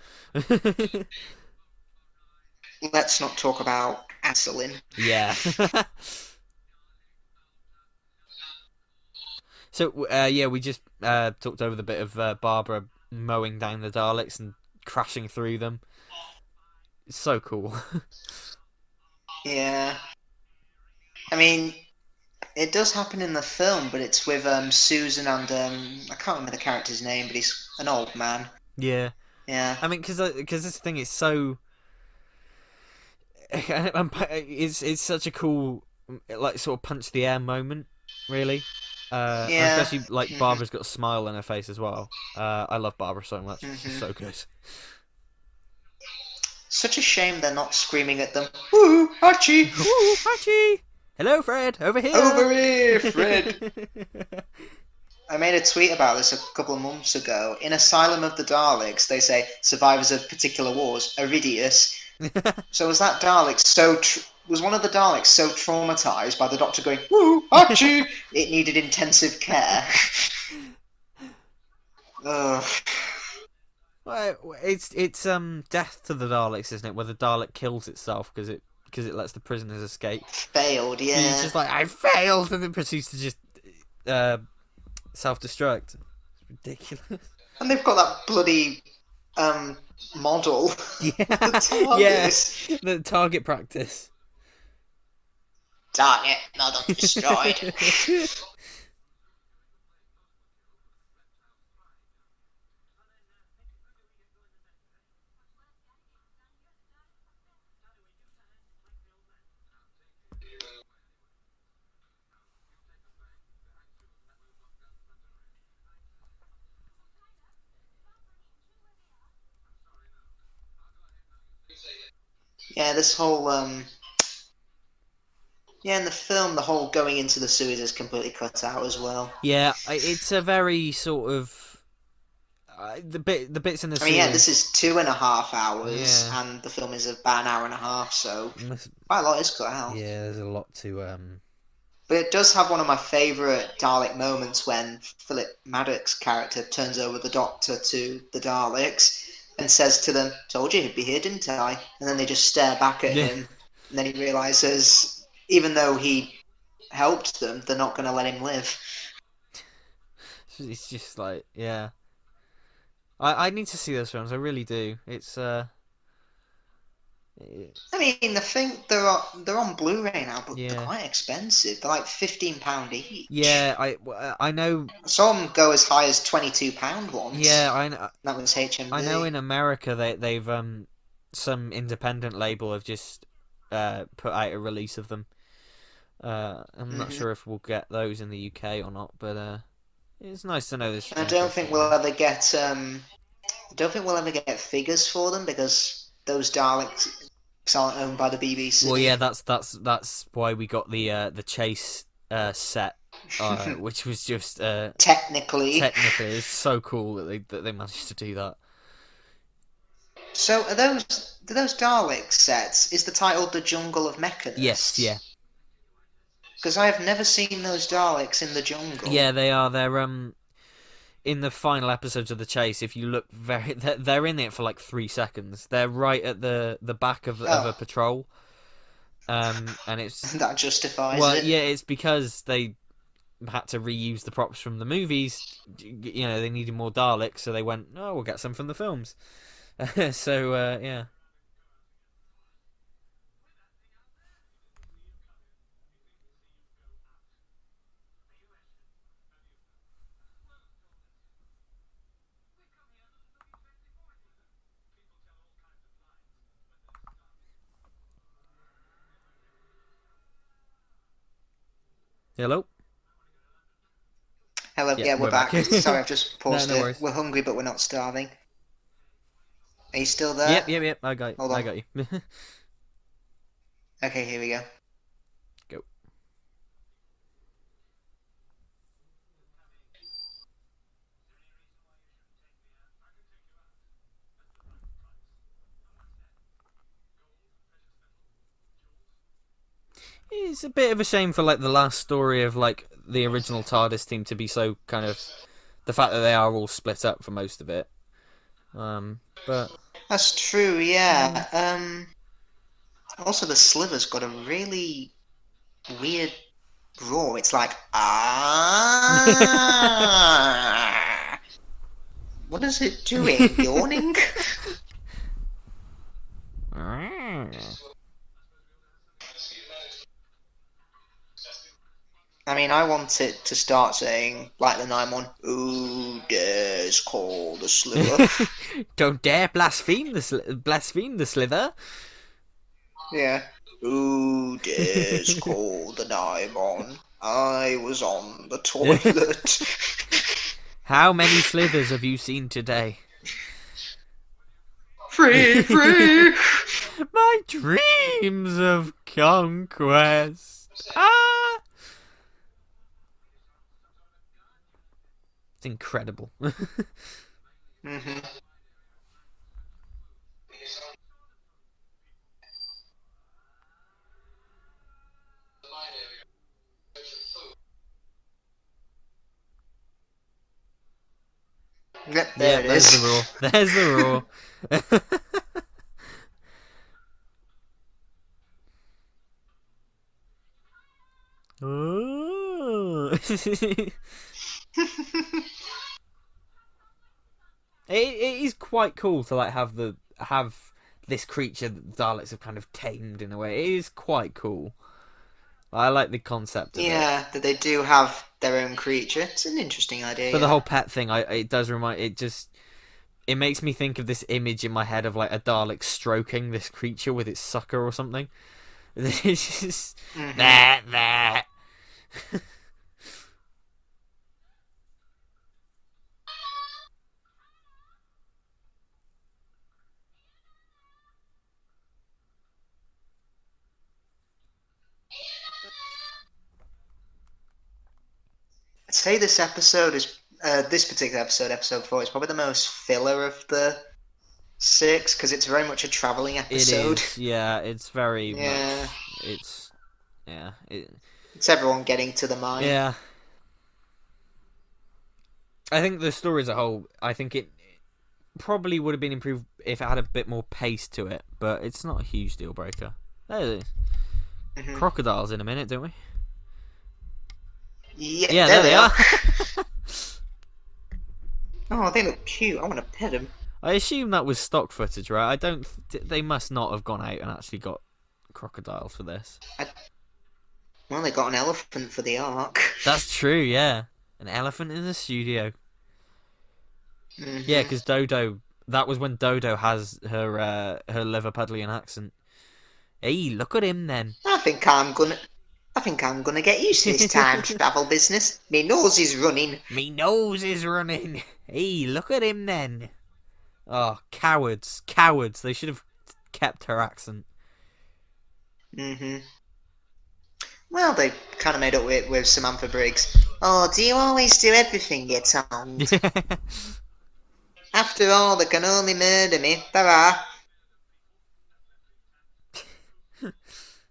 Let's not talk about Aselin. Yeah. So yeah, we just talked over the bit of Barbara mowing down the Daleks and crashing through them. It's so cool. Yeah. I mean, it does happen in the film, but it's with Susan and I can't remember the character's name, but he's an old man. Yeah, Yeah. I mean, because this thing is so it's such a cool like sort of punch the air moment, really. And Yeah. especially like Mhm. Barbara's got a smile on her face as well. I love Barbara so much. She's Mhm. so good. Such a shame they're not screaming at them. Woo, Archie! Ooh, Archie! Hello, Fred. Over here. Over here, Fred! I made a tweet about this a couple of months ago. In Asylum of the Daleks, they say survivors of particular wars, Iridius. So was one of the Daleks so traumatized by the Doctor going, "Woo, Archie!" it needed intensive care. Ugh. Well, it's death to the Daleks, isn't it? Where the Dalek kills itself because it lets the prisoners escape. Failed, yeah. He's just like, I failed, and then proceeds to just self-destruct. It's ridiculous. And they've got that bloody model. Yeah, yeah. TARDIS. The target practice. Target model destroyed. Yeah, this whole yeah, in the film, the whole going into the sewers is completely cut out as well. Yeah, it's a very sort of the bits in the I mean, yeah, series. this is 2.5 hours, Yeah. and the film is about an hour and a half, so This- quite a lot is cut out. yeah, there's a lot to But it does have one of my favourite Dalek moments when Philip Maddox's character turns over the Doctor to the Daleks and says to them, "Told you he'd be here, didn't I?" And then they just stare back at Yeah. him, and then he realises, even though he helped them, they're not going to let him live. It's just like, yeah. I need to see those films. I really do. It's I mean, the thing they're on Blu-ray now, but they're Yeah. quite expensive. They're like £15 each. yeah. I know. Some go as high as £22 once. Yeah, I know. That was HMV. I know in America they've some independent label have just put out a release of them. I'm not sure if we'll get those in the UK or not, but it's nice to know this. I don't think we'll ever get. I don't think we'll ever get figures for them because those Daleks aren't owned by the BBC. Well, yeah, that's why we got the Chase set, which was just technically. it's so cool that they managed to do that. So do those Dalek sets? Is the title "The Jungle of Mechanus"? Yes, yeah. Because I have never seen those Daleks in the jungle. Yeah, they are. They're in the final episodes of the Chase. If you look they're in it for like 3 seconds. They're right at the back of a patrol. And it's that justifies well, it. yeah, it's because they had to reuse the props from the movies. You know, they needed more Daleks, so they went, "Oh, we'll get some from the films." So yeah. Hello. Hello, yeah, we're back. back. Sorry, I've just paused No it. worries. We're hungry, but we're not starving. Are you still there? Yep. I got Hold on. I got you. Okay, here we go. Go. It's a bit of a shame for like the last story of like the original TARDIS team to be so kind of the fact that they are all split up for most of it. But That's true, yeah. Also, the Sliver's got a really weird roar. It's like, ah. What is it doing? Yawning? I mean, I want it to start saying, like the 9-1, who dares call the Slither? Don't dare blaspheme the Slither. Yeah. Who dares call the 9-1? I was on the toilet. How many Slithers have you seen today? Free, free! My dreams of conquest. Ah! It's incredible. Mm-hmm. Yep, there it there's is. the roar. There's the roar. Oh. It is quite cool to like have this creature that the Daleks have kind of tamed in a way. It is quite cool. I like the concept of it. Yeah, that they do have their own creature. It's an interesting idea. But the whole pet thing, it does remind it makes me think of this image in my head of like a Dalek stroking this creature with its sucker or something. It's just that. I'd say this episode is this particular episode 4, is probably the most filler of the 6 because it's very much a traveling episode. It is, yeah. It's very Yeah. much. It's everyone getting to the mine. Yeah. I think the story as a whole, I think it probably would have been improved if it had a bit more pace to it, but it's not a huge deal breaker. There it is. Mm-hmm. Crocodiles in a minute, don't we? Yeah, there they are. Oh, they look cute. I want to pet them. I assume that was stock footage, right? They must not have gone out and actually got crocodiles for this. Well, they got an elephant for the ark. That's true, yeah. An elephant in the studio. Mm-hmm. Yeah, because Dodo. That was when Dodo has her Liverpudlian accent. Hey, look at him then. I think I'm gonna get used to this time travel business. Me nose is running. Me nose is running. Hey, look at him then. Oh, cowards. Cowards. They should have kept her accent. Mm-hmm. Well, they kind of made up with Samantha Briggs. Oh, do you always do everything you're told? After all, they can only murder me. Ta-ra.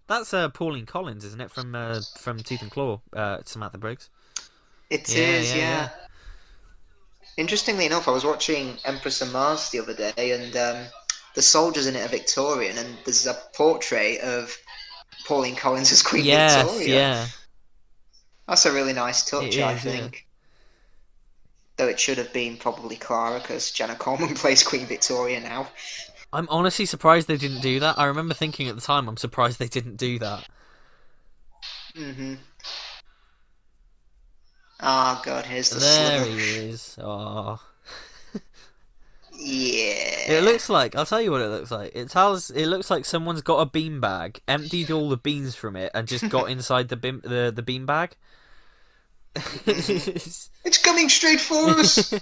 That's Pauline Collins, isn't it? From Teeth and Claw, Samantha Briggs. It is, yeah. Interestingly enough, I was watching Empress and Mars the other day, and the soldiers in it are Victorian, and there's a portrait of Pauline Collins as Queen Victoria. Yeah. That's a really nice touch, I think. Yeah. Though it should have been probably Clara, because Jenna Coleman plays Queen Victoria now. I'm honestly surprised they didn't do that. I remember thinking at the time, I'm surprised they didn't do that. Mm-hmm. Oh god, here's the There Slither. he is. Oh. Yeah. It looks like, I'll tell you what it looks like. It looks like someone's got a beanbag, emptied all the beans from it, and just got inside the beanbag. It's coming straight for us!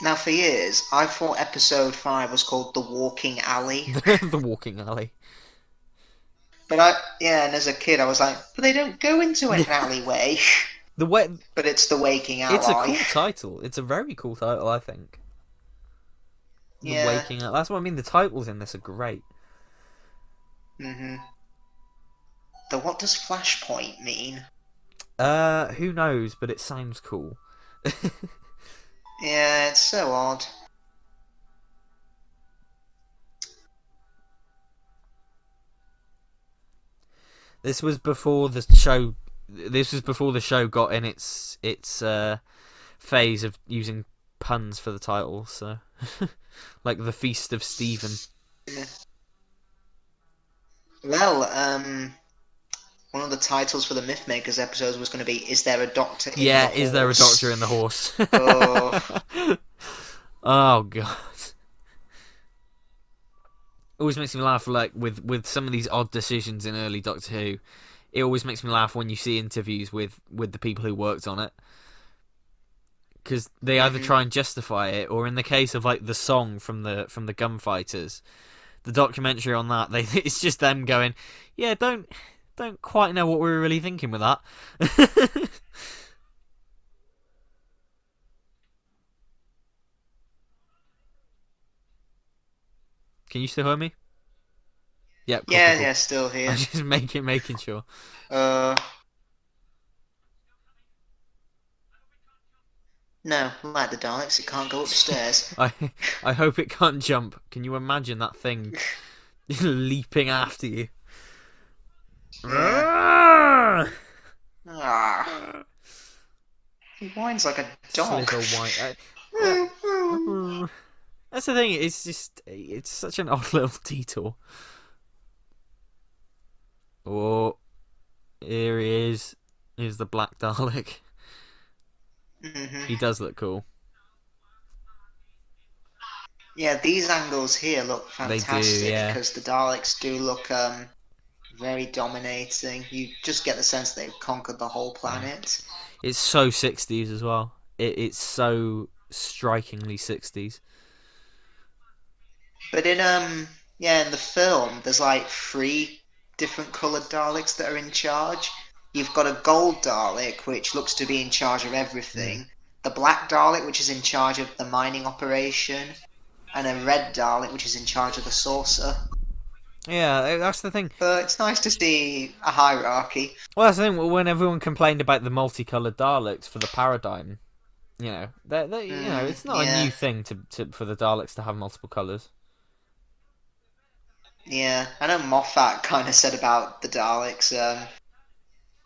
Now, for years, I thought episode 5 was called The Walking Alley. The Walking Alley. But and as a kid, I was like, but they don't go into an alleyway. But it's The Waking Alley. It's a cool title. It's a very cool title, I think. The Waking Alley. That's what I mean. The titles in this are great. Mm-hmm. Though what does Flashpoint mean? Who knows, but it sounds cool. Yeah, it's so odd. This was before the show. This was before the show got in its phase of using puns for the title. So, like the Feast of Stephen. Yeah. Well, one of the titles for the Mythmakers episodes was going to be "Is there a doctor in the horse?" Is there a doctor in the horse? Oh. Oh god. Always makes me laugh, like with some of these odd decisions in early Doctor Who. It always makes me laugh when you see interviews with the people who worked on it, because they either try and justify it, or in the case of like the song from the Gunfighters, the documentary on that, it's just them going, "Yeah, don't quite know what we were really thinking with that." Can you still hear me? Yep. Cool, Yeah, cool. yeah, still here. I'm just making sure. No, like the Daleks, it can't go upstairs. I hope it can't jump. Can you imagine that thing leaping after you? Yeah. Ah. He whines like a dog. Slither white. That's the thing. It's such an odd little detour. Oh, here he is. Here's the Black Dalek. He does look cool. Yeah, these angles here look fantastic, yeah. because the Daleks do look very dominating. You just get the sense they've conquered the whole planet. It's so 60s as well. It's so strikingly 60s. But in the film, there's like 3 different coloured Daleks that are in charge. You've got a gold Dalek, which looks to be in charge of everything. The black Dalek, which is in charge of the mining operation. And a red Dalek, which is in charge of the saucer. Yeah, that's the thing. But it's nice to see a hierarchy. Well, that's the thing. When everyone complained about the multicoloured Daleks for the Paradigm, you know, it's not a new thing for the Daleks to have multiple colours. Yeah, I know Moffat kind of said about the Daleks.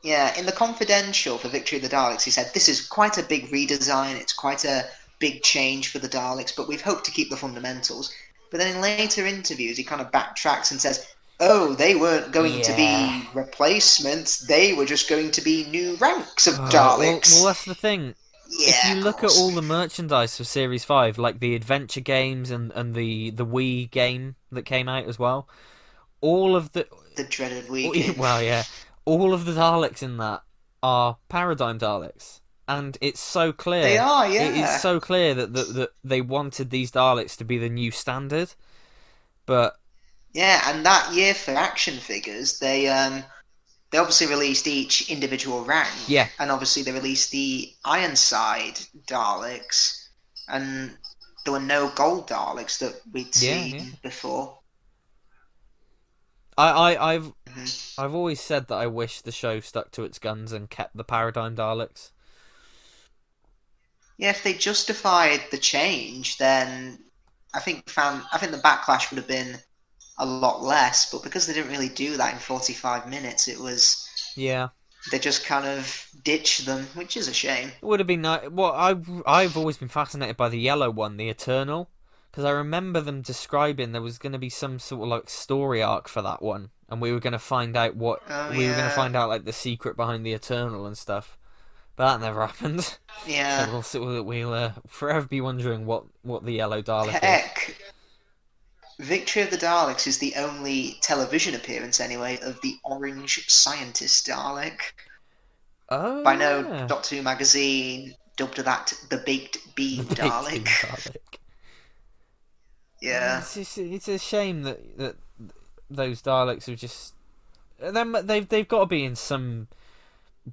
In the Confidential for Victory of the Daleks, he said, "This is quite a big redesign. It's quite a big change for the Daleks, but we've hoped to keep the fundamentals." But then in later interviews, he kind of backtracks and says, "Oh, they weren't going to be replacements. They were just going to be new ranks of Daleks." Well, that's the thing. Yeah, if you look at all the merchandise for Series 5, like the adventure games and the Wii game that came out as well, all of the dreaded Wii game. Well, yeah. All of the Daleks in that are Paradigm Daleks. And it's so clear. They are, yeah. It is so clear that they wanted these Daleks to be the new standard. But yeah, and that year for action figures, they obviously released each individual rank. Yeah. And obviously they released the Ironside Daleks, and there were no gold Daleks that we'd seen before. I've always said that I wish the show stuck to its guns and kept the Paradigm Daleks. Yeah, if they justified the change, then I think the backlash would have been a lot less. But because they didn't really do that in 45 minutes, it was they just kind of ditched them, which is a shame. It would have been nice. Well, I've always been fascinated by the yellow one, the Eternal, because I remember them describing there was going to be some sort of like story arc for that one, and we were going to find out were going to find out like the secret behind the Eternal and stuff. But that never happened. Yeah. So we'll forever be wondering what the yellow Dalek is. is. Victory of the Daleks is the only television appearance, anyway, of the Orange Scientist Dalek. Oh, I know Doctor Who magazine dubbed that the Baked Bean Dalek. Yeah. It's a shame that those Daleks are just... They've got to be in some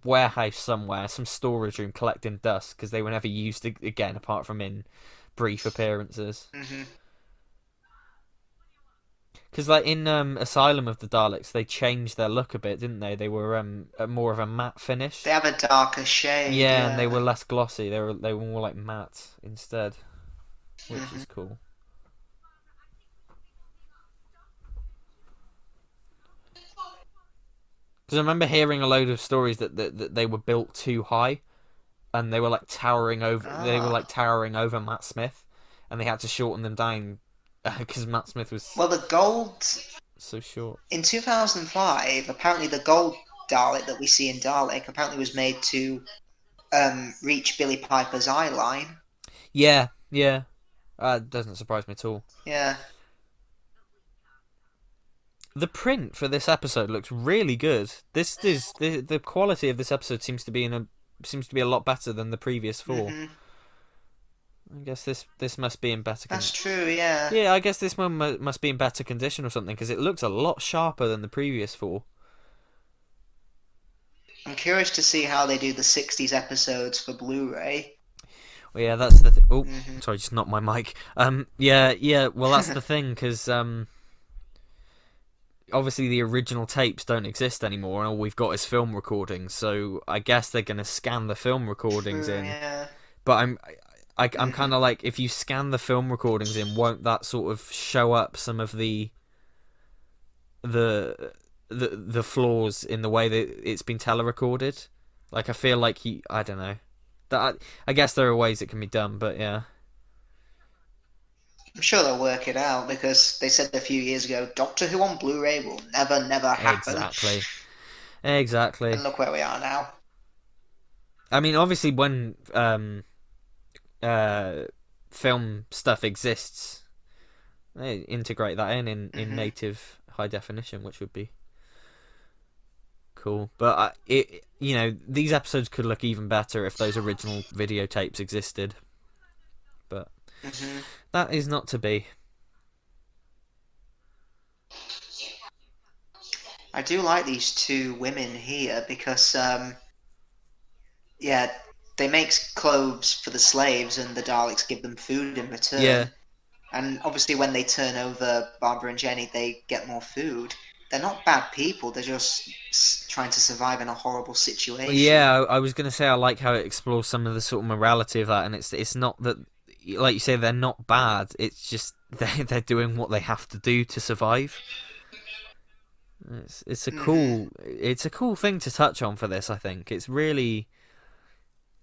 warehouse somewhere, some storage room collecting dust, because they were never used again apart from in brief appearances. Because like in Asylum of the Daleks, they changed their look a bit, didn't they? They were more of a matte finish. They have a darker shade. Yeah, and they were less glossy. They were more like matte instead, which is cool. Because I remember hearing a load of stories that they were built too high, and they were like towering over. They were like towering over Matt Smith, and they had to shorten them down because Matt Smith was Well, the gold so short. in 2005, apparently the gold Dalek that we see in Dalek apparently was made to reach Billy Piper's eye line. Yeah, yeah. Doesn't surprise me at all. Yeah. The print for this episode looks really good. This is the quality of this episode seems to be a lot better than the previous 4. Mm-hmm. I guess this must be in better. That's true. Yeah. Yeah, I guess this one must be in better condition or something because it looks a lot sharper than the previous 4. I'm curious to see how they do the 60s episodes for Blu-ray. Well, yeah, that's the thing. Oh, Mm-hmm. sorry, just knocked my mic. Yeah. Well, that's the thing because obviously the original tapes don't exist anymore, and all we've got is film recordings. So I guess they're gonna scan the film recordings in. Yeah. But I'm kind of like, if you scan the film recordings in, won't that sort of show up some of the flaws in the way that it's been telerecorded? Like, I feel like I don't know. I guess there are ways it can be done, but yeah. I'm sure they'll work it out because they said a few years ago, Doctor Who on Blu-ray will never happen. Exactly. And look where we are now. I mean, obviously, when film stuff exists, they integrate that in native high definition, which would be cool. But these episodes could look even better if those original videotapes existed. But that is not to be. I do like these 2 women here because, they make clothes for the slaves and the Daleks give them food in return. Yeah. And obviously when they turn over Barbara and Jenny, they get more food. They're not bad people, they're just trying to survive in a horrible situation. Yeah, I was going to say I like how it explores some of the sort of morality of that, and it's not that, like you say, they're not bad, it's just they're doing what they have to do to survive. It's a cool thing to touch on for this, I think. It's really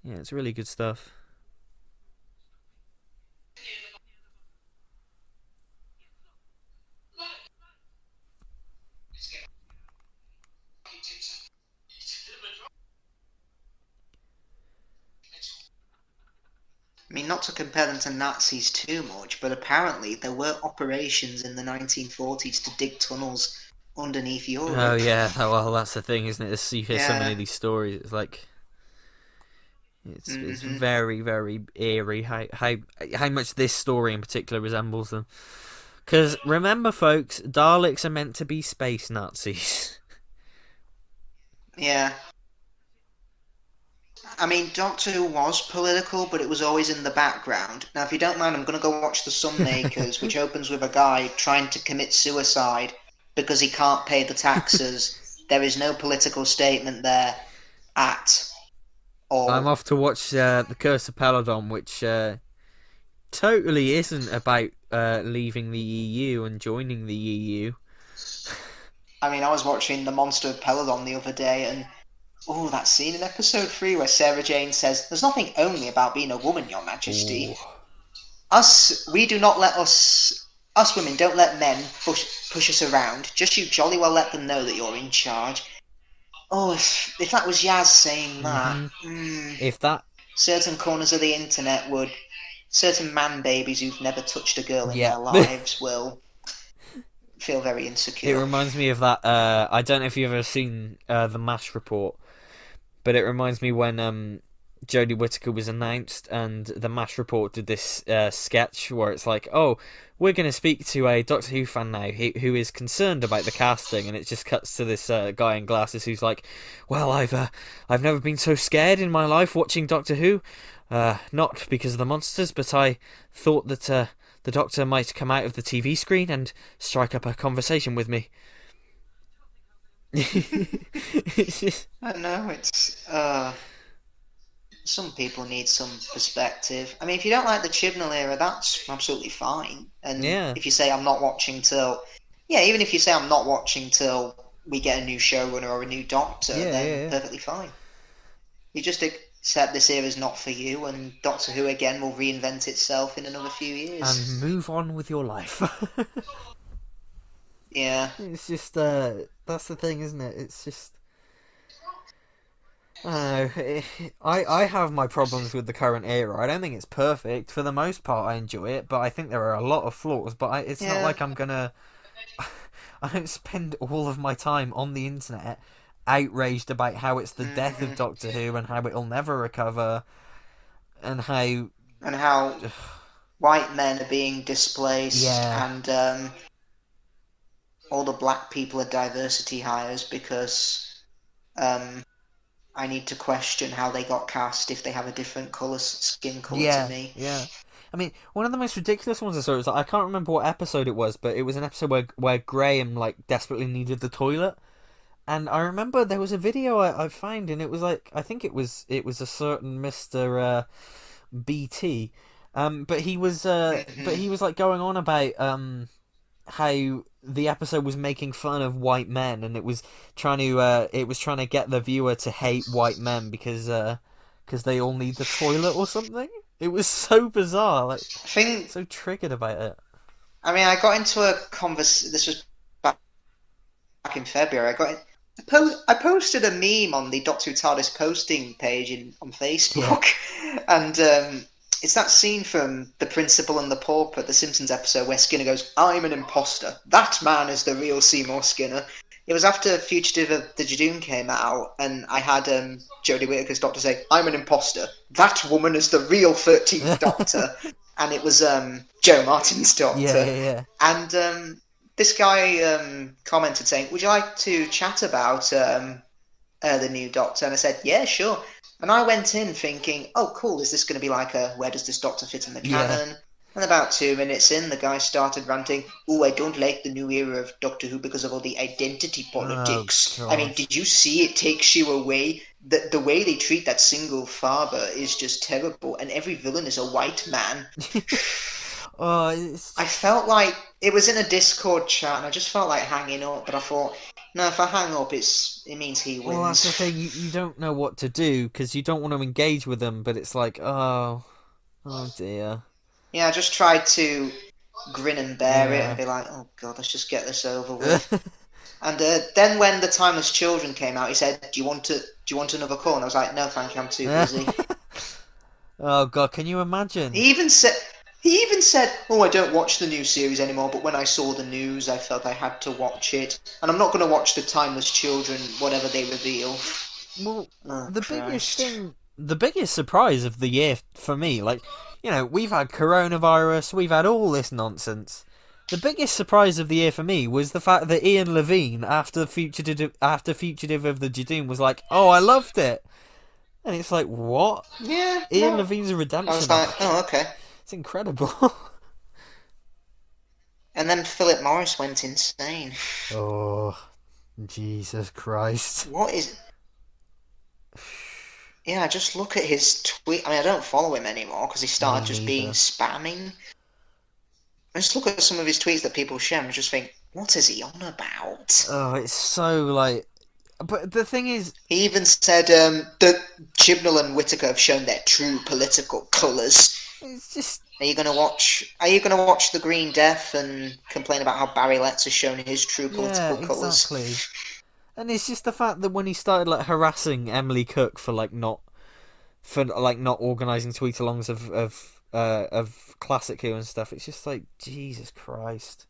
good stuff. I mean, not to compare them to Nazis too much, but apparently there were operations in the 1940s to dig tunnels underneath Europe. Oh yeah, well that's the thing, isn't it? You hear so many of these stories. It's like it's very, very eerie how much this story in particular resembles them. Because remember, folks, Daleks are meant to be space Nazis. Yeah. I mean, Doctor Who was political, but it was always in the background. Now, if you don't mind, I'm going to go watch The Sunmakers, which opens with a guy trying to commit suicide because he can't pay the taxes. There is no political statement there at all. I'm off to watch The Curse of Peladon, which totally isn't about leaving the EU and joining the EU. I mean, I was watching The Monster of Peladon the other day, and that scene in episode 3 where Sarah Jane says, "There's nothing only about being a woman, Your Majesty. Us women don't let men push us around. Just you jolly well let them know that you're in charge." Oh, if that was Yaz saying that, if that certain corners of the internet would, certain man babies who've never touched a girl in their lives will feel very insecure. It reminds me of that. I don't know if you've ever seen the MASH report, but it reminds me when Jodie Whittaker was announced, and the MASH report did this sketch where it's like, "Oh, we're going to speak to a Doctor Who fan now who is concerned about the casting," and it just cuts to this guy in glasses who's like, "Well, I've never been so scared in my life watching Doctor Who, not because of the monsters, but I thought that the Doctor might come out of the TV screen and strike up a conversation with me." I know, it's some people need some perspective. I mean, if you don't like the Chibnall era, that's absolutely fine. And if you say I'm not watching till even if you say I'm not watching till we get a new showrunner or a new Doctor, then Yeah. perfectly fine. You just accept this era's not for you, and Doctor Who again will reinvent itself in another few And years. move on with your life. Yeah. It's just that's the thing, isn't it? It's just I don't know. I have my problems with the current era. I don't think it's perfect. For the most part, I enjoy it, but I think there are a lot of flaws. But it's not Yeah. like I'm gonna. I don't spend all of my time on the internet outraged about how it's the death of Hmm. Doctor Who and how it'll never recover and how And how white men are being displaced, yeah and all the black people are diversity hires because um, I need to question how they got cast if they have a different skin colour to yeah me. yeah. I mean, one of the most ridiculous ones I saw was I can't remember what episode it was, but it was an episode where Graham like desperately needed the toilet. And I remember there was a video I found, and it was like I think it was a certain Mister BT, but Hmm. he was like going on about how the episode was making fun of white men, and it was trying to get the viewer to hate white men because they all need the toilet or something. It was so bizarre, like I think. so triggered about it. I mean, I got into a convers. This was back in February. I posted a meme on the Doctor Who TARDIS posting page on Yeah, Facebook, and it's that scene from The Principal and the Pauper, the Simpsons episode, where Skinner goes, "I'm an imposter. That man is the real Seymour Skinner." It was after Fugitive of the Jadoon came out, and I had Jodie Whittaker's Doctor say, "I'm an imposter. That woman is the real 13th Doctor," and it was Joe Martin's yeah, Doctor, yeah, and this guy commented saying, "Would you like to chat about the new Doctor?" And I said, "Yeah, sure." And I went in thinking, "Oh, cool. Is this going to be like a where does this Doctor fit in the yeah. canon?" And about 2 minutes in, the guy started ranting, "Oh, I don't like the new era of Doctor Who because of all the identity Oh politics. I mean, God. did you see it takes you away? The way they treat that single father is just terrible, and every villain is a white man." Oh, it's I just. felt like it was in a Discord chat, and I just felt like hanging up. But I thought, no, if I hang up, it means he Well, that's the wins. thing. You don't know what to do because you don't want to engage with them, but it's like, oh dear. Yeah, I just tried to grin and bear it and Yeah. be like, oh god, let's just get this over with. And then when the Timeless Children came out, he said, Do you want another call?" And I was like, "No, thank you, I'm too busy." Oh God, can you imagine? He even said. He even said, "Oh, I don't watch the new series anymore, but when I saw the news, I felt I had to watch it, and I'm not going to watch the Timeless Children, whatever they reveal." Well, Oh the Christ! biggest surprise of the year for me, like, we've had coronavirus, we've had all this nonsense. The biggest surprise of the year for me was the fact that Ian Levine, after Fugitive of the Jadoon, was like, "Oh, I loved it," and it's like, what? Yeah, Ian no. Levine's a I was redemption like, arc. oh okay. It's incredible. And then Philip Morris went insane. Oh, Jesus Christ. What is? Yeah, just look at his tweet. I mean, I don't follow him anymore because he Me started just being neither. spamming. I just look at some of his tweets that people share and just think, what is he on about? Oh, it's so like. But the thing is, He even said that Chibnall and Whittaker have shown their true political colours. it's just. Are you gonna watch? Are you gonna watch The Green Death and complain about how Barry Letts has shown his true Yeah, political exactly. colours? And it's just the fact that when he started like harassing Emily Cook for not organising tweet-alongs of Classic Who and stuff, it's just like Jesus Christ.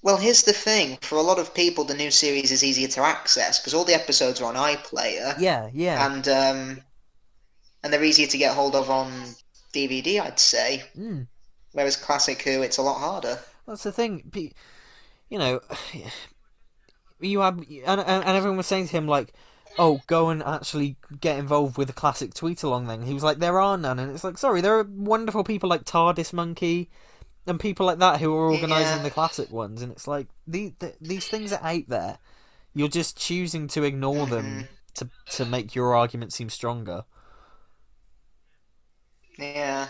Well, here's the thing: for a lot of people, the new series is easier to access because all the episodes are on iPlayer, Yeah, yeah. and they're easier to get hold of on DVD, I'd say. Mm. Whereas Classic Who, it's a lot harder. That's the thing. You know, you have and everyone was saying to him like, "Oh, go and actually get involved with the Classic tweet-along." Then he was like, "There are none," and it's like, sorry, there are wonderful people like TARDIS Monkey and people like that who are organising Yeah. the classic ones, and it's like these things are out there. You're just choosing to ignore Hmm. them to make your argument seem stronger. Yeah.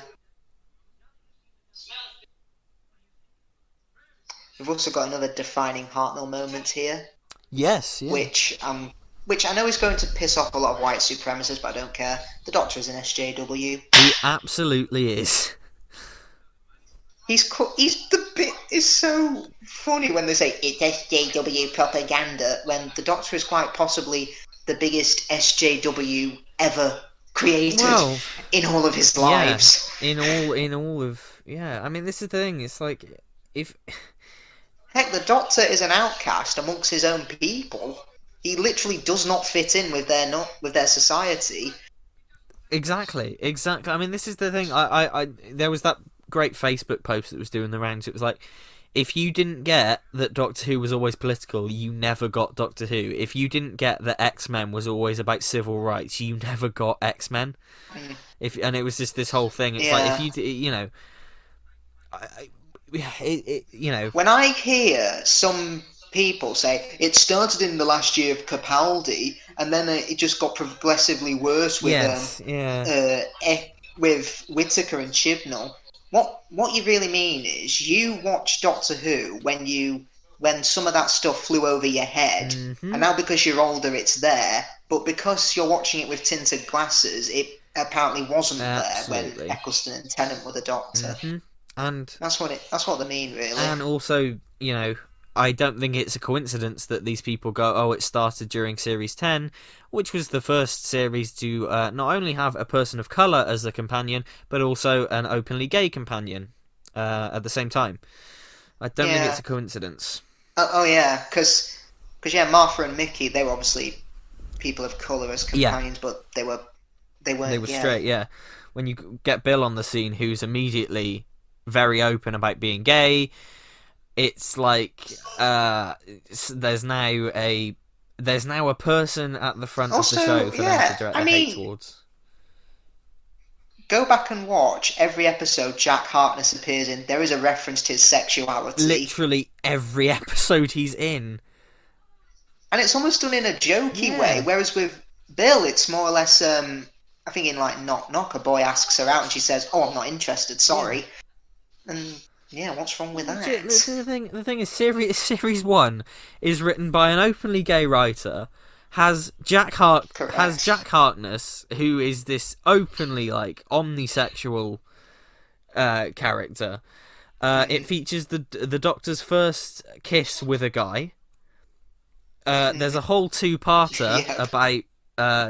We've also got another defining Hartnell moment here. Yes, yeah. Which I know is going to piss off a lot of white supremacists, but I don't care. The Doctor is an SJW. He absolutely is. The bit is so funny when they say it's SJW propaganda, when the Doctor is quite possibly the biggest SJW ever created in all of his lives. In all of I mean, this is the thing. It's like if heck, the Doctor is an outcast amongst his own people. He literally does not fit in with their society. Exactly. I mean, this is the thing. I there was that great Facebook post that was doing the rounds. It was like, if you didn't get that Doctor Who was always political, you never got Doctor Who. If you didn't get that X-Men was always about civil rights, you never got X-Men. And it was just this whole thing. It's like, if you when I hear some people say it started in the last year of Capaldi, and then it just got progressively worse with with Whittaker and Chibnall. What you really mean is you watch Doctor Who when some of that stuff flew over your head, and now because you're older, it's there. But because you're watching it with tinted glasses, it apparently wasn't there when Eccleston and Tennant were the Doctor. And that's what they mean, really. And also, I don't think it's a coincidence that these people go, oh, it started during Series 10, which was the first series to not only have a person of colour as a companion, but also an openly gay companion at the same time. I don't think it's a coincidence. Because Martha and Mickey, they were obviously people of colour as companions, but they weren't. They were straight, When you get Bill on the scene, who's immediately very open about being gay, it's like there's now a person at the front of the show for them to direct their hate towards. Go back and watch every episode Jack Harkness appears in. There is a reference to his sexuality. Literally every episode he's in. And it's almost done in a jokey way, whereas with Bill, it's more or less, I think in like Knock Knock, a boy asks her out and she says, "Oh, I'm not interested, sorry." And what's wrong with that? The thing is, Series 1 is written by an openly gay writer, has Jack Harkness, who is this openly, like, omnisexual character. It features the Doctor's first kiss with a guy. There's a whole two-parter about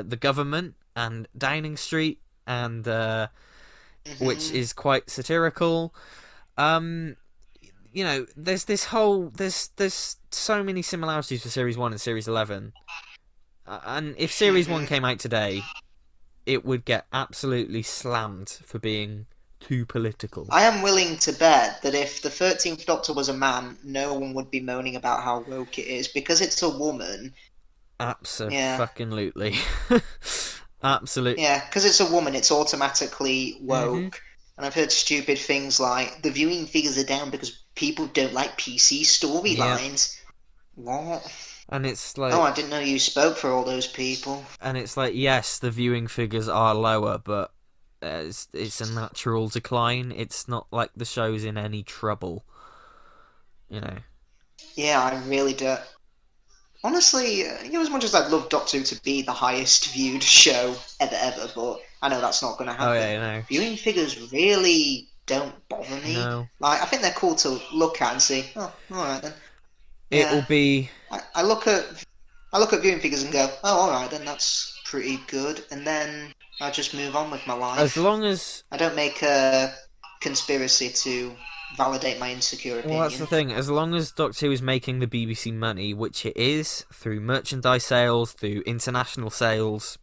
the government and Downing Street, and which is quite satirical. There's this whole there's so many similarities for Series 1 and Series 11, and if Series 1 came out today, it would get absolutely slammed for being too political. I am willing to bet that if the 13th Doctor was a man, no one would be moaning about how woke it is, because it's a woman. Absolutely. Absolutely. Yeah, because it's a woman, it's automatically woke. And I've heard stupid things like, the viewing figures are down because people don't like PC storylines. What? And it's like... Oh, I didn't know you spoke for all those people. And it's like, yes, the viewing figures are lower, but it's a natural decline. It's not like the show's in any trouble. Yeah, I really do. Honestly, as much as I'd love Doctor Who to be the highest viewed show ever, but I know that's not going to happen. Oh, yeah, Viewing figures really don't bother me. No. Like, I think they're cool to look at and see, oh, alright then. It'll be... I look at viewing figures and go, oh, alright then, that's pretty good. And then I just move on with my life. As long as... I don't make a conspiracy to validate my insecure opinion. Well, that's the thing. As long as Doctor Who is making the BBC money, which it is, through merchandise sales, through international sales,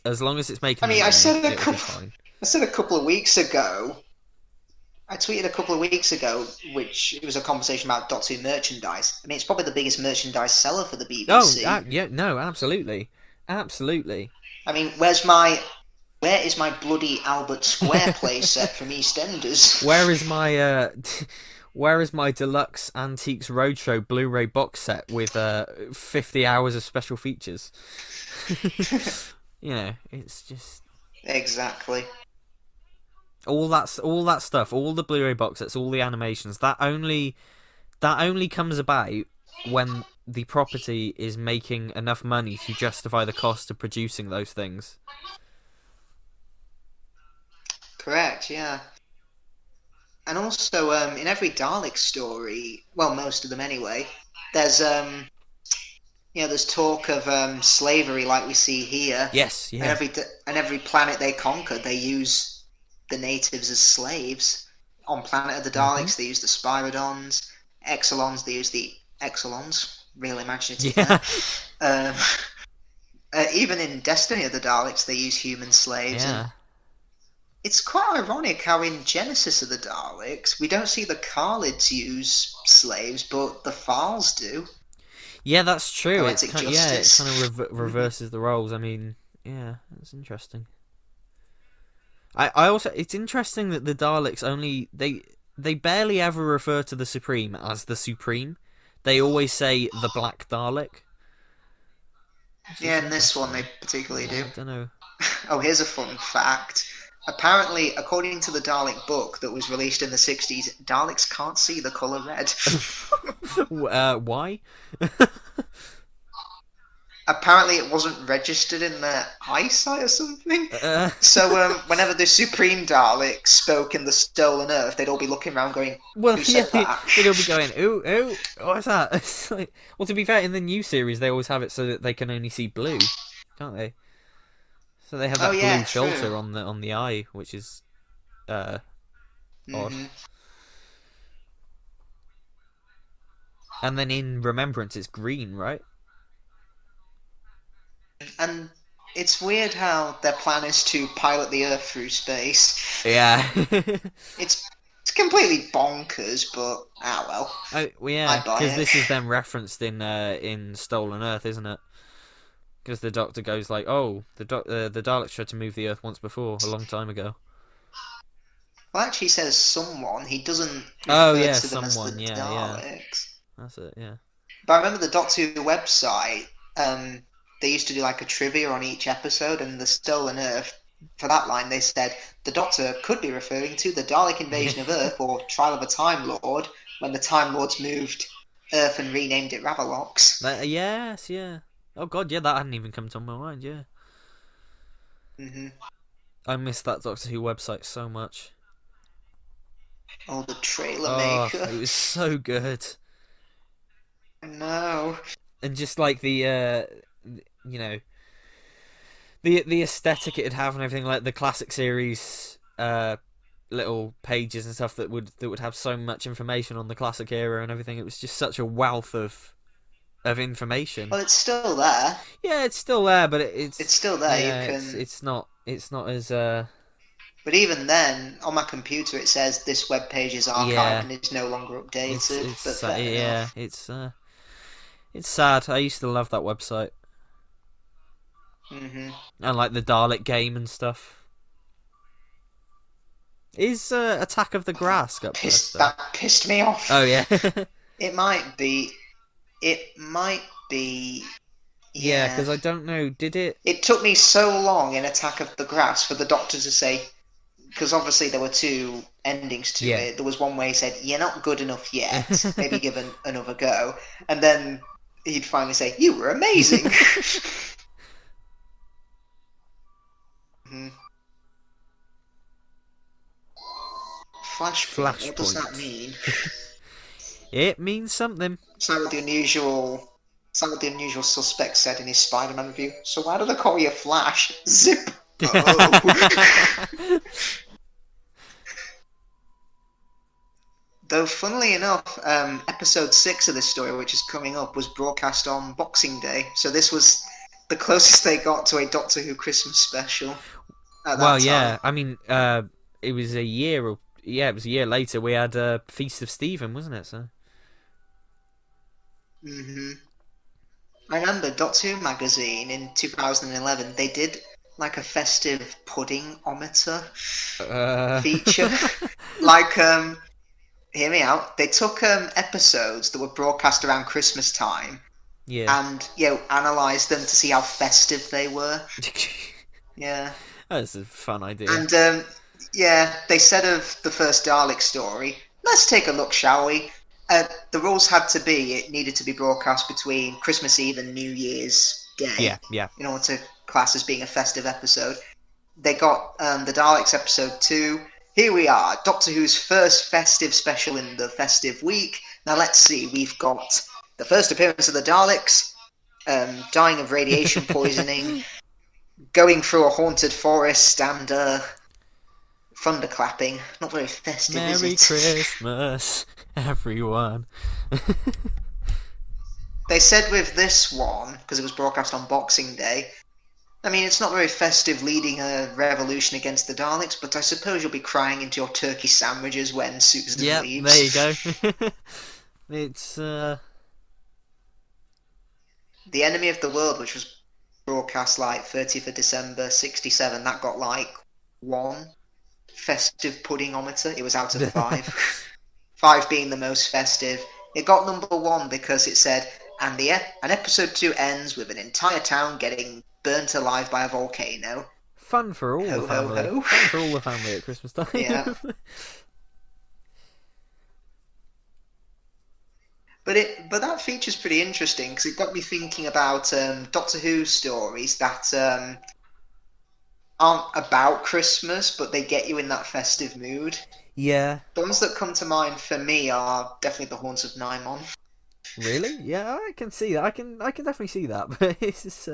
as long as it's making money, I said a couple of weeks ago, I tweeted a couple of weeks ago, which it was a conversation about Doctor Who merchandise. I mean, it's probably the biggest merchandise seller for the BBC. Oh, absolutely. Absolutely. I mean, where is my bloody Albert Square playset from EastEnders? Where is my deluxe Antiques Roadshow Blu-ray box set with 50 hours of special features? It's just exactly all that stuff, all the Blu-ray box sets, all the animations. That only comes about when the property is making enough money to justify the cost of producing those things. Correct, yeah. And also, in every Dalek story, well, most of them anyway, there's there's talk of slavery, like we see here. Yes, And yeah. every planet they conquer, they use the natives as slaves. On Planet of the Daleks, they use the Spyrodons. Exelons, they use the Exelons. Real imaginative Yeah. there. Even in Destiny of the Daleks, they use human slaves. Yeah. And it's quite ironic how in Genesis of the Daleks, we don't see the Khalids use slaves, but the Thals do. Yeah, that's true. Poetic justice. It kind of reverses the roles. I mean, yeah, that's interesting. I also, it's interesting that the Daleks only they barely ever refer to the Supreme as the Supreme. They always say the Black Dalek. Yeah, in this one they particularly do. I don't know. Oh, here's a fun fact. Apparently, according to the Dalek book that was released in the 60s, Daleks can't see the colour red. Why? Apparently, it wasn't registered in their eyesight or something. So, whenever the Supreme Dalek spoke in the Stolen Earth, they'd all be looking around going, well, who said that? They'd all be going, ooh, what's that? It's like, well, to be fair, in the new series, they always have it so that they can only see blue, can't they? So they have that blue filter on the eye, which is odd. And then in Remembrance, it's green, right? And it's weird how their plan is to pilot the Earth through space. Yeah. It's completely bonkers, but well. Yeah, because this is then referenced in Stolen Earth, isn't it? Because the Doctor goes like, "Oh, the Daleks tried to move the Earth once before, a long time ago." Well, actually, says someone. He doesn't refer to them someone. as the Yeah, Daleks. yeah. That's it. Yeah. But I remember the Doctor Who website. They used to do like a trivia on each episode, and the Stolen Earth, for that line, they said the Doctor could be referring to the Dalek invasion of Earth or Trial of a Time Lord, when the Time Lords moved Earth and renamed it Ravalox. Yes, yeah. Oh god, yeah, that hadn't even come to my mind. Yeah. I miss that Doctor Who website so much. Oh, the trailer maker. It was so good. No. And just like the the aesthetic it'd have and everything, like the classic series little pages and stuff that would have so much information on the classic era and everything. It was just such a wealth of information. Well, it's still there. Yeah, it's still there, but it's still there. Yeah, you can. It's not as. But even then, on my computer, it says this web page is archived and it's no longer updated. It's sad. I used to love that website. And like the Dalek game and stuff. Is Attack of the Grass up there? That pissed me off. Oh yeah. It might be. Yeah, because I don't know. Did it? It took me so long in Attack of the Grass for the Doctor to say, because obviously there were two endings to it. There was one where he said, "You're not good enough yet. Maybe give another go," and then he'd finally say, "You were amazing." Flashpoint. What does that mean? It means something. It's like what the unusual suspect said in his Spider-Man review. So why do they call you Flash? Zip. Oh. Though, funnily enough, episode 6 of this story, which is coming up, was broadcast on Boxing Day. So this was the closest they got to a Doctor Who Christmas special. Well, yeah. I mean, it was a year. It was a year later. We had Feast of Stephen, wasn't it? So. I remember Doctor Who magazine in 2011. They did like a festive pudding-ometer feature. Like, hear me out. They took episodes that were broadcast around Christmas time, and analysed them to see how festive they were. Yeah, that's a fun idea. And they said of the first Dalek story, "Let's take a look, shall we? The rules had to be it needed to be broadcast between Christmas Eve and New Year's Day Yeah. in order to class as being a festive episode. They got the Daleks episode 2. Here we are, Doctor Who's first festive special in the festive week. Now let's see, we've got the first appearance of the Daleks, dying of radiation poisoning, going through a haunted forest, and thunderclapping. Not very festive, is Merry it? Christmas, everyone. They said with this one, because it was broadcast on Boxing Day, I mean, it's not very festive leading a revolution against the Daleks, but I suppose you'll be crying into your turkey sandwiches when Susan leaves. There you go. It's, The Enemy of the World, which was broadcast like 30th of December 67, that got like 1 festive puddingometer. It was out of 5. 5 being the most festive. It got number 1 because it said, and episode 2 ends with an entire town getting burnt alive by a volcano. fun for all the family. Ho. Fun for all the family at Christmas time. Yeah. But that feature's pretty interesting because it got me thinking about Doctor Who stories that aren't about Christmas, but they get you in that festive mood. Yeah. The ones that come to mind for me are definitely the Haunts of Nymon. Really? Yeah, I can see that. I can definitely see that. But it's just,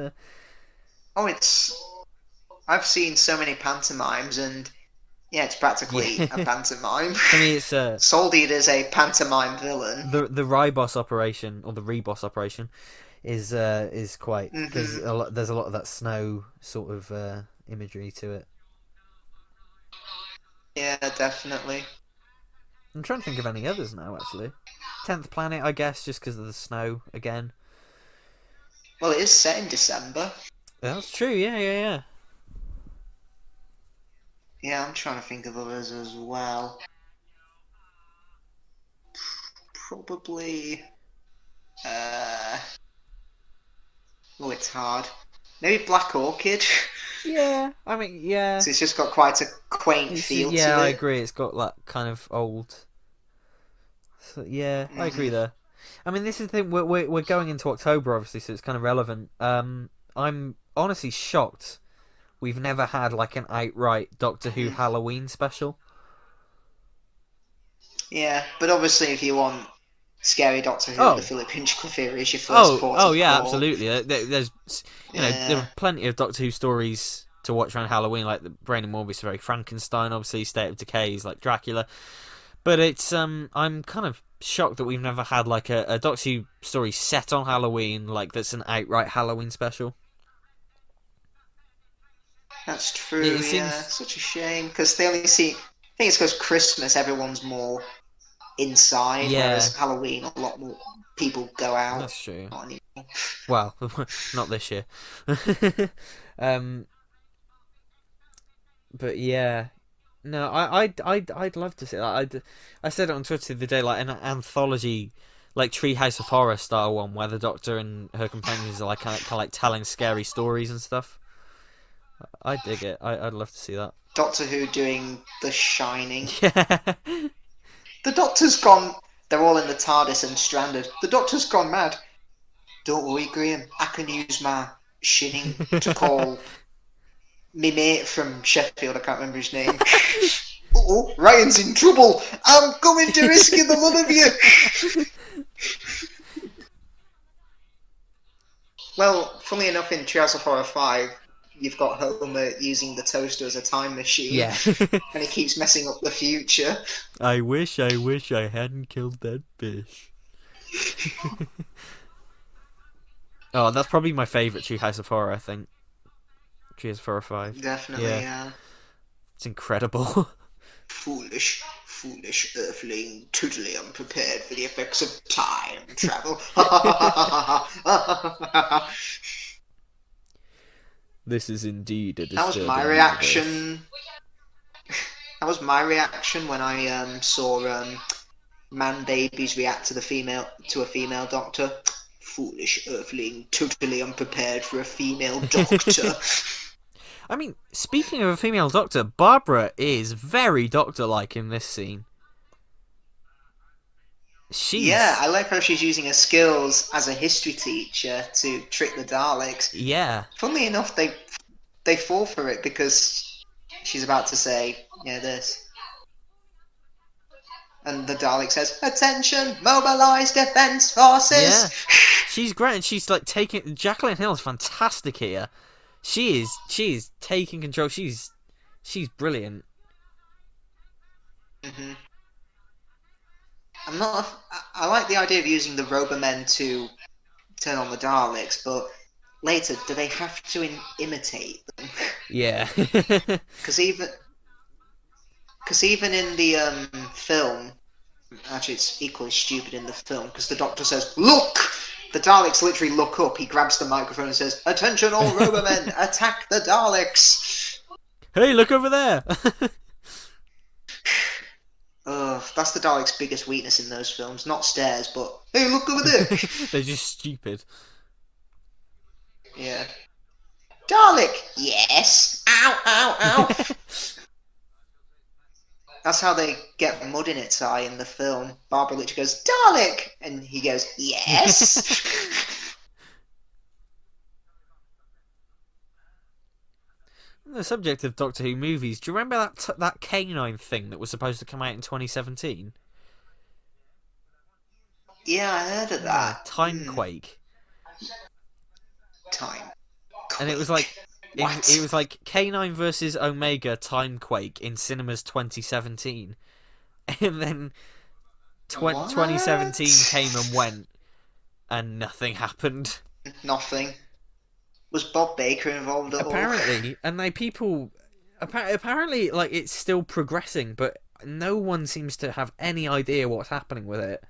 I've seen so many pantomimes, and yeah, it's practically a pantomime. I mean, it's Soldied is a pantomime villain. the Ribos operation or the Rebos operation is quite because there's a lot of that snow sort of imagery to it. Yeah, definitely. I'm trying to think of any others now. Actually, 10th Planet, I guess, just because of the snow again. Well, it is set in December. That's true. Yeah. Yeah, I'm trying to think of others as well. Probably. Oh, it's hard. Maybe Black Orchid. Yeah, I mean, yeah. So it's just got quite a quaint feel to it. I agree. It's got that kind of old. So, yeah, I agree there. I mean, this is the thing. We're going into October, obviously, so it's kind of relevant. I'm honestly shocked we've never had like an outright Doctor Who Halloween special. Yeah, but obviously, if you want scary Doctor Who, the Philip Hinchcliffe era is your first port of yeah, call. absolutely. There's there are plenty of Doctor Who stories to watch around Halloween, like the Brain and Morbius, very Frankenstein, obviously State of Decay is like Dracula. But it's I'm kind of shocked that we've never had like a Doctor Who story set on Halloween, like that's an outright Halloween special. That's true. Yeah, such a shame because they only see. I think it's because Christmas everyone's more inside, whereas Halloween a lot more people go out. That's true. Well, not this year. But yeah, no, I'd love to see that. I said it on Twitter the other day, like an anthology, like Treehouse of Horror style one, where the Doctor and her companions are like kind of like telling scary stories and stuff. I dig it. I'd love to see that. Doctor Who doing The Shining. Yeah. The Doctor's gone. They're all in the TARDIS and stranded. The Doctor's gone mad. Don't worry, Graham. I can use my shinning to call me mate from Sheffield. I can't remember his name. Uh-oh, Ryan's in trouble. I'm going to rescue the lot of you. Well, funnily enough, in Treehouse of Horror 5, you've got Homer using the toaster as a time machine. Yeah. And he keeps messing up the future. I wish I hadn't killed that fish. Oh, that's probably my favourite Treehouse of Horror, I think. Treehouse of Horror 5. Definitely, yeah. It's incredible. Foolish Earthling, totally unprepared for the effects of time travel. This is indeed a That was disturbing my universe. reaction. That was my reaction when I saw man babies react to a female Doctor. Foolish Earthling, totally unprepared for a female Doctor. I mean, speaking of a female Doctor, Barbara is very Doctor-like in this scene. Yeah, She's I like how she's using her skills as a history teacher to trick the Daleks. yeah, Funnily enough, they fall for it because she's about to say, this. And the Dalek says, "Attention, mobilize defense forces." yeah. She's great, and she's like taking. Jacqueline Hill's fantastic here. She is taking control. She's brilliant. hmm I'm not. I like the idea of using the Robomen to turn on the Daleks, but later, do they have to imitate them? Yeah. Because even in the film, actually, it's equally stupid in the film because the Doctor says, "Look!" The Daleks literally look up. He grabs the microphone and says, "Attention, all Robomen! Attack the Daleks!" Hey, look over there. That's the Daleks' biggest weakness in those films. Not stairs, but hey, look over there. They're just stupid. Yeah. Dalek. Yes. Ow! Ow! Ow! That's how they get mud in its eye in the film. Barbara literally goes, "Dalek!" And he goes, "Yes!" The subject of Doctor Who movies. Do you remember that canine thing that was supposed to come out in 2017? Yeah, I heard of Yeah, that. Timequake. Time. And it was like What? it was like K9 versus Omega Timequake in cinemas 2017, and then What? 2017 came and went, and nothing happened. Nothing. Was Bob Baker involved at all? Apparently, and apparently like it's still progressing, but no one seems to have any idea what's happening with it.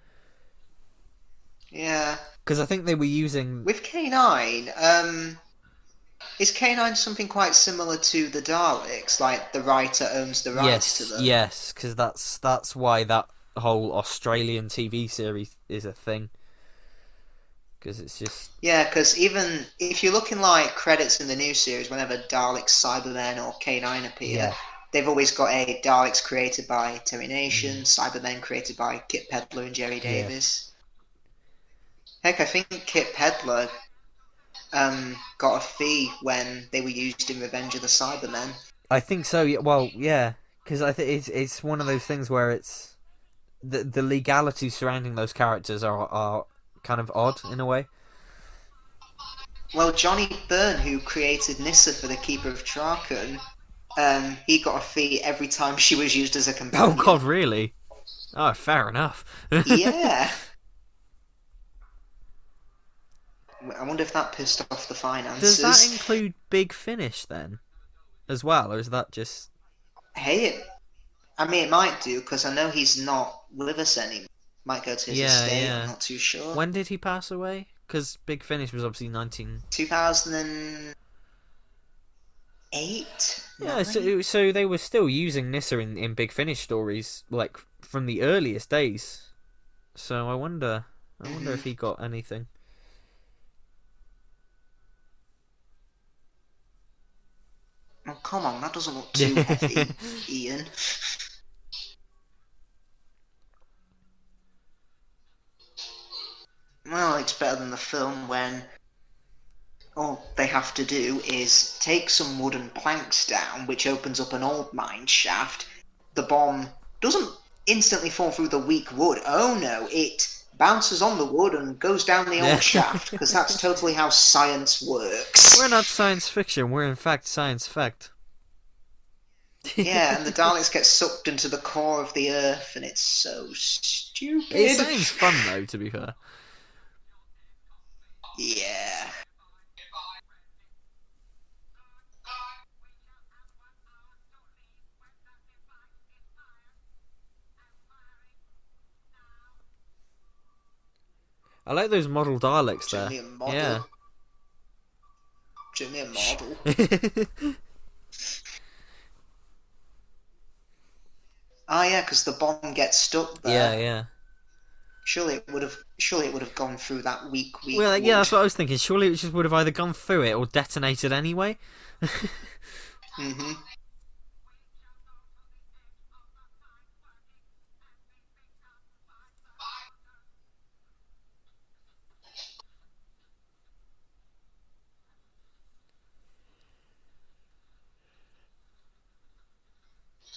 Yeah. Because I think they were using With K9, is K9 something quite similar to the Daleks? Like the writer owns the rights to them? yes, because that's why that whole Australian TV series is a thing. Because it's just Yeah, because even if you're looking like credits in the new series, whenever Daleks, Cybermen, or K9 appear, yeah. they've always got a Daleks created by Terry Nation, Cybermen created by Kit Pedler and Jerry Davis. Heck, I think Kit Pedler got a fee when they were used in Revenge of the Cybermen. I think so. Yeah, well, yeah, because I think it's one of those things where it's the legalities surrounding those characters are kind of odd in a way. Well, Johnny Byrne, who created Nyssa for the Keeper of Traken, he got a fee every time she was used as a companion. Oh God, really? Oh, fair enough. Yeah. I wonder if that pissed off the finances. Does that include Big Finish then, as well, or is that just? Hey, I mean, it might do, because I know he's not with us anymore. Might go to his estate, I'm not too sure. When did he pass away? Because Big Finish was obviously 2008? Yeah, so they were still using Nyssa in Big Finish stories, like, from the earliest days. So I wonder if he got anything. Oh, come on, that doesn't look too heavy, Ian. Well, it's better than the film when all they have to do is take some wooden planks down, which opens up an old mine shaft. The bomb doesn't instantly fall through the weak wood. Oh no, it bounces on the wood and goes down the old shaft, because that's totally how science works. We're not science fiction, we're in fact science fact. Yeah, and the Daleks get sucked into the core of the Earth, and it's so stupid. It sounds fun though, to be fair. Yeah. I like those model Daleks there. Jimmy a model. Yeah. Jimmy a model. Ah, yeah, because the bomb gets stuck there. Yeah. Surely it would have gone through that weak Well, wood. yeah, that's what I was thinking. Surely it just would have either gone through it or detonated anyway. Mm-hmm.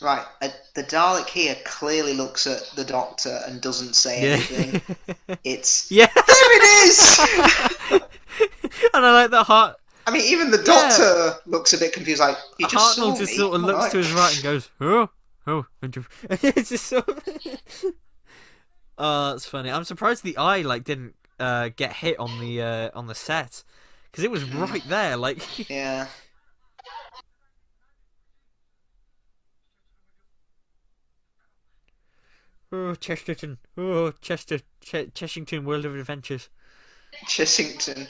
Right, the Dalek here clearly looks at the Doctor and doesn't say Yeah. anything. It's Yeah. there. It is. And I like that Hart. I mean, even the Yeah. Doctor looks a bit confused. Like, you just Hartnell saw just me. sort of looks Alright. to his right and goes, "Oh, oh," it's just so. Oh, that's funny. I'm surprised the eye didn't get hit on the set, because it was right there. Like, Yeah. oh, Chesterton, Cheshington World of Adventures. Chessington.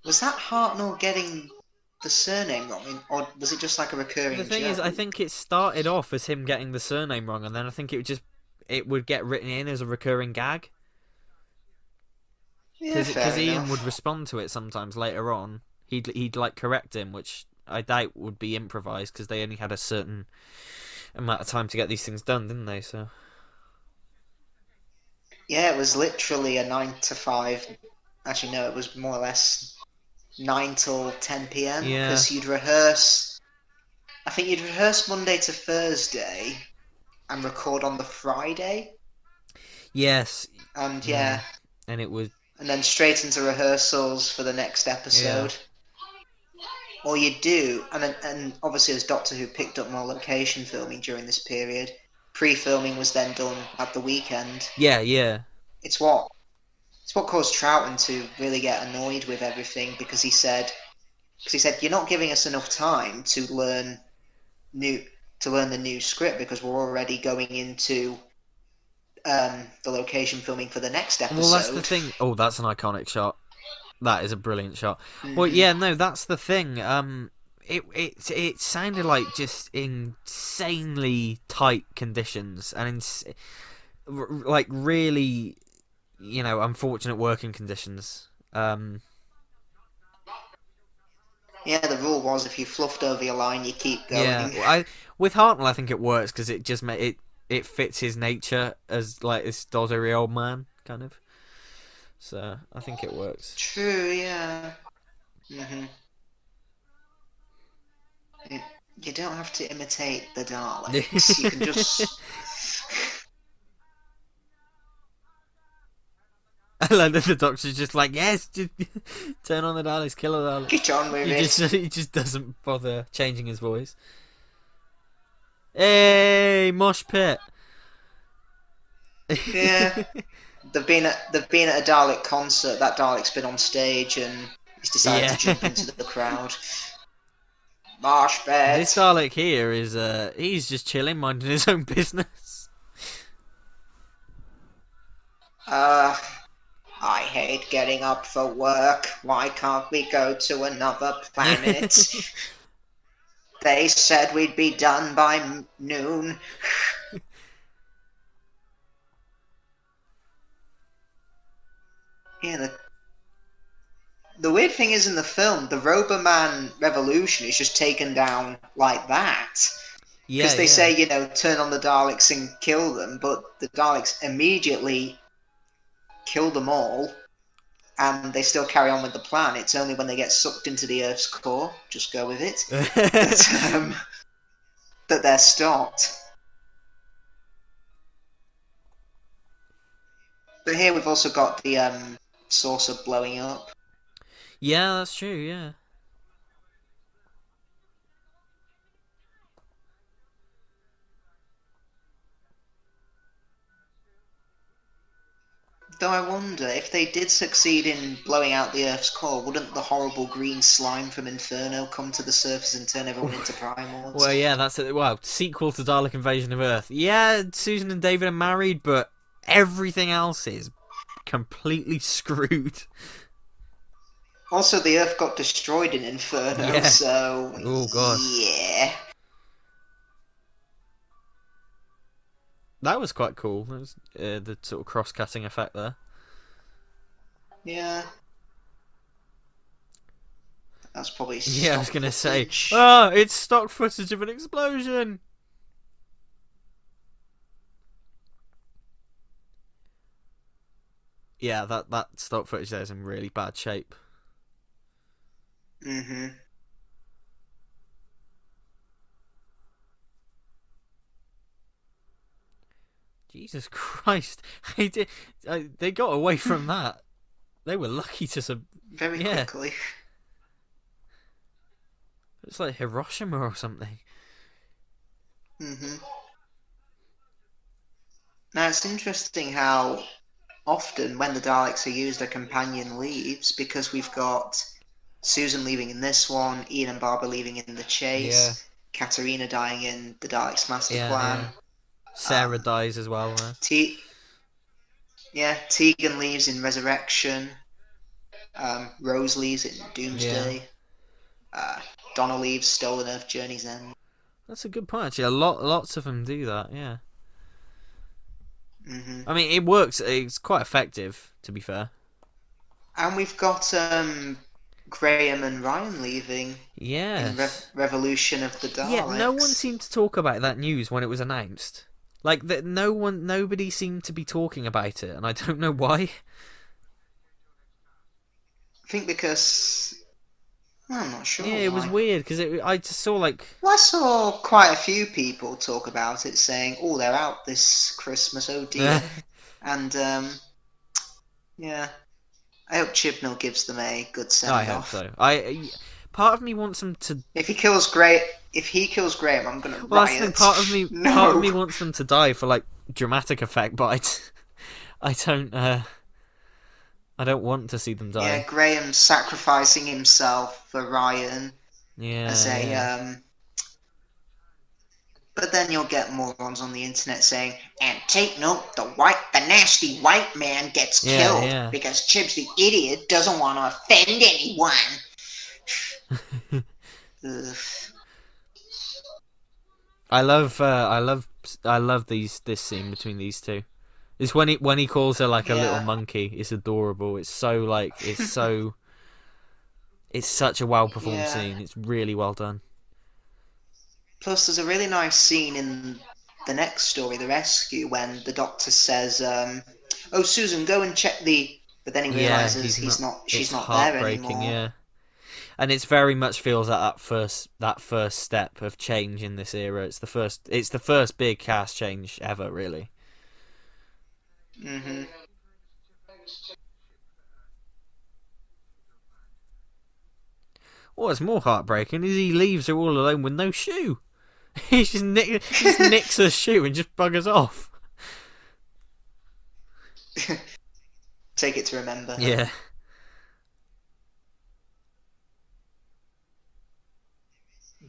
Was that Hartnell getting the surname wrong, or was it just like a recurring The thing joke? is, I think it started off as him getting the surname wrong, and then I think it would get written in as a recurring gag. Yeah, fair Because Ian enough. would respond to it sometimes later on. He'd correct him, which I doubt would be improvised, because they only had a certain amount of time to get these things done, didn't they? So Yeah, it was literally a 9 to 5. Actually, no, it was more or less 9 till 10 p.m. Yeah. Because you'd rehearse. I think you'd rehearse Monday to Thursday and record on the Friday. yes, And yeah, and it was and then straight into rehearsals for the next episode. Or you do, and obviously as Doctor Who picked up more location filming during this period, pre-filming was then done at the weekend. yeah. It's what caused Troughton to really get annoyed with everything, because he said you're not giving us enough time to learn the new script, because we're already going into the location filming for the next episode. Well, that's the thing. Oh, that's an iconic shot. That is a brilliant shot. Mm-hmm. Well, yeah, no, that's the thing. It sounded like just insanely tight conditions and really, unfortunate working conditions. Yeah, the rule was if you fluffed over your line, you keep going. Yeah, with Hartnell, I think it works because it just it fits his nature as like this doddery old man kind of. So I think it works. True, yeah. You don't have to imitate the Daleks. You can just. I like that the Doctor's just like, yes, just turn on the Daleks, kill the Daleks. Get on with it. He just doesn't bother changing his voice. Hey, mosh pit. Yeah. They've been at a Dalek concert. That Dalek's been on stage and he's decided to jump into the crowd. Marsh pit. This Dalek here is he's just chilling, minding his own business. I hate getting up for work. Why can't we go to another planet? They said we'd be done by noon. Yeah, the weird thing is in the film, the Roboman revolution is just taken down like that. Because they say, turn on the Daleks and kill them, but the Daleks immediately kill them all, and they still carry on with the plan. It's only when they get sucked into the Earth's core, just go with it, that they're stopped. But here we've also got the saucer blowing up. Yeah, that's true, yeah. Though I wonder, if they did succeed in blowing out the Earth's core, wouldn't the horrible green slime from Inferno come to the surface and turn everyone into primals? Well, yeah, that's it. Well, sequel to Dalek Invasion of Earth. Yeah, Susan and David are married, but everything else is completely screwed. Also, the Earth got destroyed in Inferno, so... Oh, God. Yeah. That was quite cool. That was the sort of cross-cutting effect there. Yeah. That's probably Yeah, I was going to say, footage. it's stock footage of an explosion! Yeah, that stock footage there is in really bad shape. Mm-hmm. Jesus Christ! They got away from that. They were lucky to very quickly. It's like Hiroshima or something. Now it's interesting how often when the Daleks are used, a companion leaves, because we've got Susan leaving in this one, Ian and Barbara leaving in The Chase, Katerina dying in The Daleks' Master Plan. Yeah. Sarah dies as well. Tegan leaves in Resurrection. Rose leaves in Doomsday. Donna leaves Stolen Earth, Journey's End. That's a good point, actually. Lots of them do that, yeah. I mean, it works. It's quite effective, to be fair. And we've got Graham and Ryan leaving. Yeah. In Revolution of the Daleks. Yeah, no one seemed to talk about that news when it was announced. Like that, nobody seemed to be talking about it, and I don't know why. I think because I'm not sure. Yeah, it was weird because I just saw like. Well, I saw quite a few people talk about it, saying, "Oh, they're out this Christmas. Oh dear." And yeah, I hope Chibnall gives them a good send off. I hope so. Part of me wants them to. If he kills Graham, I'm gonna riot. Part of me wants them to die for like dramatic effect, but I don't want to see them die. Yeah, Graham sacrificing himself for Ryan. Yeah. As a But then you'll get morons on the internet saying, "And take note, the nasty white man gets killed because Chibs the idiot doesn't want to offend anyone." I love this scene between these two. It's when he calls her like a little monkey. It's adorable. It's so it's such a well performed scene. It's really well done. Plus, there's a really nice scene in the next story, The Rescue, when the Doctor says, "Oh, Susan, go and check the." But then he realizes she's not there anymore. Yeah. And it's very much feels like that first step of change in this era. It's the first big cast change ever, really. What's more heartbreaking is he leaves her all alone with no shoe. He just nicks her shoe and just buggers off. Take it to remember. Yeah.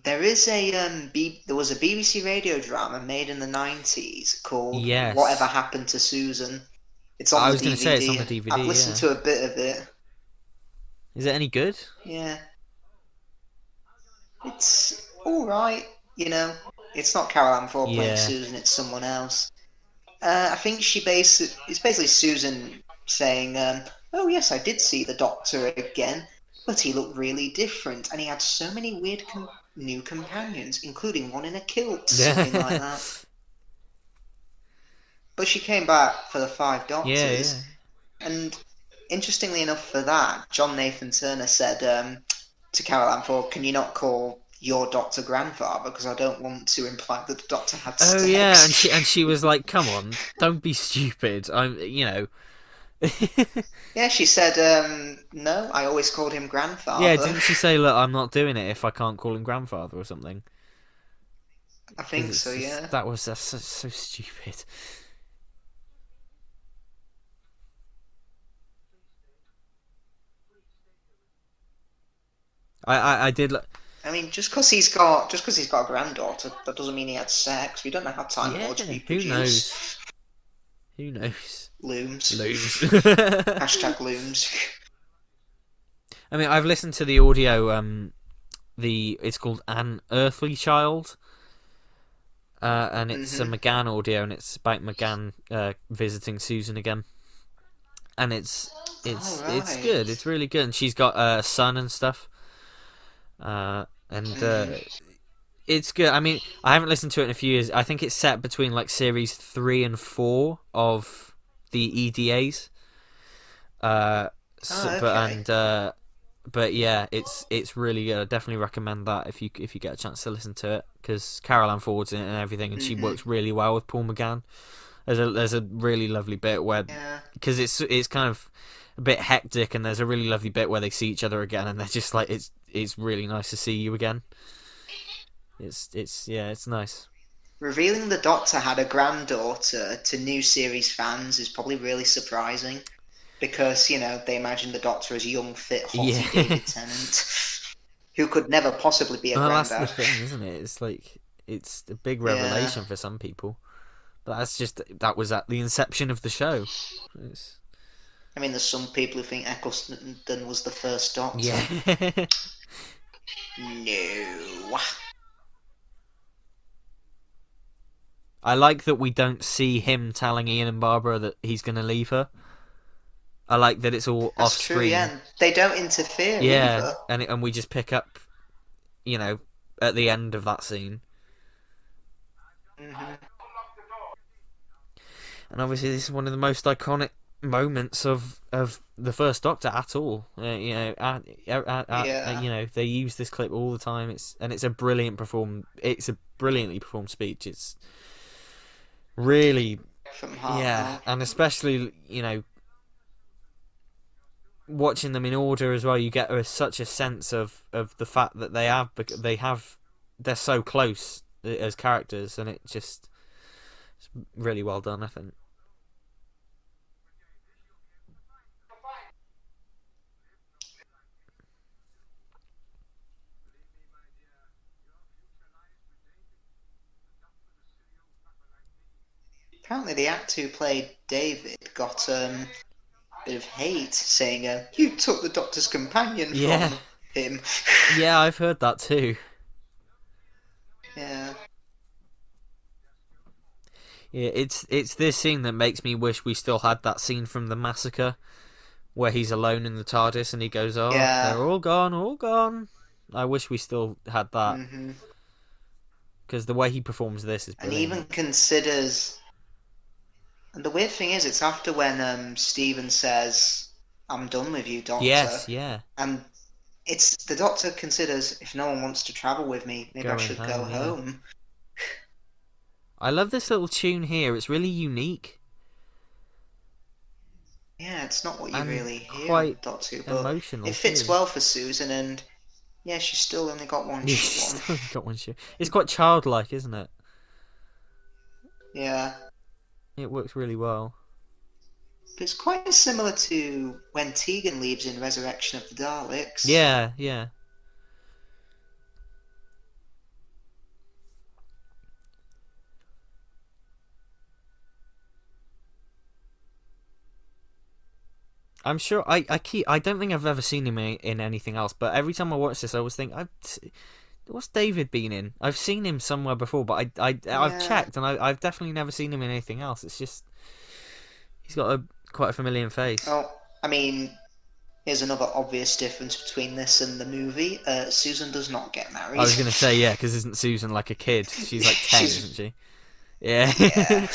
There is there was a BBC radio drama made in the 90s called Whatever Happened to Susan. It's on the DVD. I was going to say it's on the DVD. I've listened to a bit of it. Is it any good? Yeah. It's alright, It's not Carol Ann Ford playing Susan, it's someone else. I think it's basically Susan saying, "Oh yes, I did see the Doctor again, but he looked really different, and he had so many weird new companions, including one in a kilt," something like that. But she came back for the 5 Doctors. Yeah. And interestingly enough for that, John Nathan Turner said to Carol Ann Ford, "Can you not call your Doctor grandfather, because I don't want to imply that the Doctor had sex." Oh yeah, and she was like, "Come on, don't be stupid. Yeah, she said, "No, I always called him grandfather." Yeah, didn't she say, "Look, I'm not doing it if I can't call him grandfather" or something? I think so, yeah. That's so stupid. I did. I mean, just because he's got a granddaughter, that doesn't mean he had sex. We don't know how Time Lords reproduce. Who knows? Looms. # looms. I mean, I've listened to the audio. It's called An Earthly Child, and it's a McGann audio, and it's about McGann visiting Susan again, and it's good. It's really good, and she's got a son and stuff. It's good. I mean, I haven't listened to it in a few years. I think it's set between like series 3 and 4 of the EDAs. But yeah, it's really good. I definitely recommend that if you get a chance to listen to it, because Carol Ann Ford's in it and everything, and she works really well with Paul McGann. There's a really lovely bit where, Yeah. because it's kind of a bit hectic, and there's a really lovely bit where they see each other again, and they're just like, it's really nice to see you again. It's nice. Revealing the Doctor had a granddaughter to new series fans is probably really surprising, because, they imagine the Doctor as a young, fit, hottie Yeah. David Tennant, who could never possibly be a Well, granddad. that's the thing, isn't it? It's like, it's a big revelation for some people. But that was at the inception of the show. I mean, there's some people who think Eccleston was the first Doctor. Yeah. No. I like that we don't see him telling Ian and Barbara that he's going to leave her. I like that it's all off screen. True, yeah. They don't interfere either. And we just pick up, at the end of that scene. Mm-hmm. And obviously this is one of the most iconic moments of the first Doctor at all. They use this clip all the time. It's a brilliantly performed speech. It's really from heart. Yeah, and especially watching them in order as well, you get such a sense of the fact that they're so close as characters, and it's really well done, I think. Apparently the actor who played David got a bit of hate, saying you took the Doctor's companion from him. Yeah, I've heard that too. Yeah. Yeah, it's this scene that makes me wish we still had that scene from the massacre where he's alone in the TARDIS and he goes, they're all gone. I wish we still had that. Because the way he performs this is brilliant. And even considers... And the weird thing is, it's after when Stephen says, I'm done with you, Doctor. Yes, yeah. And it's the Doctor considers, if no one wants to travel with me, maybe I should go home. I love this little tune here. It's really unique. Yeah, it's not what you really hear quite on Doctor Who, but emotional it fits too. well for Susan, and yeah, she's still only got one shoe on. It's quite childlike, isn't it? Yeah. It works really well. It's quite similar to when Tegan leaves in Resurrection of the Daleks. Yeah, yeah. I'm sure I don't think I've ever seen him in anything else, but every time I watch this I always think, what's David been in? I've seen him somewhere before, but I've checked and I've definitely never seen him in anything else. It's just he's got quite a familiar face. Oh, I mean, here's another obvious difference between this and the movie. Susan does not get married. I was going to say, yeah, because isn't Susan like a kid? She's like 10, isn't she? Yeah.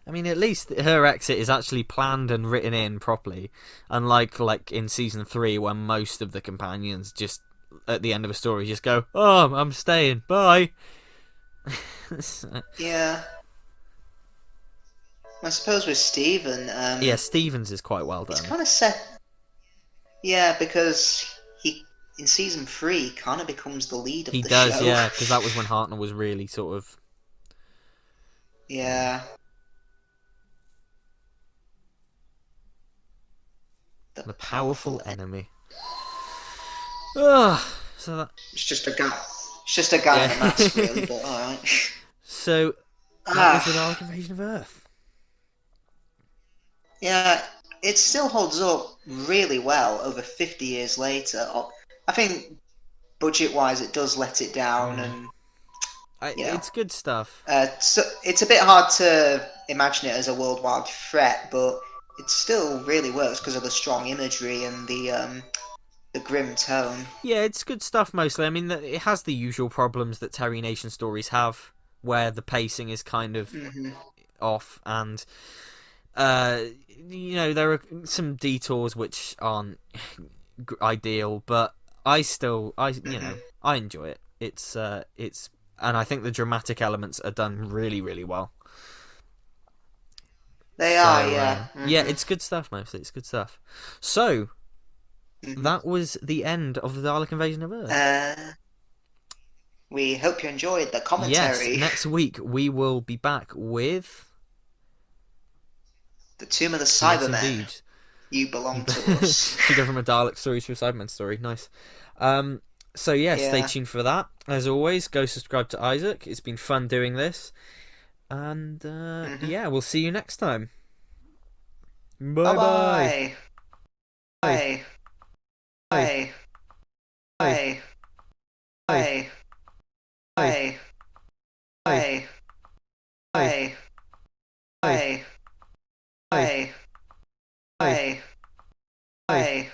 I mean, at least her exit is actually planned and written in properly, unlike in season 3, where most of the companions just at the end of a story just go, "Oh, I'm staying, bye." Yeah. I suppose with Stephen, yeah, Stevens is quite well done. It's kind of set. Yeah, because he in season 3 kind of becomes the lead of the show. He does, yeah, because that was when Hartnell was really sort of. Yeah. The powerful enemy. So that it's just a guy. It's just a guy in a mask, really. But all right. So that was the Dalek Invasion of Earth. Yeah, it still holds up really well over 50 years later. I think budget-wise, it does let it down, and it's good stuff. So it's a bit hard to imagine it as a worldwide threat, but it still really works because of the strong imagery and the grim tone. Yeah, it's good stuff mostly. I mean, it has the usual problems that Terry Nation stories have, where the pacing is kind of off, and there are some detours which aren't ideal, but I I enjoy it. And I think the dramatic elements are done really, really well. They So, are, yeah. yeah, it's good stuff, mostly. It's good stuff. So, that was the end of the Dalek Invasion of Earth. We hope you enjoyed the Yes, commentary. next week we will be back with The Tomb of the Yes, Cybermen. indeed. You belong to us. So you go from a Dalek story to a Cyberman story. Nice. So yeah, stay tuned for that. As always, go subscribe to Isaac. It's been fun doing this. And yeah, we'll see you next time. Bye-bye. Bye. Bye. Bye. Bye. Bye. Bye. Bye. Bye. Bye. Bye. Bye. Bye.